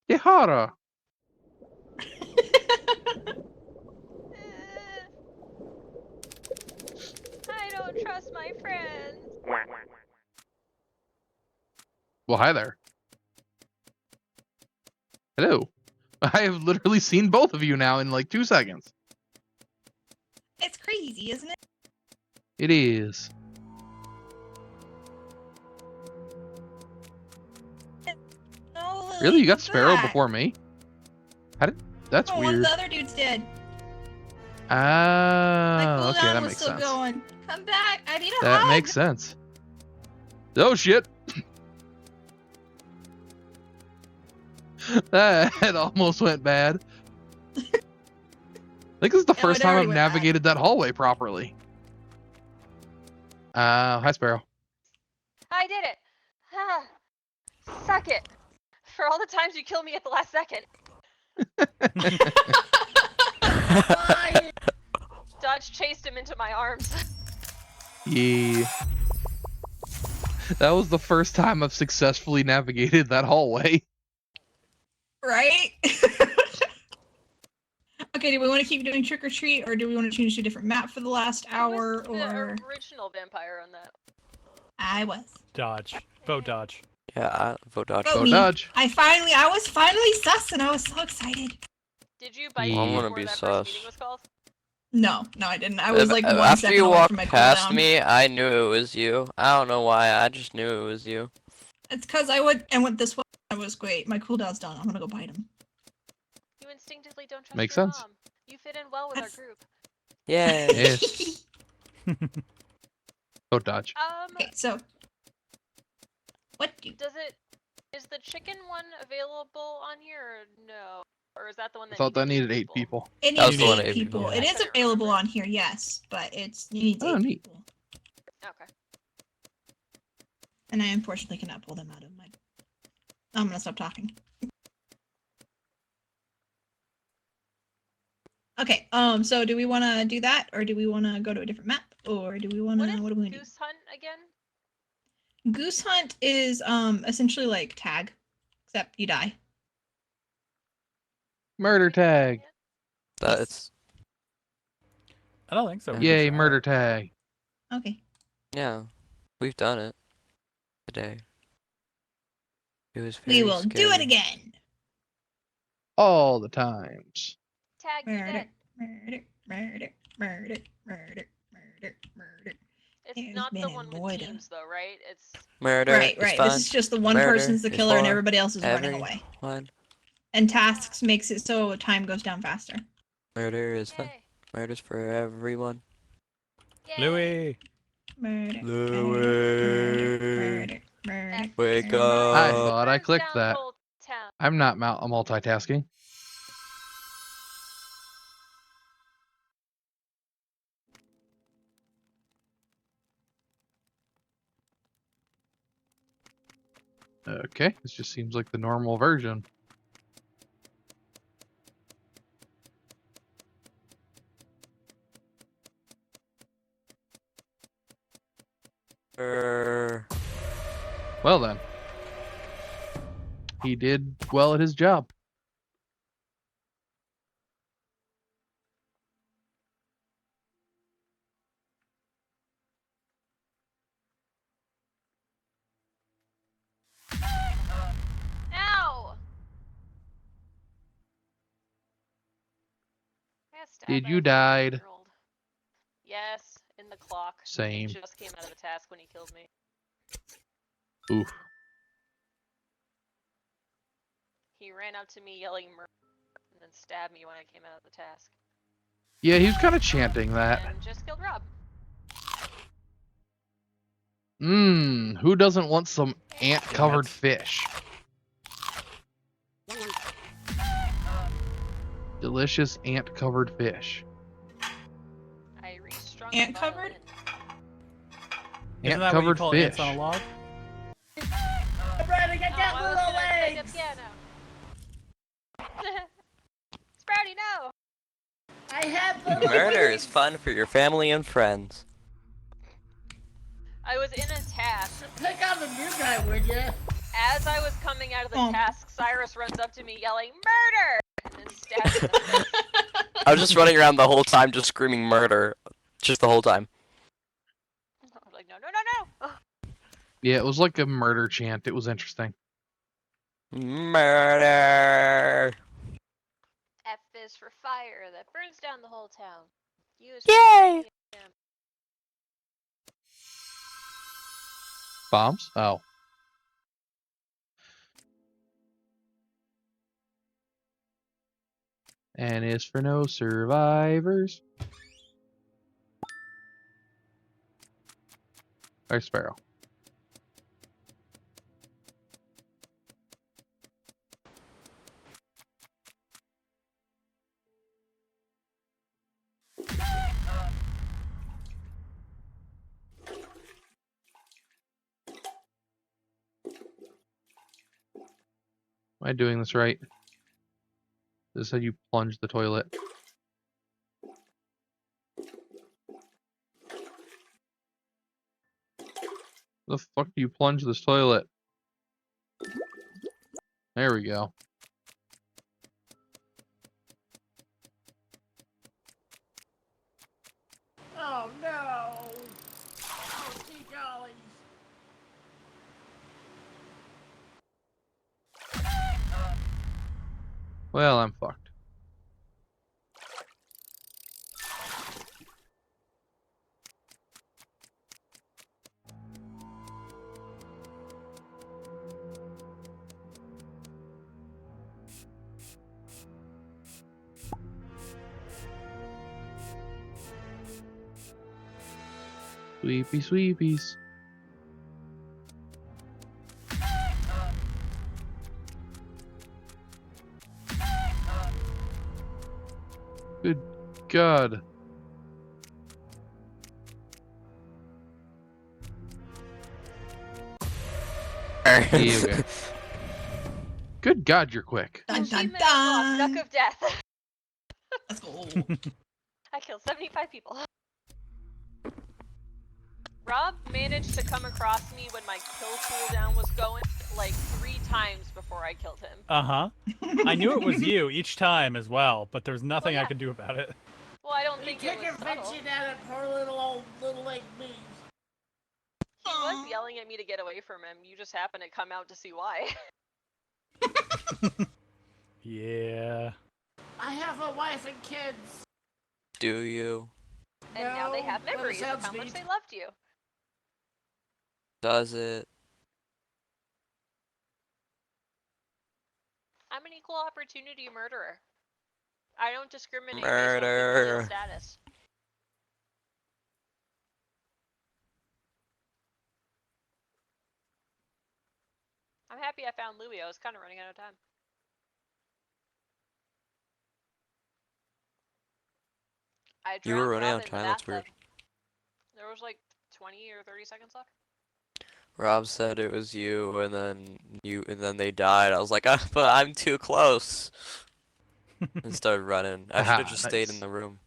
Ihara. I don't trust my friends. Well, hi there. Hello. I have literally seen both of you now in like 2 seconds. It's crazy, isn't it? It is. No, Lily, Really? You got what's Sparrow that? before me? How did... That's Oh, one of weird. the other dudes did. My Ah, okay, cooldown that was makes still sense. going. Come back. I need a That hug. makes sense. Oh shit! That almost went bad. I think this is the No, first it time already I've went bad. navigated that hallway properly. Hi Sparrow. I did it. Ah, suck it. For all the times you killed me at the last second. Fine. Dodge chased him into my arms. Yeah. That was the first time I've successfully navigated that hallway. Right? Okay, do we want to keep doing trick or treat, or do we want to change to a different map for the last hour? Who was Or the original vampire on that? I was. Dodge. Vote dodge. Yeah, I vote dodge. Vote Go me. Dodge. I was finally sus, and I was so excited. Did you bite Well, I'm me gonna before be that sus. first meeting was called? No, I didn't. I was like one After second you away walked from my past cooldown. me, I knew it was you. I don't know why, I just knew it was you. It's because I went this way. I was great. My cooldown's done. I'm gonna go bite him. You instinctively don't trust Makes your sense. mom. You fit in well with That's- our group. Yay. Yes. Go Dodge. Okay, so what do Is the chicken one available on here or no? Or is that the one I that thought that needed needed 8 people. it That was needs the one 8 8 people. people. It Yeah. is available on here, yes, but it needs Oh, 8 neat. people. Okay. And I unfortunately cannot pull them out of my. I'm gonna stop talking. Okay, so do we want to do that, or do we want to go to a different map, or do we want What to? is What do we do? Goose Hunt again? Goose Hunt is essentially like tag, except you die. Murder tag. That's I don't think so. We can Yay, try murder it. tag. Okay. yeah. We've done it today. It was We very will do it scary. again. All the times. Tag me Murder, dead. murder, murder, murder, murder, murder, murder. It's There's not been the a one with void. teams though, right? It's Murder Right, is right. fun. This is just the one Murder person's the is killer and for everybody else is running away. everyone. And tasks makes it so time goes down faster. Murder is fun. yay. Murder's for everyone. Yay. Louis. Murder, Louis. murder, murder. Wake murder. I up. thought I Burns clicked down that. the whole town. I'm not multitasking. Okay, this just seems like the normal version. Well then. He did well at his job. Ow! I got stabbed Did by you a died? 14-year-old. Yes, in the clock. Same. He just came out of the task when he killed me. Oof. He ran up to me yelling murder and then stabbed me when I came out of the task. Yeah, he was kind of chanting that. And just killed Rob. Who doesn't want some ant-covered fish? Delicious ant-covered fish. I restrung Ant the covered? violin. Isn't that what you Ant-covered call fish. ants on a log? Brandon, get that I little was gonna play legs. the piano. Sprouty, no! I have the Murder is fun for your family and friends. I was in a task. Pick on the new guy, would ya? As I was coming out of the Oh. task, Cyrus runs up to me yelling, "Murder!" and then stabs me in the face. I was just running around the whole time just screaming murder. Just the whole time. I was like, no, no, no, no! Yeah, it was like a murder chant. It was interesting. Murder. F is for fire that burns down the whole town. U is Yay! for uranium. Bombs? Oh. And is for no survivors. Or Sparrow. Am I doing this right? This is how you plunge the toilet. The fuck do you plunge this toilet? There we go. Oh no! Oh, gee gollies. Well, I'm fucked. Sweepy sweepies. Good God. Okay. Good God, you're quick. Dun, dun, Achievement unlocked, dun. Duck of Death. Let's go. I killed 75 people. Rob managed to come across me when my kill cooldown was going like 3 times before I killed him. Uh-huh. I knew it was you each time as well, but there was nothing I yeah. could do about it. Well, I don't You think it take was subtle. affection out of poor little like me. He was yelling at me to get away from him. You just happened to come out to see why. Yeah. I have a wife and kids. Do you? And now they No, have but it memories of sounds how much neat. they loved you. Does it? I'm an equal opportunity murderer. I don't discriminate based on familial Murder. status. I'm happy I found Louie. I was kind of running out of time. I You were drowned running Rob out of in the time, that's bathtub. weird. There was like 20 or 30 seconds left. Rob said it was you, and then they died. I was like, ah, but I'm too close. And started running. I should have Aha, just stayed in nice. the room.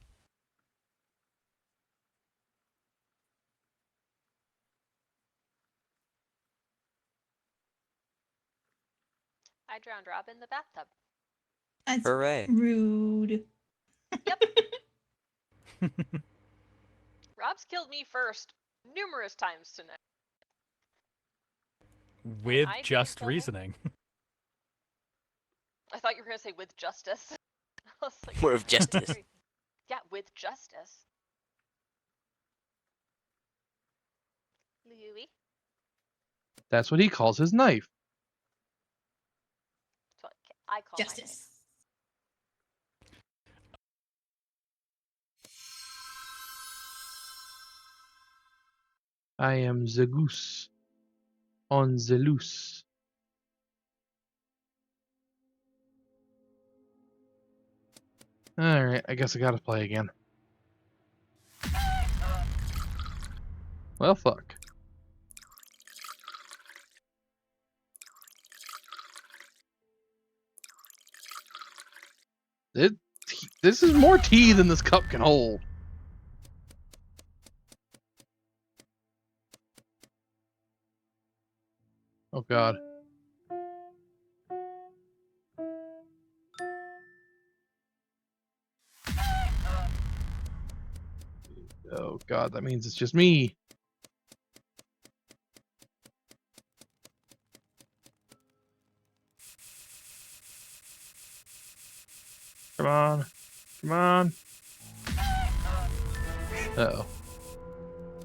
I drowned Rob in the bathtub. That's Hooray. rude. Rob's killed me first numerous times tonight. With I didn't just kill him. reasoning. I thought you were gonna say with justice. I was like, With justice. "Great." Yeah, with justice. Louie. That's what he calls his knife. That's what I call my knife. Justice. I am the goose on the loose. Alright, I guess I gotta play again. Well, fuck. This is more tea than this cup can hold. Oh God. Oh God, that means it's just me. Come on. Come on. Uh-oh.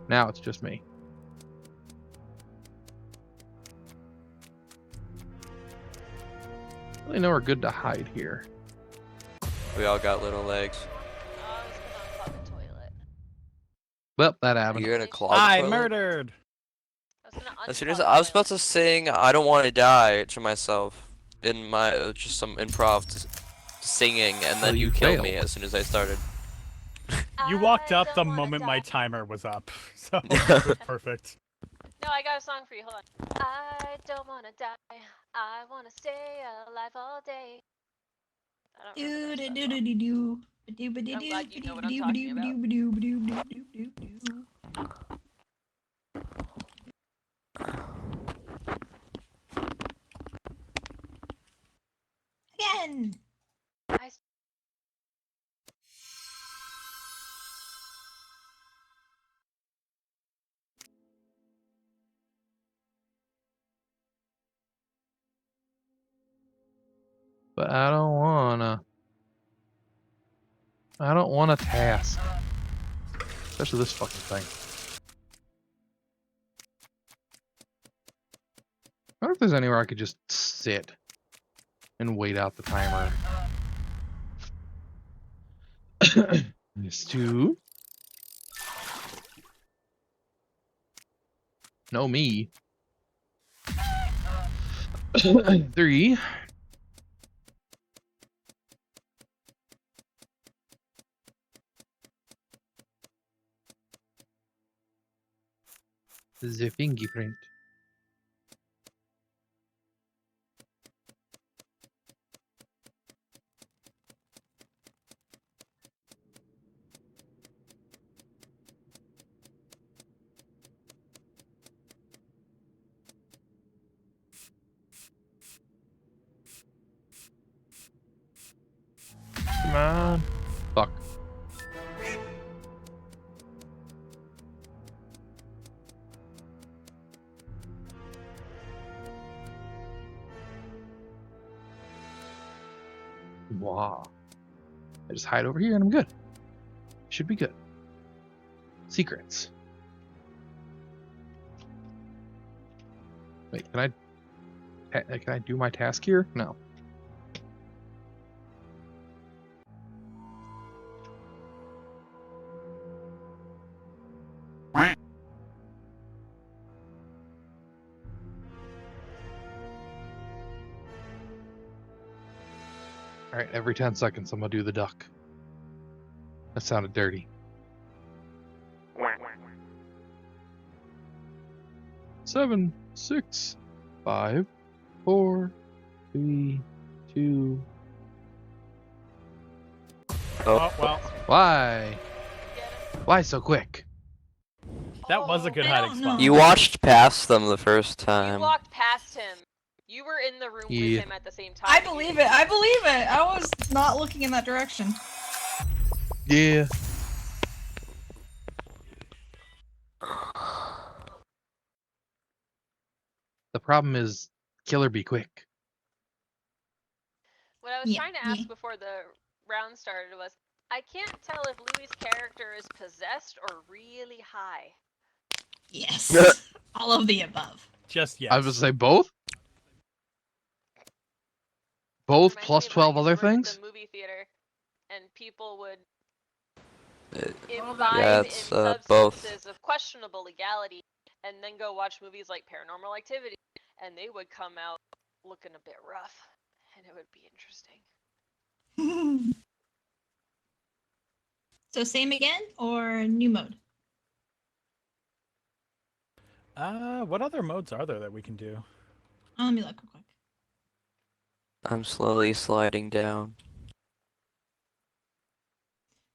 Now it's just me. Really nowhere good to hide here. We all got little legs. I was gonna unclog the toilet. Well, that happened. You're gonna clog I toilet? murdered. I was gonna As soon unclog as the I was about toilet. to sing "I Don't Want to Die" to myself in my just some improv singing, and Well, then you you killed me failed. as soon as I started. You walked I up the don't wanna moment my die. timer was up, so it was perfect. No, I got a song for you. Hold on. I don't wanna die. I wanna stay alive all day. I don't remember the rest of that song. I'm glad you know what I'm talking about. Again. I But I don't wanna. I don't want a task. Especially this fucking thing. I wonder if there's anywhere I could just sit and wait out the timer. There's 2. No me. 3. The fingerprint. Come on. Fuck. Wow. I just hide over here and I'm good. Should be good. Secrets. Wait, can I do my task here? No. Alright, every 10 seconds I'm gonna do the duck. That sounded dirty. 7, 6, 5, 4, 3, 2. Oh well, Why? get it. Why so quick? that was a good I hiding don't spot. know. You watched past them the first You time. walked past him. You were in the room Yeah. with him at the same time. I and you believe didn't it. I see believe it. I was not looking in that direction. Yeah. The problem is, killer be quick. What I was Yeah, trying to ask before the round started was, I can't tell if Louis' character is possessed or really high. Yes. All of the above. Just yes. I was gonna say both? Both Reminds plus me of when I 12 used to other work at things? the movie theater, and people would Yeah, imbibe it's in both. substances of questionable legality, and then go watch movies like Paranormal Activity, and they would come out looking a bit rough, and it would be interesting. So same again or new mode? What other modes are there that we can do? Let me look real quick. I'm slowly sliding down.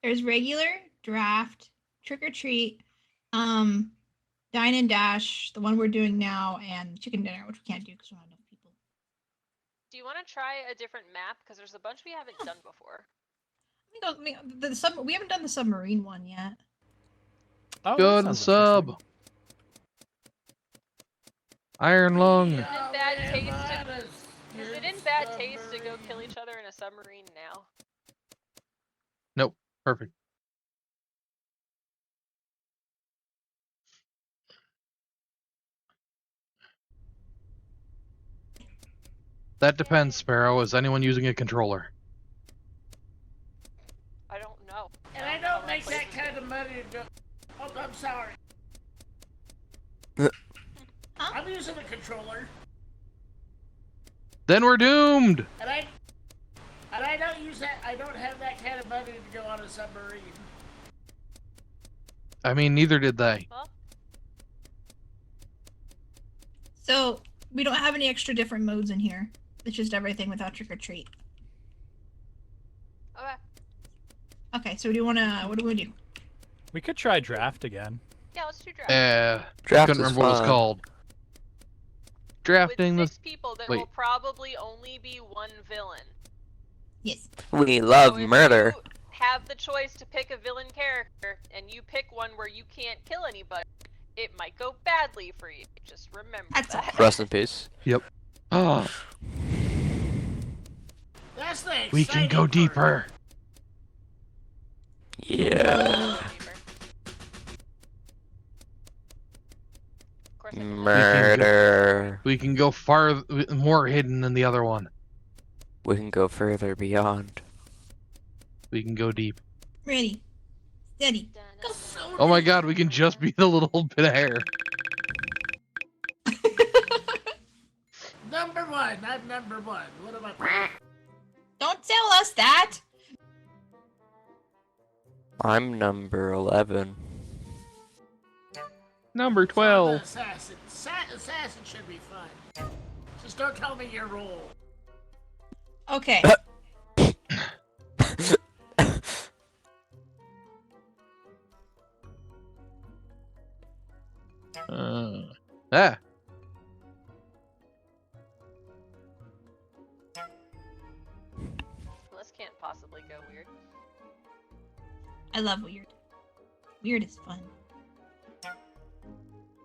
There's regular, draft, trick or treat, dine and dash, the one we're doing now, and chicken dinner, which we can't do because we're not enough people. Do you want to try a different map? Because there's a bunch we haven't done before. We haven't done the submarine one yet. Oh, Go that to the sounds sub. interesting. Iron Lung. Is it in bad taste to go kill each other in a submarine now? Nope. Perfect. That depends, Sparrow. Is anyone using a controller? I don't know. And I don't make that kind of money to go. Oh, I'm sorry. Huh? I'm using a controller, Then we're doomed. and I don't use that. I don't have that kind of money to go on a submarine. I mean, neither did they. Well, So we don't have any extra different modes in here. It's just everything without trick or treat. okay. Okay, so what do we do? We could try draft again. Yeah, let's do draft. Draft Couldn't is remember what it was fun. called. Drafting With the. 6 people, there wait. will probably only be one villain. Yes. We love So if murder. you have the choice to pick a villain character, and you pick one where you can't kill anybody, it might go badly for you. Just remember That's that. Rest in peace. Oh, That's the we can exciting go part. deeper. Yeah. Of course, I can Murder. We can go far more hidden than the other one. We can go further beyond. We can go deep. Ready. Steady. Go. Oh my god, we can just be the little bit of hair. Number 1. I'm number 1. What am I? Don't tell us that. I'm number 11. Number So the 12. assassin. Assassin should be fun. Just don't tell me your role. Okay. Ah. This can't possibly go weird. I love weird. Weird is fun.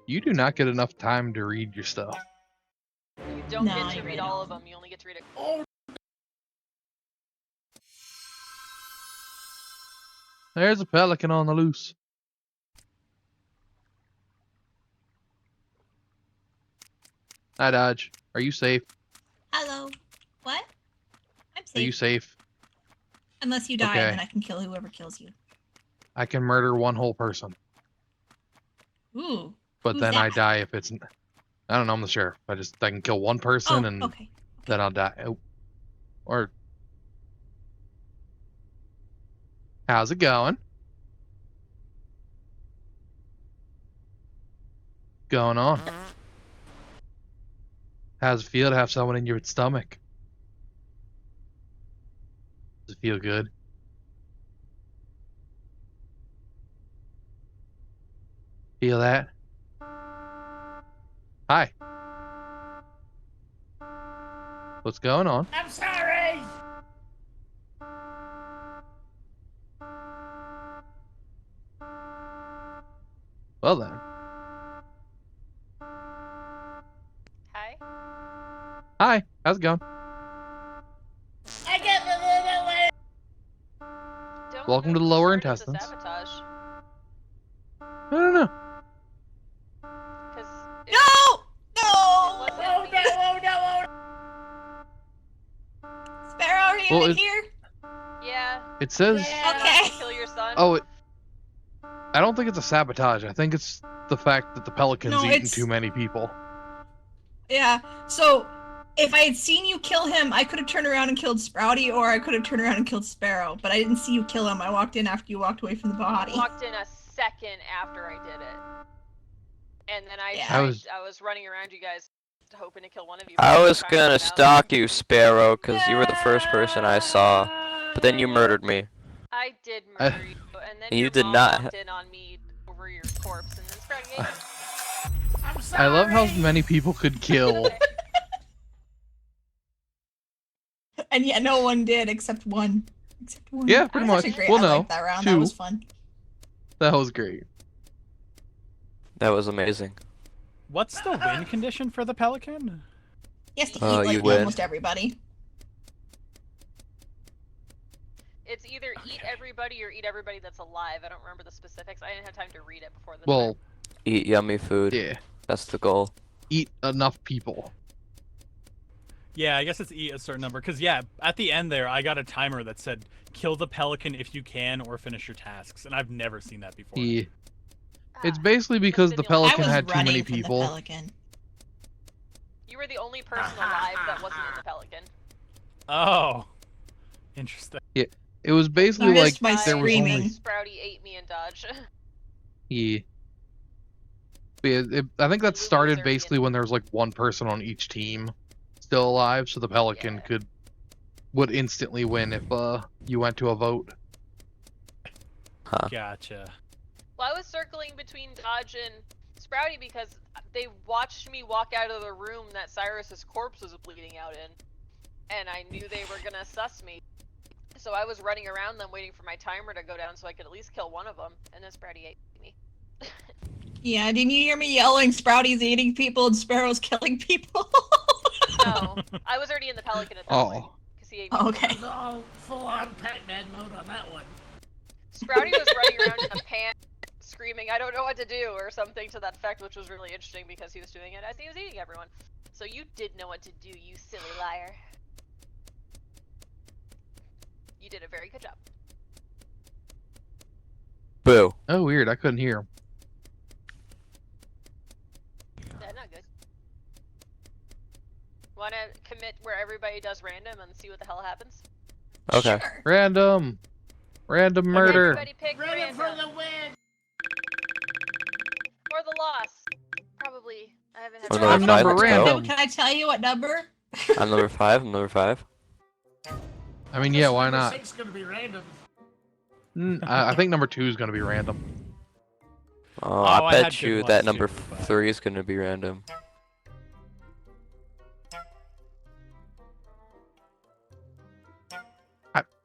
You do not get enough time to read your stuff. You don't No, get you to really read all don't. of them. You only get to read it. Oh, There's a pelican on the loose. Hi, Dodge. Are you safe? Hello. What? I'm Are you safe. safe? Unless you die, Okay. and then I can kill whoever kills you. I can murder one whole person, Ooh. but Who's then I that? die if it's. I don't know. I'm the sheriff. I can kill one person Oh, and okay. then I'll die. Oh. Or. How's it going? Going on? How's it feel to have someone in your stomach? Does it feel good? Feel that? Hi. What's going on? I'm sorry. Well then. Hi. Hi. How's it going? I get the little way. Don't Welcome to the know lower who started the intestines. sabotage. I don't know. Because No! it No! wasn't Oh me. no! Oh no! Oh no! Sparrow, are you Well, in it- here? Yeah. It says. Yeah. Okay. Kill your son. Oh, I don't think it's a sabotage. I think it's the fact that the pelican's No, eaten it's- too many people. Yeah. So, if I had seen you kill him, I could have turned around and killed Sprouty, or I could have turned around and killed Sparrow. But I didn't see you kill him. I walked in after you walked away from the body. Walked in a second after I did it, and then Yeah. I was running around you guys, hoping to kill one of you. I was Trying to gonna get out. stalk you, Sparrow, because you were the first person I saw. But then you murdered me. I did murder you, and then You your did mom not. walked in on me over your corpse, and then Sprouty ate it. I'm sorry. I love how many people could kill. And yet no one did except one. Except one. Yeah, That pretty was actually much. Great. Well, I no, liked that round. That two. was fun. That was great. That was amazing. What's the win condition for the pelican? He has to Oh, eat you like win. almost everybody. It's either eat Okay. everybody or eat everybody that's alive. I don't remember the specifics. I didn't have time to read it before this. Well, Eat yummy food. yeah, That's the goal. eat enough people. Yeah, I guess it's eat a certain number. Because, yeah, at the end there, I got a timer that said, kill the pelican if you can or finish your tasks. And I've never seen that before. Yeah. It's Ah, basically because the been the only- I pelican was had too running many from people. the pelican. You were the only person alive that wasn't in the pelican. Oh. Interesting. It was basically You like missed my there was screaming. only Sprouty ate me and Dodge. yeah. But yeah, I think that Louis started was already basically when there was like one person on each team still alive, so the pelican Yeah. would instantly win if you went to a vote. Huh. Gotcha. Well, I was circling between Dodge and Sprouty because they watched me walk out of the room that Cyrus's corpse was bleeding out in, and I knew they were gonna suss me. So I was running around them waiting for my timer to go down so I could at least kill one of them, and then Sprouty ate me. Yeah, didn't you hear me yelling, Sprouty's eating people and Sparrow's killing people? No, I was already in the pelican at that point. Oh, Because he ate me. Oh, okay. It was all full-on Pac-Man mode on that one. Sprouty was running around in a pan screaming, I don't know what to do, or something to that effect, which was really interesting because he was doing it as he was eating everyone. So you did know what to do, you silly liar. You did a very good job. Boo. oh, weird. I couldn't hear him. Yeah, not good. Wanna commit where everybody does random and see what the hell happens? Okay. Sure. Random murder. Everybody pick Ready random. for the win! Or the loss. Probably. I haven't had Or time. number five, number let's go. random. Can I tell you what number? I'm number 5. I'm number 5. I mean, yeah, why Number not? 6 gonna be random. I think number 2 is gonna be random. Oh, I I had bet good you ones that too, number but- 3 is gonna be random.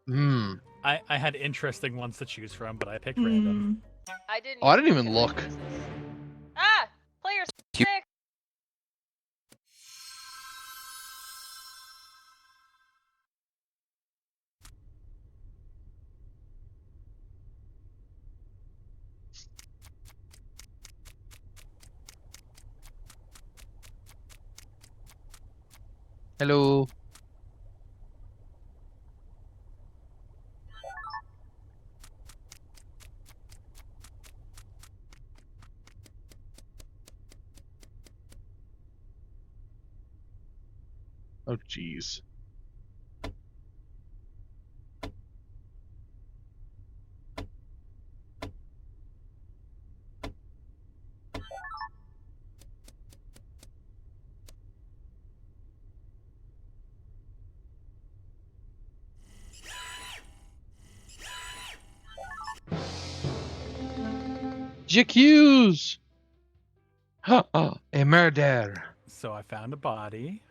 Hmm. I had interesting ones to choose from, but I picked random. I didn't. Oh, I didn't even look look. at choices. Ah! Player You- 6! Hello. Oh, jeez. GQs! A murder. So I found a body.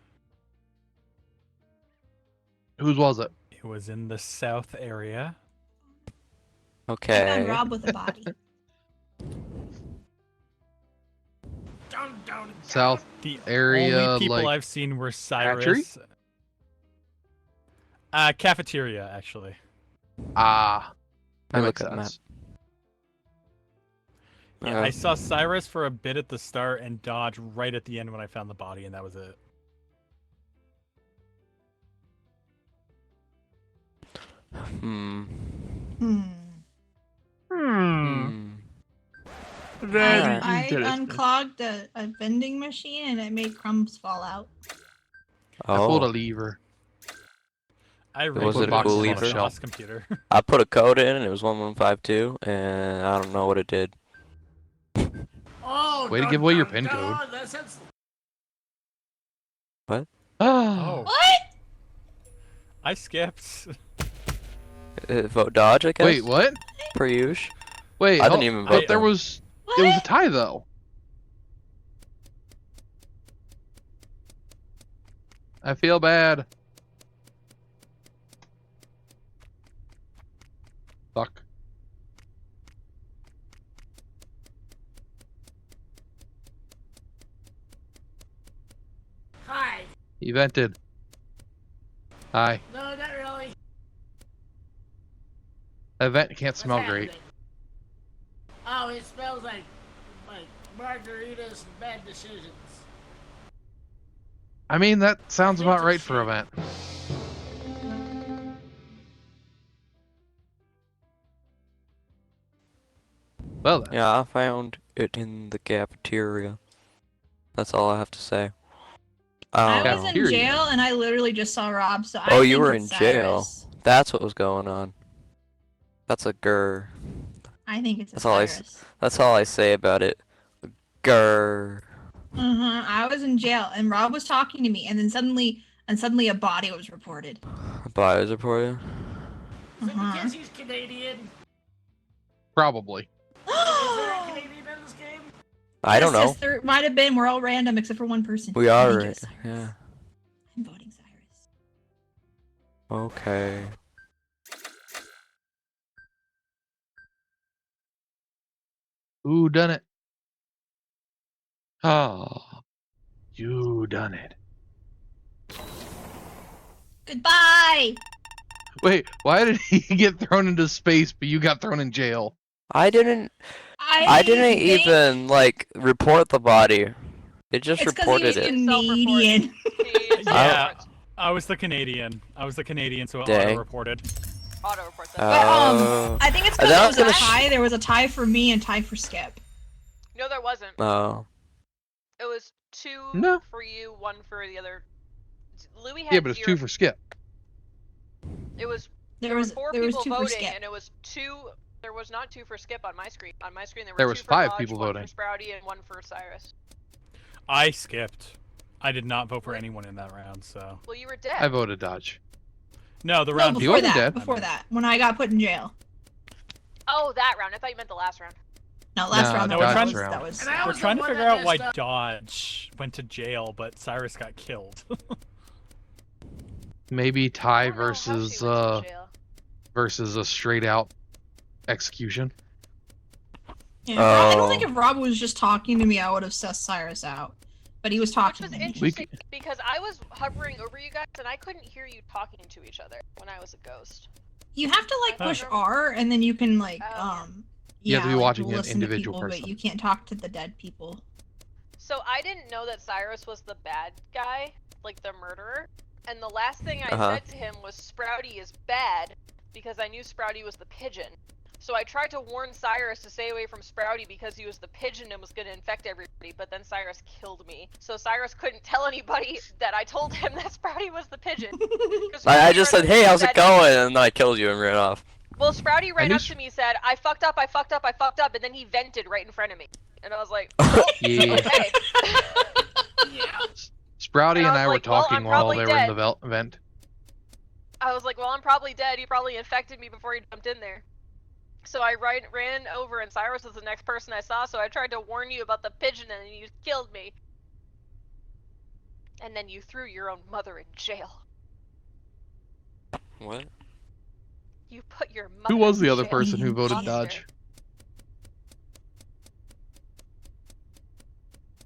Whose was it? It was in the south area. I Okay. found Rob with a body. Dun, dun, dun. South The area, only people like, I've seen were hatchery? Cyrus. Cafeteria, actually. Ah. Let me That look makes at the map. sense. Yeah, I saw Cyrus for a bit at the start and Dodge right at the end when I found the body, and that was it. Hmm. Hmm. Hmm. I interesting. unclogged a vending machine and it made crumbs fall out. I pulled a Oh, lever. I Was rebooted it a cool my lever? DOS computer. I put a code in and it was 1152, and I don't know what it did. Oh, Way to dun, give away your dun, pin dun. code. That sounds... Ah. Oh, What? I skipped. Vote Dodge, I guess. Wait, what? Per usual. Wait, I didn't hold- even but vote there them. was What? it was a tie though. I feel bad. Fuck. Hi. He vented. Hi. No, not really. That vent can't What's smell great. happening? Oh, it smells like margaritas and bad decisions. I mean, that sounds hate about this right for a shit. vent. Well then. Yeah, I found it in the cafeteria. That's all I have to say. I Yeah. was in Cafeteria. jail and I literally just saw Rob, so I Oh, you think were it's in jail. Cyrus. That's what was going on. That's a grr. I think it's a That's all Cyrus. That's all I say about it. Grr. I was in jail and Rob was talking to me, and then suddenly a body was reported. Buyers reported. Is it because he's Canadian? Probably. Is there a Canadian in this game? I don't know. Yes, there might have been. We're all random except for one person. We I are think it right. was Cyrus. Yeah. I'm voting Cyrus. Okay. Who done it? Oh, you done it. Goodbye. Wait, why did he get thrown into space, but you got thrown in jail? I didn't I didn't think even like report the body. It just it's 'cause he's reported it. Canadian. Yeah, I was the Canadian. So it Dang. auto-reported. Auto report that. But, Oh. I think it's And because then I there was was a gonna tie. There was a tie for me and tie for Skip. No, there wasn't. Oh. It was 2 No. for you, 1 for the other. Louis had Yeah, but it's 0. 2 for Skip. It was There was 4 there was people 2 for voting, Skip. and it was 2. There was not 2 for Skip on my screen. On my screen, there were There 2 was for 5 Dodge, people 1 voting. for Sprouty, and 1 for Cyrus. I skipped. I did not vote for anyone in that round, so. Well, you were dead. I voted Dodge. No, the No, round He before wasn't that. dead. Before that, when I got put in jail. Oh, that round. I thought you meant the last round. No, last No, round. no, That we're was, trying- that was. And I We're was the trying to one figure that out why messed up. Dodge went to jail, but Cyrus got killed. Maybe I tie don't know how she versus went to jail. versus a straight out execution. Yeah, I don't Oh. think if Rob was just talking to me, I would have sussed Cyrus out. But he was Which talking was to me. interesting because I was hovering over you guys and I couldn't hear you talking to each other when I was a ghost. You have to like I push don't R, and then you can like Oh, You have to be like, watching an listen to individual people, person. but you can't talk to the dead people. So I didn't know that Cyrus was the bad guy, like the murderer. And the last thing I Uh-huh. said to him was Sprouty is bad because I knew Sprouty was the pigeon. So I tried to warn Cyrus to stay away from Sprouty because he was the pigeon and was going to infect everybody, but then Cyrus killed me. So Cyrus couldn't tell anybody that I told him that Sprouty was the pigeon. 'Cause I Sprouty just ran said, up to me hey, and how's it said- going? And then I killed you and ran off. Well, Sprouty ran knew up to me and said, I fucked up, and then he vented right in front of me. And I was like, Yeah. okay. Sprouty And I and was I were like, well, talking I'm while probably they were in the dead. vent. I was like, well, I'm probably dead. He probably infected me before he jumped in there. So I ran over, and Cyrus was the next person I saw, so I tried to warn you about the pigeon, and you killed me. And then you threw your own mother in jail. What? You put your mother Who was in the other jail, person who you voted monster. Dodge?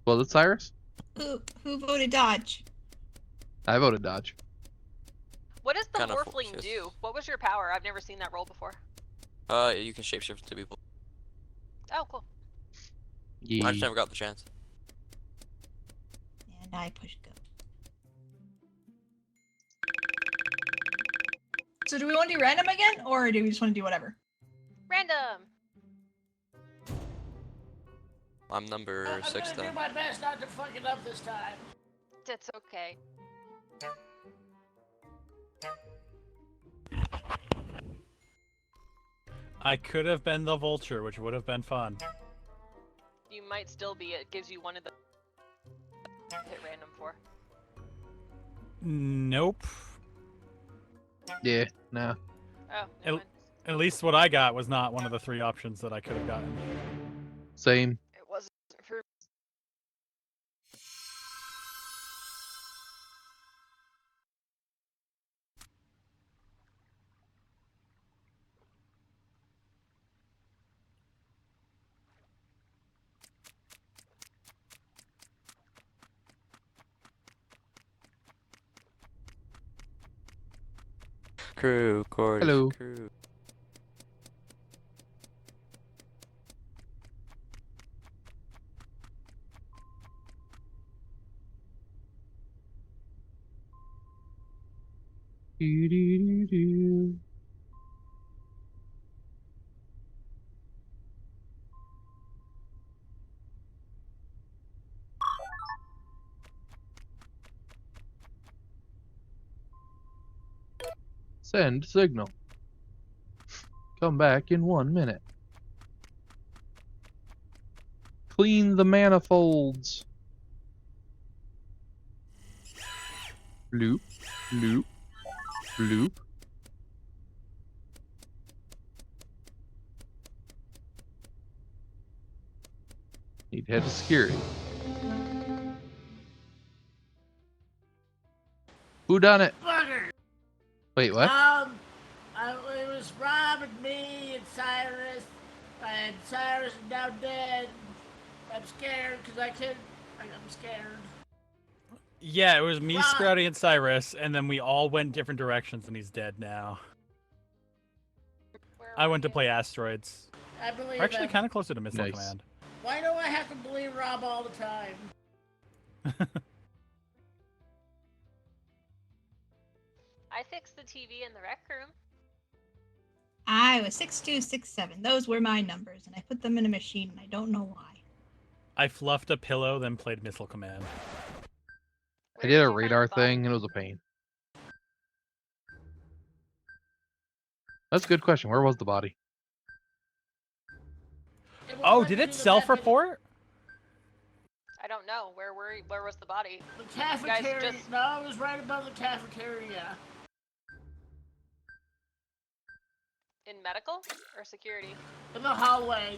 Was it Cyrus? Who voted Dodge? I voted Dodge. What does the Kinda morphling forces. do? What was your power? I've never seen that roll before. You can shapeshift to people. Oh, cool. Yeah. I just never got the chance. And I pushed go. So do we want to do random again, or do we just want to do whatever? Random. I'm number I'm 6 gonna do then. my best not to fuck it up this time. That's okay. I could have been the vulture, which would have been fun. You might still be. It gives you one of the hit random for. Nope. Yeah, nah. Oh, It- never mind. At least what I got was not one of the 3 options that I could have gotten. Same. It wasn't for. Crew, quarters, Hello. crew. Do-do-do-do. Send signal. Come back in 1 minute. Clean the manifolds. Bloop, bloop, bloop. Need to head to security. Who done it? Bugger! Wait, what? It was Rob and me and Cyrus, and Cyrus is now dead. I'm scared because I'm scared. Yeah, it was me, Rob. Sprouty, and Cyrus, and then we all went different directions, and he's dead now. Where I were went to you? play asteroids. I believe We're actually him. kind of closer to Missile Nice. Command. Why do I have to believe Rob all the time? I fixed the TV in the rec room. I was 6267. Those were my numbers, and I put them in a machine, and I don't know why. I fluffed a pillow, then played Missile Command. I Where did a you find radar the body? thing and it was a pain. That's a good question. Where was the body? It won't Oh, let did me it do the self-report? I don't know. Where was the body? The cafeteria. just- No, it was right above the cafeteria. In medical or security? In the hallway.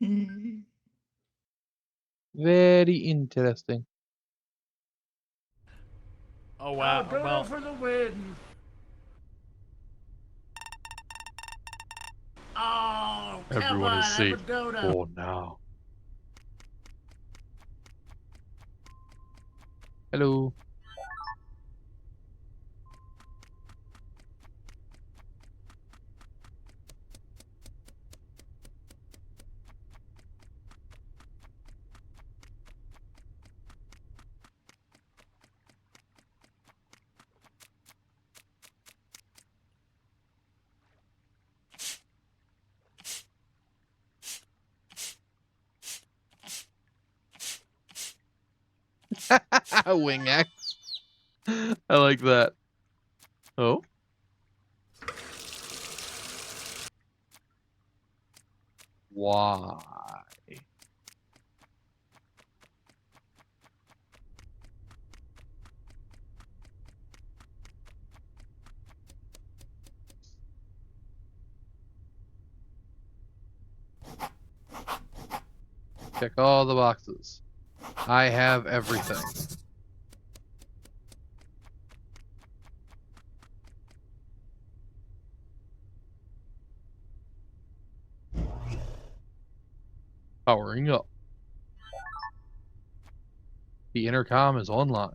Hmm. Very interesting. Oh wow. Dodo Well, for the win. Oh, come Everyone on, is I'm safe a dodo. for now. Hello. Wing X. I like that. Oh? Why? Check all the boxes. I have everything. Powering up. The intercom is online.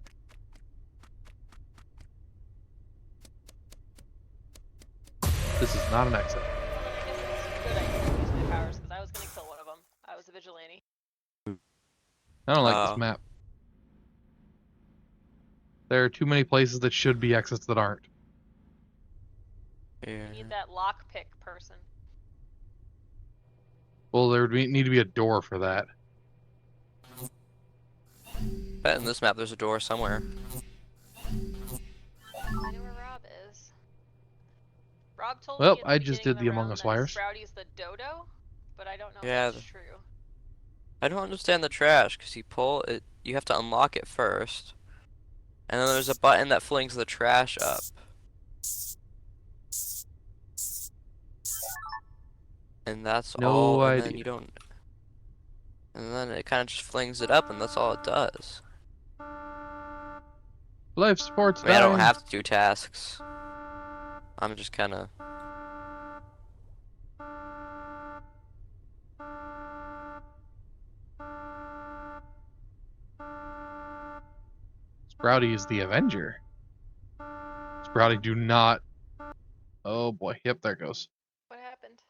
This is not an exit. I guess it's good I didn't use my powers because I was gonna kill one of them. I was a vigilante. I don't like Oh. this map. There are too many places that should be exits that aren't. Yeah. You need that lockpick person. Well, there would need to be a door for that. Bet in this map there's a door somewhere. I know where Rob is. Rob told Well, me at I the just beginning did of the Among round Us that wires. Sprouty's the dodo, but I don't know Yeah, if that's true. I don't understand the trash, because you pull it, you have to unlock it first. And then there's a button that flings the trash up. And that's No all, and then idea. you don't... And then it kind of just flings it up, and that's all it does. Life support's I mean, I don't dying. have to do tasks. I'm just kind of... Sprouty is the Avenger. Sprouty, do not. Oh boy. Yep, there it goes. What happened?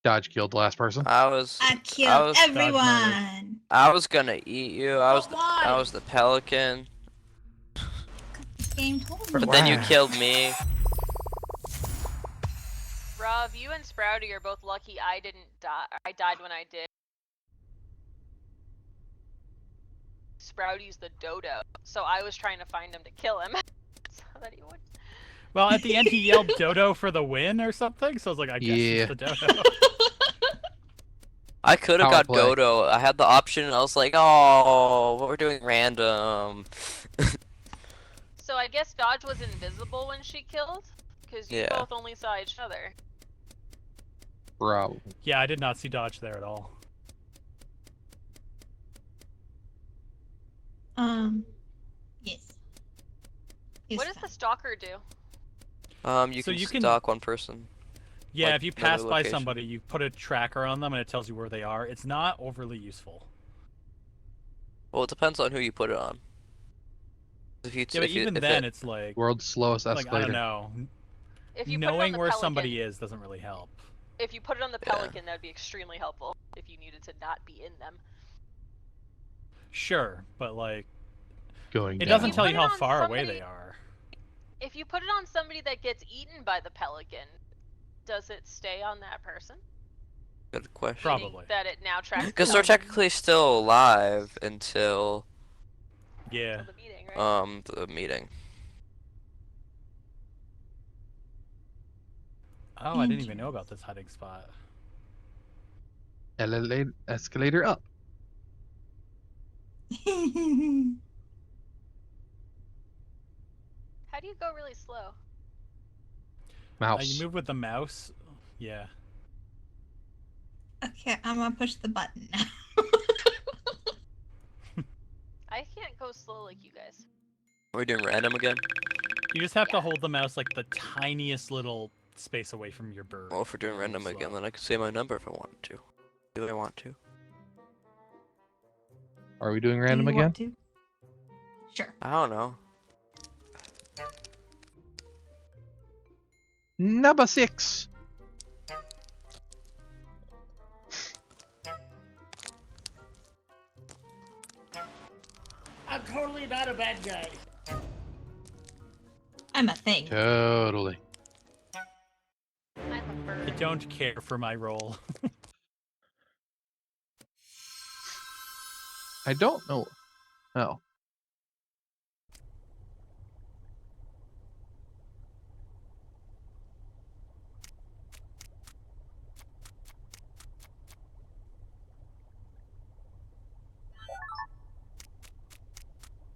Dodge killed the last person. I was I killed was everyone. I was gonna eat you. I was Why? the pelican. This game told me. But then you Wow. killed me. Rob, you and Sprouty are both lucky I didn't die. I died when I did. Sprouty's the dodo, so I was trying to find him to kill him, so that he would. Well, at the end he yelled "Dodo" for the win or something, so I was like, I guess Yeah. it's the Dodo. I could have Power got play. Dodo. I had the option, and I was like, oh, what we're doing random. So I guess Dodge was invisible when she killed, because you Yeah. both only saw each other. Bro. Yeah, I did not see Dodge there at all. Yes. What does the stalker do? You So can you can- stalk one person. Yeah, Like, if you another pass by location. somebody, you put a tracker on them and it tells you where they are. It's not overly useful. Well, it depends on who you put it on. If you, Yeah, but if you, even if then, it, it's like, World's slowest I escalator. don't know. If you put it on Knowing the where Pelican, somebody is doesn't really help. If you put it on the Yeah. Pelican, that would be extremely helpful. If you needed to not be in them. Sure, but like, Going it down. doesn't tell put you it how on far away somebody- they are. If you put it on somebody that gets eaten by the Pelican, does it stay on that person? good question. Probably. Meaning that it now tracks. Because the they're Pelican technically still alive until Yeah. until the meeting, right? the meeting. Oh, I didn't even know about this hiding spot. Escalator up. How do you go really slow? Mouse. You move with the mouse. Yeah. Okay, I'm gonna push the button now. I can't go slow like you guys. Are we doing random again? You just have to Yeah. hold the mouse like the tiniest little space away from your bird. Well, if we're doing Go random slow. again, then I can say my number if I wanted to. Do I want to? Are we doing Do random you again? want to? Sure. I don't know. Number 6. I'm totally not a bad guy. I'm a thing. Totally. I'm a I bird. don't care for my role. I don't know. Oh.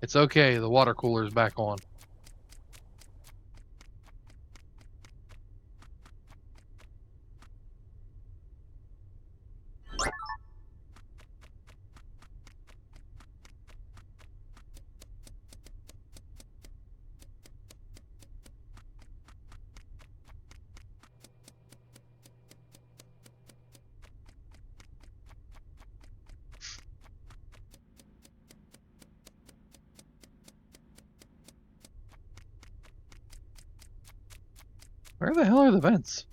It's okay, the water cooler's back on. Where the hell are the vents?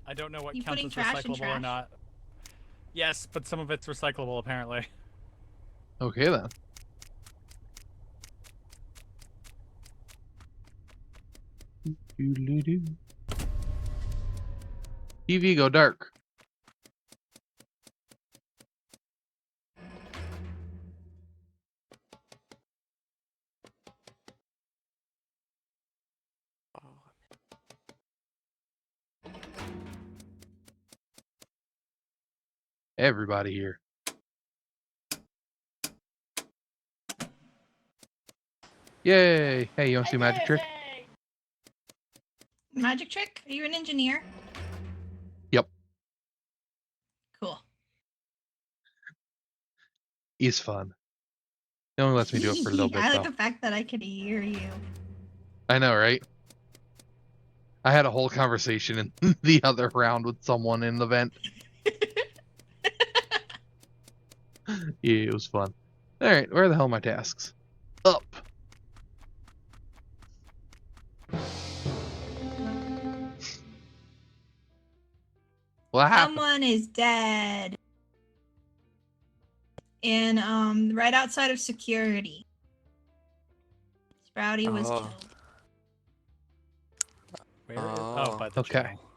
I don't know what You counts putting as trash in recyclable or trash? not. Yes, but some of it's recyclable apparently. Okay then. Doodly-doo. TV go dark. Everybody here. Yay! Hey, you want to see magic trick? Magic trick? Are you an engineer? Yep. Cool. He's fun. It only lets me do it for a little bit I like though. the fact that I could hear you. I know, right? I had a whole conversation in the other round with someone in the vent. Yeah, it was fun. Alright, where the hell are my tasks? Up. What happened? Someone is dead. And right outside of security. Sprouty was Oh. killed. Where is? Oh. Oh, by the Okay. jail.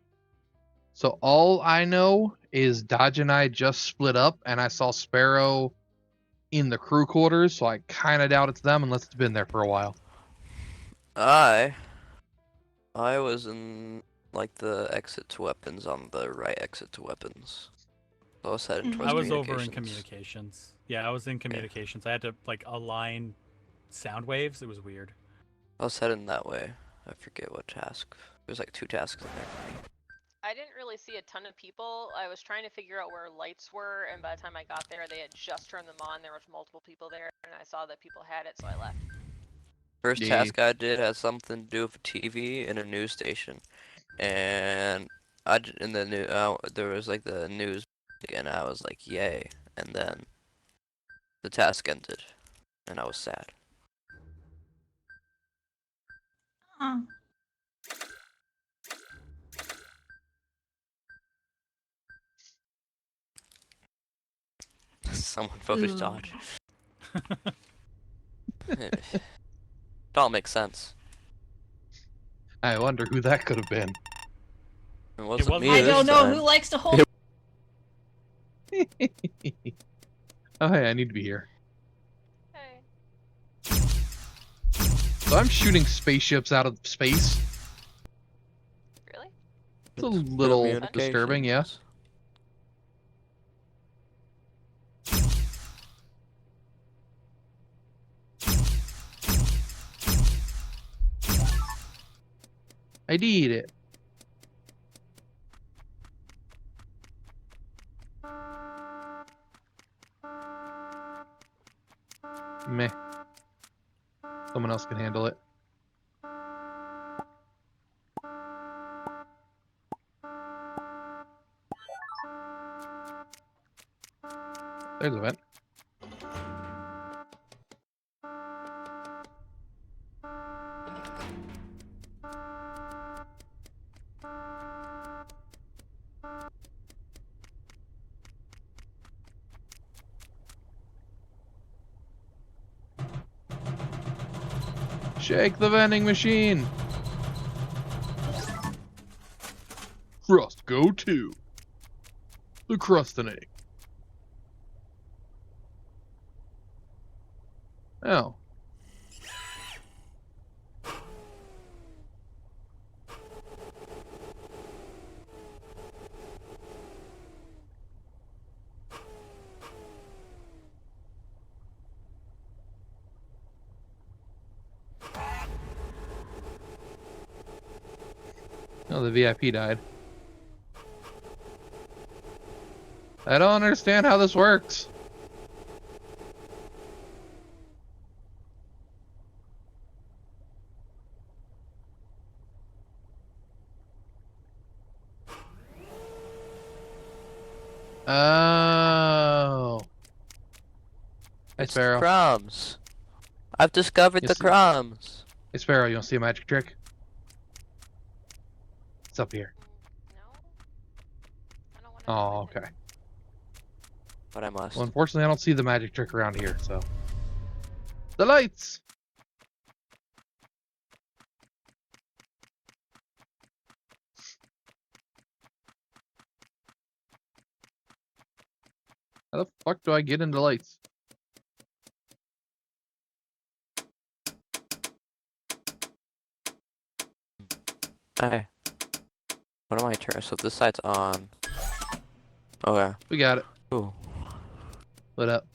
So all I know is Dodge and I just split up, and I saw Sparrow in the crew quarters, so I kind of doubt it's them unless it's been there for a while. I was in like the exit to weapons on the right exit to weapons. So I was heading towards I was over in communications. communications. Yeah, I was in communications. I had to like align sound waves. It was weird. I was heading that way. I forget what task. There's like 2 tasks in there for me. I didn't really see a ton of people. I was trying to figure out where lights were, and by the time I got there, they had just turned them on. There was multiple people there, and I saw that people had it, so I left. First Yeah. task I did had something to do with TV and a news station, and in the new there was like the news, and I was like, yay! And then the task ended, and I was sad. Huh. Someone voted Ooh. Dodge. It all makes sense. I wonder who that could have been. It wasn't wasn't me I this don't know time. who likes to hold. Oh, hey, I need to be here. Hey. So I'm shooting spaceships out of space. Really? It's a little Communications. disturbing, yeah. I did it. Meh. Someone else can handle it. There's a vent. Shake the vending machine. Crust go to the crust and egg. Oh. Oh, the VIP died. I don't understand how this works. Oh. Hey, It's the Sparrow. crumbs. I've discovered the Yes, crumbs. Hey, Sparrow, you want to see a magic trick? It's up here. No. I don't want to. Oh, okay. But I must. Well, unfortunately, I don't see the magic trick around here, so. The lights! How the fuck do I get into lights? Hey. What am I turning? So this side's on. Okay. We got it. Ooh. Lit up.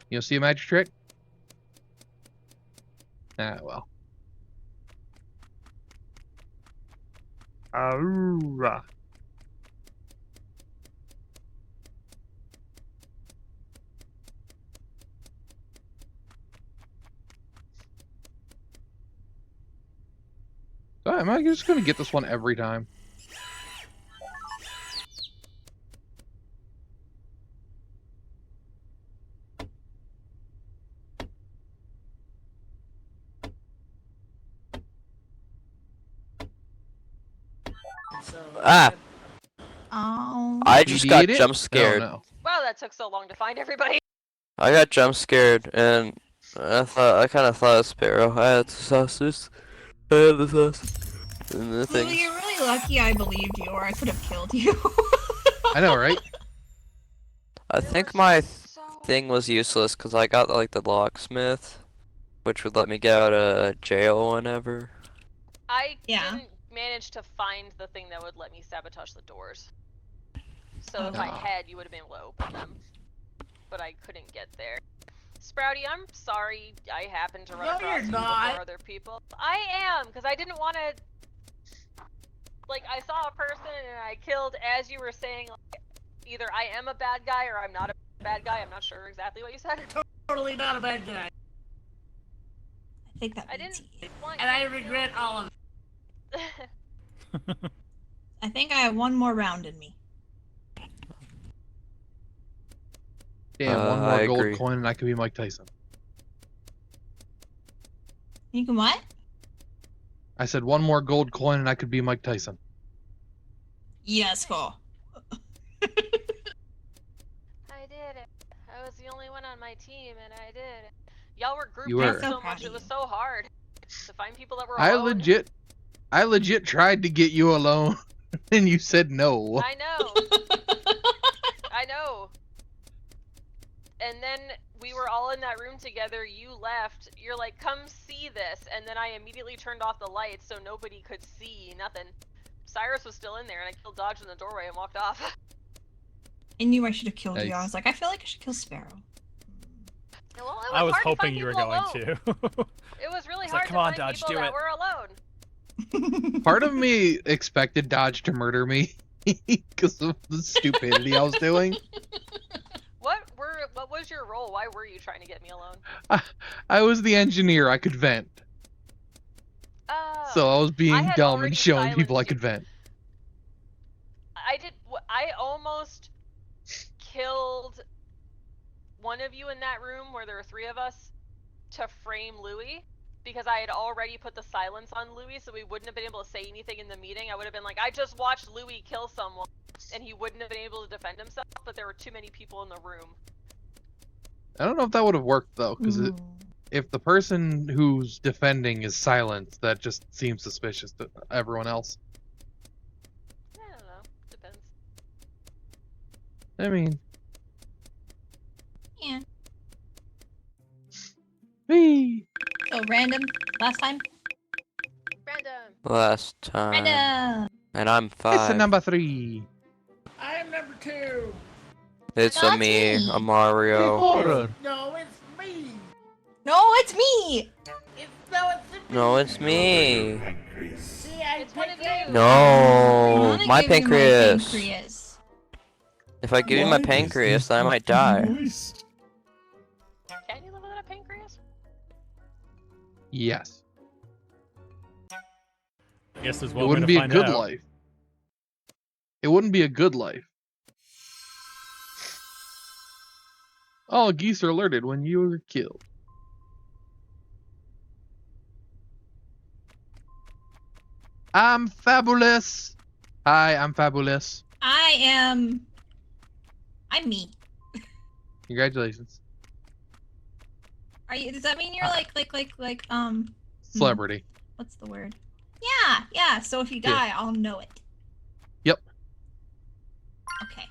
You want to see a magic trick? Ah, well. Arrgh. Am I just gonna get this one every time? So, Ah! Oh I He just got did it? jump Oh scared. no. Wow, that took so long to find everybody. I got jump scared, and I kind of thought of Sparrow. I had the sauces. I had the sauce. And the Lou, things. you're really lucky I believed you, or I could have killed you. I know, right? I There think were my so thing was useless because I got like the locksmith, which would let me get out of jail whenever. I Yeah. didn't manage to find the thing that would let me sabotage the doors. So if Oh. I had, you would have been able to open them. But I couldn't get there. Sprouty, I'm sorry I happened to run No, across you're you not. before other people. I am, because I didn't want to... Like, I saw a person and I killed as you were saying, like, either I am a bad guy or I'm not a bad guy. I'm not sure exactly what you said. Totally not a bad guy. I think that I means didn't he is. want And I you to regret kill all of it. me. I think I have one more round in me. Damn, one more I gold agree. coin and I could be Mike Tyson. You can what? I said one more gold coin and I could be Mike Tyson. Yes, go. I did it. I was the only one on my team, and I did it. Y'all were grouped You up were. so So proud much, of it was you. so hard to find people that were I alone. legit tried to get you alone and you said no. I know. I know. And then we were all in that room together. You left. You're like, come see this. And then I immediately turned off the lights so nobody could see nothing. Cyrus was still in there, and I killed Dodge in the doorway and walked off. I knew I should have killed you. I Nice. was like, I feel like I should kill Sparrow. Well, it was I was hard to hoping find you were people going alone. to. It was really It's hard like, to come on, find Dodge, people do that it. were alone. Part of me expected Dodge to murder me because of the stupidity I was doing. What was your role? Why were you trying to get me alone? I was the engineer. I could vent. Oh. So I was being had dumb already and showing people I silenced you. could vent. I almost killed one of you in that room where there were 3 of us to frame Louis because I had already put the silence on Louis, so we wouldn't have been able to say anything in the meeting. I would have been like, I just watched Louis kill someone, and he wouldn't have been able to defend himself, but there were too many people in the room. I don't know if that would have worked though, because Ooh. if the person who's defending is silent, that just seems suspicious to everyone else. I don't know. Depends. I mean, Yeah. whee. So random. Last time. Random. Last time. Random. And I'm It's 5. number 3. I am number 2. It's a That's me, me. a Mario. No, it's me. No, it's me. No, it's me. See, I It's one of picked it. you. No, I wanna my give you pancreas. pancreas. If I give you my Why does pancreas, this then I have might to be die. moist? Can you live without a pancreas? Yes. I guess there's It one way wouldn't to be a find good out. life. It wouldn't be a good life. All geese are alerted when you were killed. I'm fabulous. Hi, I'm fabulous. I'm me. Congratulations. Are you? Does that mean you're like Celebrity. what's the word? Yeah. So if you Yeah. die, I'll know it. Yep. Okay.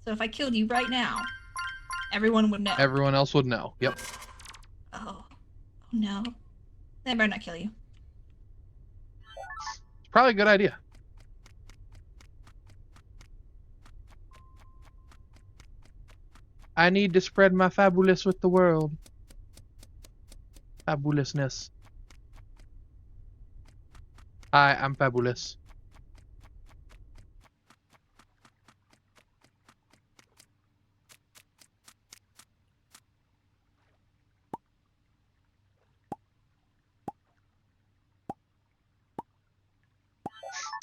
So if I killed you right now, everyone would know. Everyone else would know. Yep. Oh no. Then I better not kill you. It's probably a good idea. I need to spread my fabulous with the world. Fabulousness. Hi, I'm fabulous.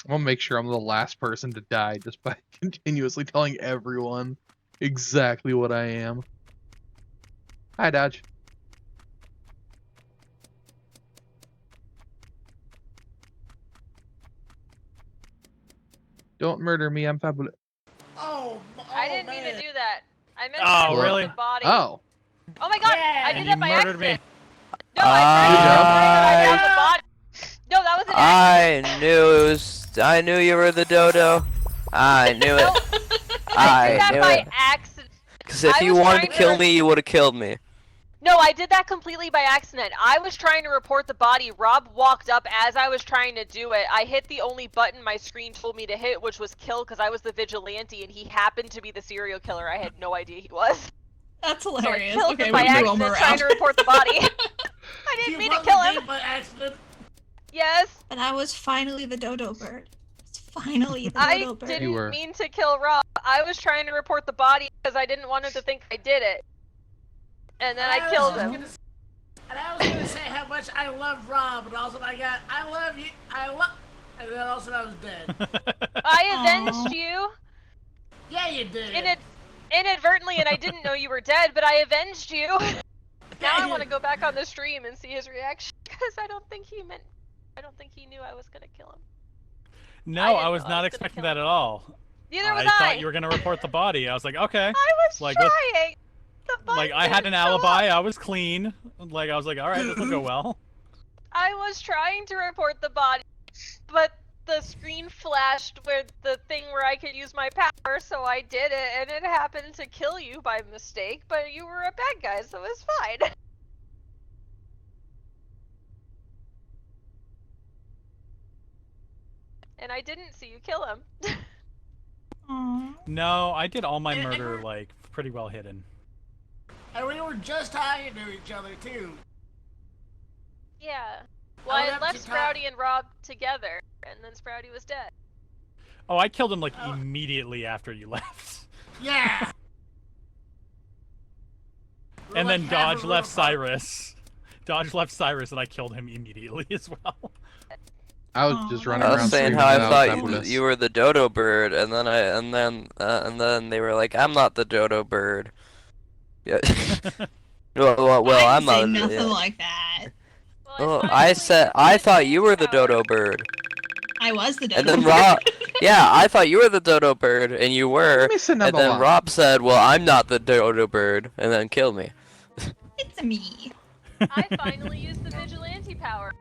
I'm gonna make sure I'm the last person to die just by continuously telling everyone exactly what I am. Hi, Dodge. Don't murder me. I'm fabulous. I didn't mean to do that. I meant Oh, to report really? the body. Oh. Oh my god! Yeah. I And did you that by murdered me. accident. No, I tried to the body. No, that was an accident. I knew you were the dodo. I knew it. No, I did that knew by it. accident. Because if I you was wanted to trying kill to- me, you would have killed me. No, I did that completely by accident. I was trying to report the body. Rob walked up as I was trying to do it. I hit the only button my screen told me to hit, which was kill, because I was the vigilante, and he happened to be the serial killer. I had no idea he was. That's So I hilarious. killed Okay, him we by threw him accident trying around. to report the body. I didn't You mean to won kill the him. game by accident. Yes. But I was finally the dodo bird. It's finally the I dodo bird. You were. didn't mean to kill Rob. I was trying to report the body because I didn't want him to think I did it. And then I killed him. And I was gonna say how much I love Rob, and also I love you, and then also I was dead. I avenged you Yeah, you did. inadvertently, and I didn't know you were dead, but I avenged you. Now I want to go back on the stream and see his reaction because I don't think he knew I was gonna kill him. No, I didn't I was know I not was gonna expecting kill that him. at all. Neither was I thought you were gonna report the body. I was like, okay. I was Like, what- trying. The Like, body I had didn't an show alibi. up. I was clean. Like, I was like, all right, this will go well. I was trying to report the body, but the screen flashed with the thing where I could use my power, so I did it, and it happened to kill you by mistake, but you were a bad guy, so it's fine. And I didn't see you kill him. Aw. No, I did all my And murder, we're- like, pretty well hidden. And we were just talking to each other too. Yeah. Well, I I would had have left to talk- Sprouty and Rob together, and then Sprouty was dead. Oh, I killed him, like, immediately after you left. Yeah. We're And like then half a Dodge room left apart. Cyrus. Dodge left Cyrus, and I killed him immediately as well. I was Aw, just that running I around was saying screaming how I that thought was you, fabulous. you were the dodo bird, and then they were like, I'm not the dodo bird. Yeah. well, I I'm didn't say not. nothing Yeah. like that. Well, Oh, finally I used said the I thought you were the vigilante dodo power. bird, I was the dodo and then bird. Rob. Yeah, I thought you were the dodo bird, and you were. Let me sit down And then below. Rob said, "Well, I'm not the dodo bird," and then killed me. It's me. I finally used the vigilante power.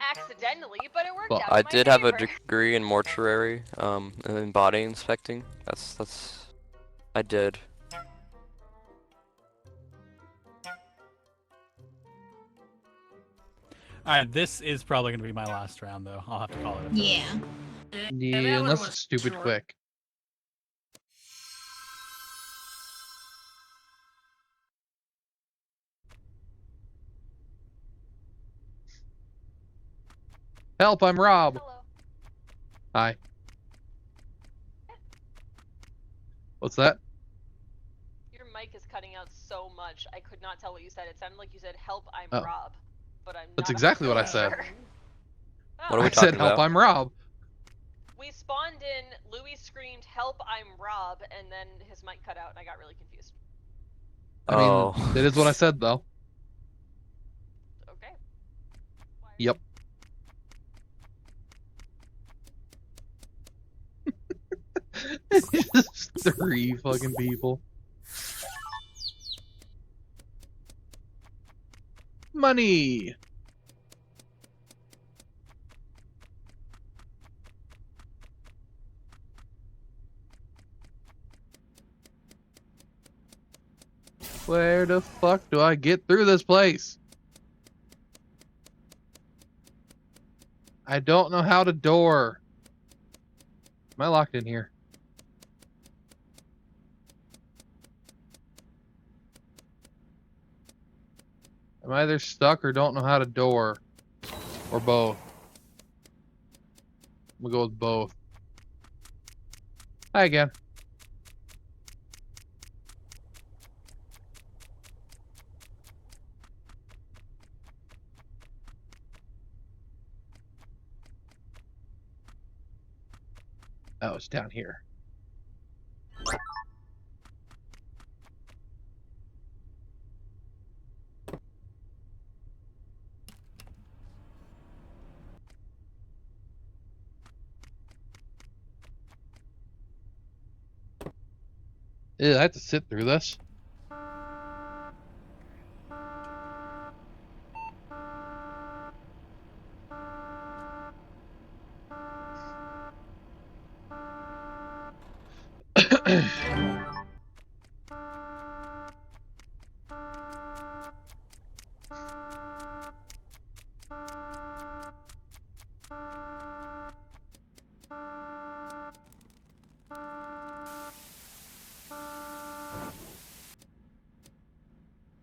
Accidentally, but it worked Well, out I in my did have a favor. degree in mortuary, in body inspecting. That's. I did. Alright, this is probably going to be my last round, though. I'll have to call it. a Yeah. Yeah, that one unless was it's stupid short. quick. Help, I'm Rob. Hello. Hi. What's that? Your mic is cutting out so much. I could not tell what you said. It sounded like you said, "Help, I'm Oh. Rob," but I'm That's not exactly what I 100% said. sure. What are we I Oh. said, talking help, about? I'm Rob. We spawned in. Louis screamed, "Help, I'm Rob," and then his mic cut out, and I got really confused. I mean, Oh. it is what I said, though. Okay. Why are Yep. Just 3 fucking people. Money! Where the fuck do I get through this place? I don't know how to door. Am I locked in here? I'm either stuck or don't know how to door. Or both. I'm gonna go with both. Hi again. Oh, it's down here. Ew, I have to sit through this.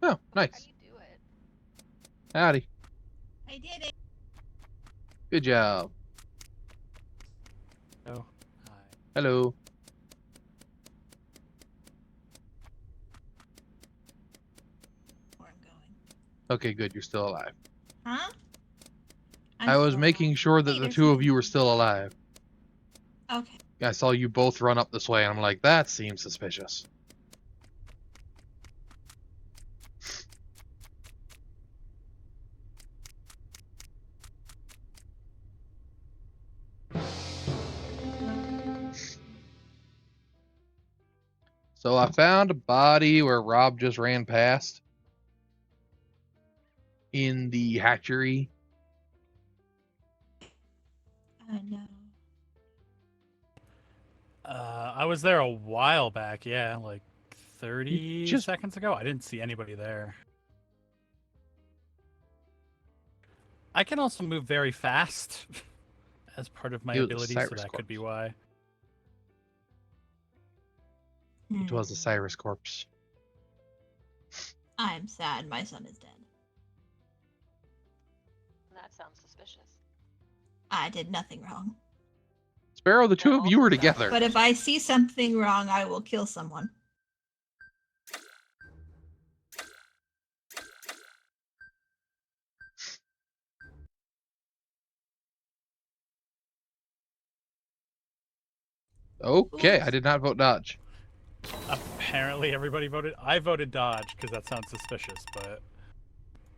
Oh, How nice. do you do it? Howdy. I did it. Good job. Oh. Hello. Where I'm going. Okay, good. You're still alive. Huh? I was making sure that Hey, the there's two of something you were here. still alive. Okay. I saw you both run up this way, and I'm like, that seems suspicious. So I found a body where Rob just ran past in the hatchery. No. I was there a while back, yeah, like 30 just- seconds ago. I didn't see anybody there. I can also move very fast as part of my It was a ability, so Cyrus that could be corpse. why. It was a Cyrus corpse. I'm sad my son is dead. That sounds suspicious. I did nothing wrong. Sparrow, the two Well, of you were also together. But if I see something wrong, I will kill someone. Okay, I did not vote dodge. Apparently everybody voted. I voted dodge because that sounds suspicious, but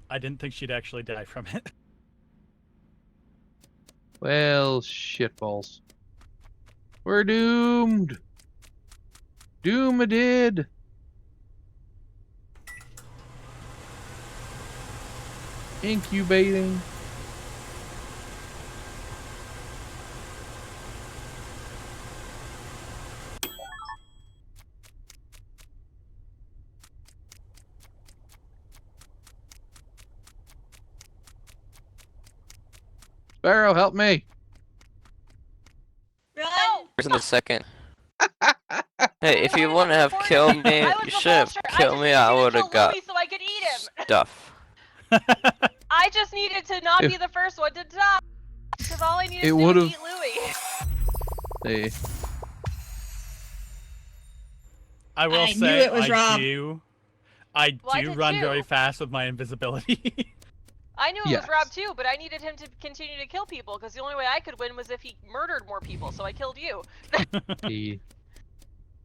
I didn't think she'd actually die from it. Well, shitballs. We're doomed. Doomed. Incubating. Sparrow, help me. Run! No! Where's in the second? Hey, if you wouldn't have killed me, I was you the should have vulture. killed me. I I just would needed to have kill got Louis so I could eat him. stuff. I just needed to not be If- the first one to die. Because all I needed It to do was would've- eat Louis. Hey, I will I knew say it was I Rob. do. I Well, I do did run too. very fast with my invisibility. I knew it Yes. was Rob too, but I needed him to continue to kill people because the only way I could win was if he murdered more people, so I killed you. he,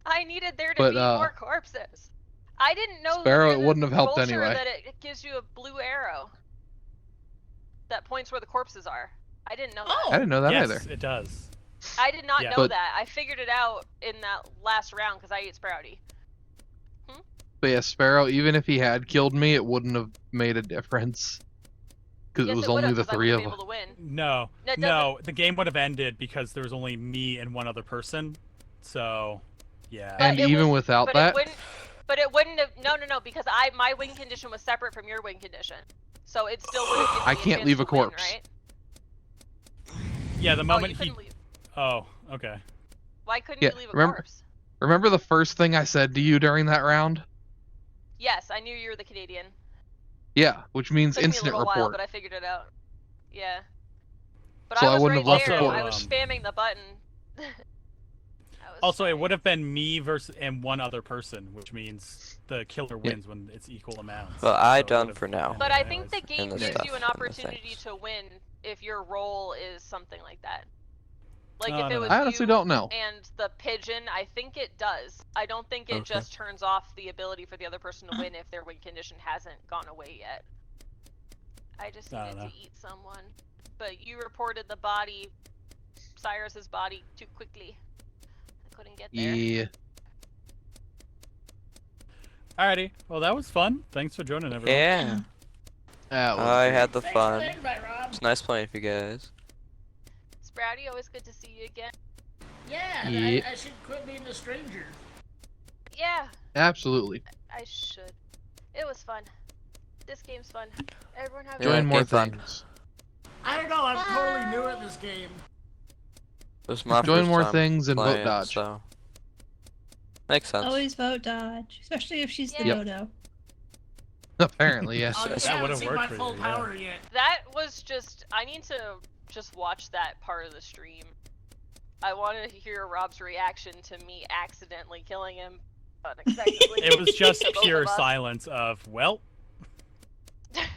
I needed there to But, be more corpses. I didn't know Sparrow, you're it the wouldn't have helped vulture anyway. that it gives you a blue arrow that points where the corpses are. I didn't know that. Oh. I didn't know that yes, either. it does. I did not Yeah. know But- that. I figured it out in that last round because I ate Sprouty. But yeah, Sparrow, even if he had killed me, it wouldn't have made a difference. Because Yes, it was it would only have the because I three would have of been us. able to win. No, That no, the game would have ended because there was only me and one other person. So, yeah. But And it even was- without but that, it wouldn't have. No, because my win condition was separate from your win condition, so it still would have given I me can't chance leave to a corpse. Win, right? Yeah, the Oh, moment you he. couldn't leave. Oh, okay. Why couldn't Yeah, you leave a remember- corpse? remember the first thing I said to you during that round? Yes, I knew you were the Canadian. Yeah, which means Took me a incident little while, report. but I figured it out. Yeah. But So I I was wouldn't right have left there. the I was corpse. spamming the button. I was Also, it trying. would have been me versus and one other person, which means the killer wins when it's equal amounts. Well, I So it done would've for now. ended But I think the anyways. game the gives stuff you an and the opportunity things. to win if your role is something like that. Like Oh, if I it don't was know. I honestly you don't know. and the pigeon, I think it does. I don't think it Okay. just turns off the ability for the other person to win if their win condition hasn't gone away yet. I just I needed don't to know. eat someone. But you reported the body, Cyrus's body, too quickly. I couldn't get there. Yeah. Alrighty. Well, that was fun. Thanks for joining, everyone. Yeah. That was I great. had the Thanks fun. for the invite, Rob. It's nice playing with you guys. Sprouty, always good to see you again. Yeah, Yeah. I should quit being a stranger. Yeah, Absolutely. I should. It was fun. This game's fun. Everyone have Yeah, Join more game fun. things. I don't know, I'm totally new at this game. It was my Join first more time things and vote playing, dodge. so makes sense. Always vote dodge, especially if she's the Yep. dodo. Apparently, yes. Oh, you That haven't would've seen worked my for full you, yeah. power yet. That was just. I need to just watch that part of the stream. I want to hear Rob's reaction to me accidentally killing him unexpectedly. It was just To both pure of us. silence of, well, I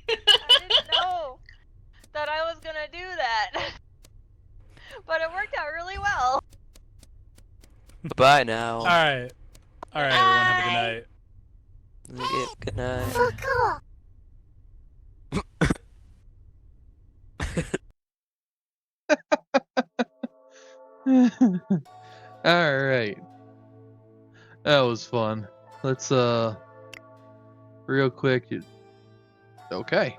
didn't know that I was gonna do that. But it worked out really well. Bye now. alright. Alright, everyone, have a good Bye. night. Yeah, good night. Fuck off. All right. That was fun. Let's real quick. Okay.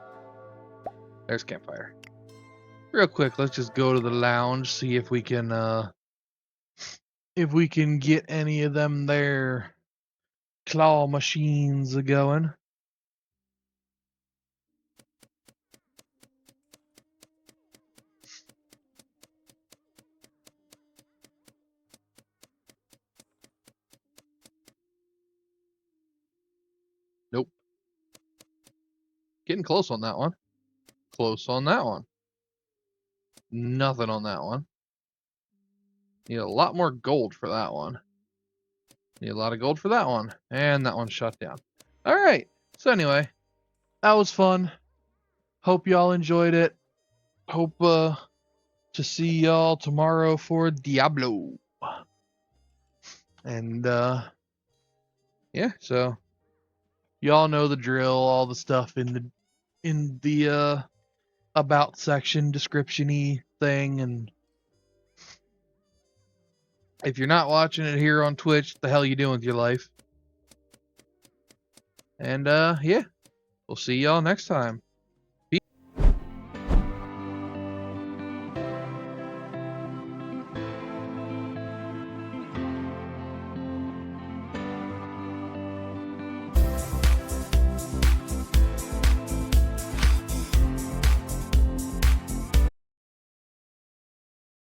There's campfire. Real quick, let's just go to the lounge, see if we can get any of them there claw machines going. Nope. Getting close on that one. Close on that one. Nothing on that one. Need a lot more gold for that one. Need a lot of gold for that one. And that one's shut down. Alright. So anyway, that was fun. Hope y'all enjoyed it. Hope to see y'all tomorrow for Diablo. And yeah, so y'all know the drill, all the stuff in the about section, description-y thing, and if you're not watching it here on Twitch, what the hell you doing with your life? And yeah, we'll see y'all next time.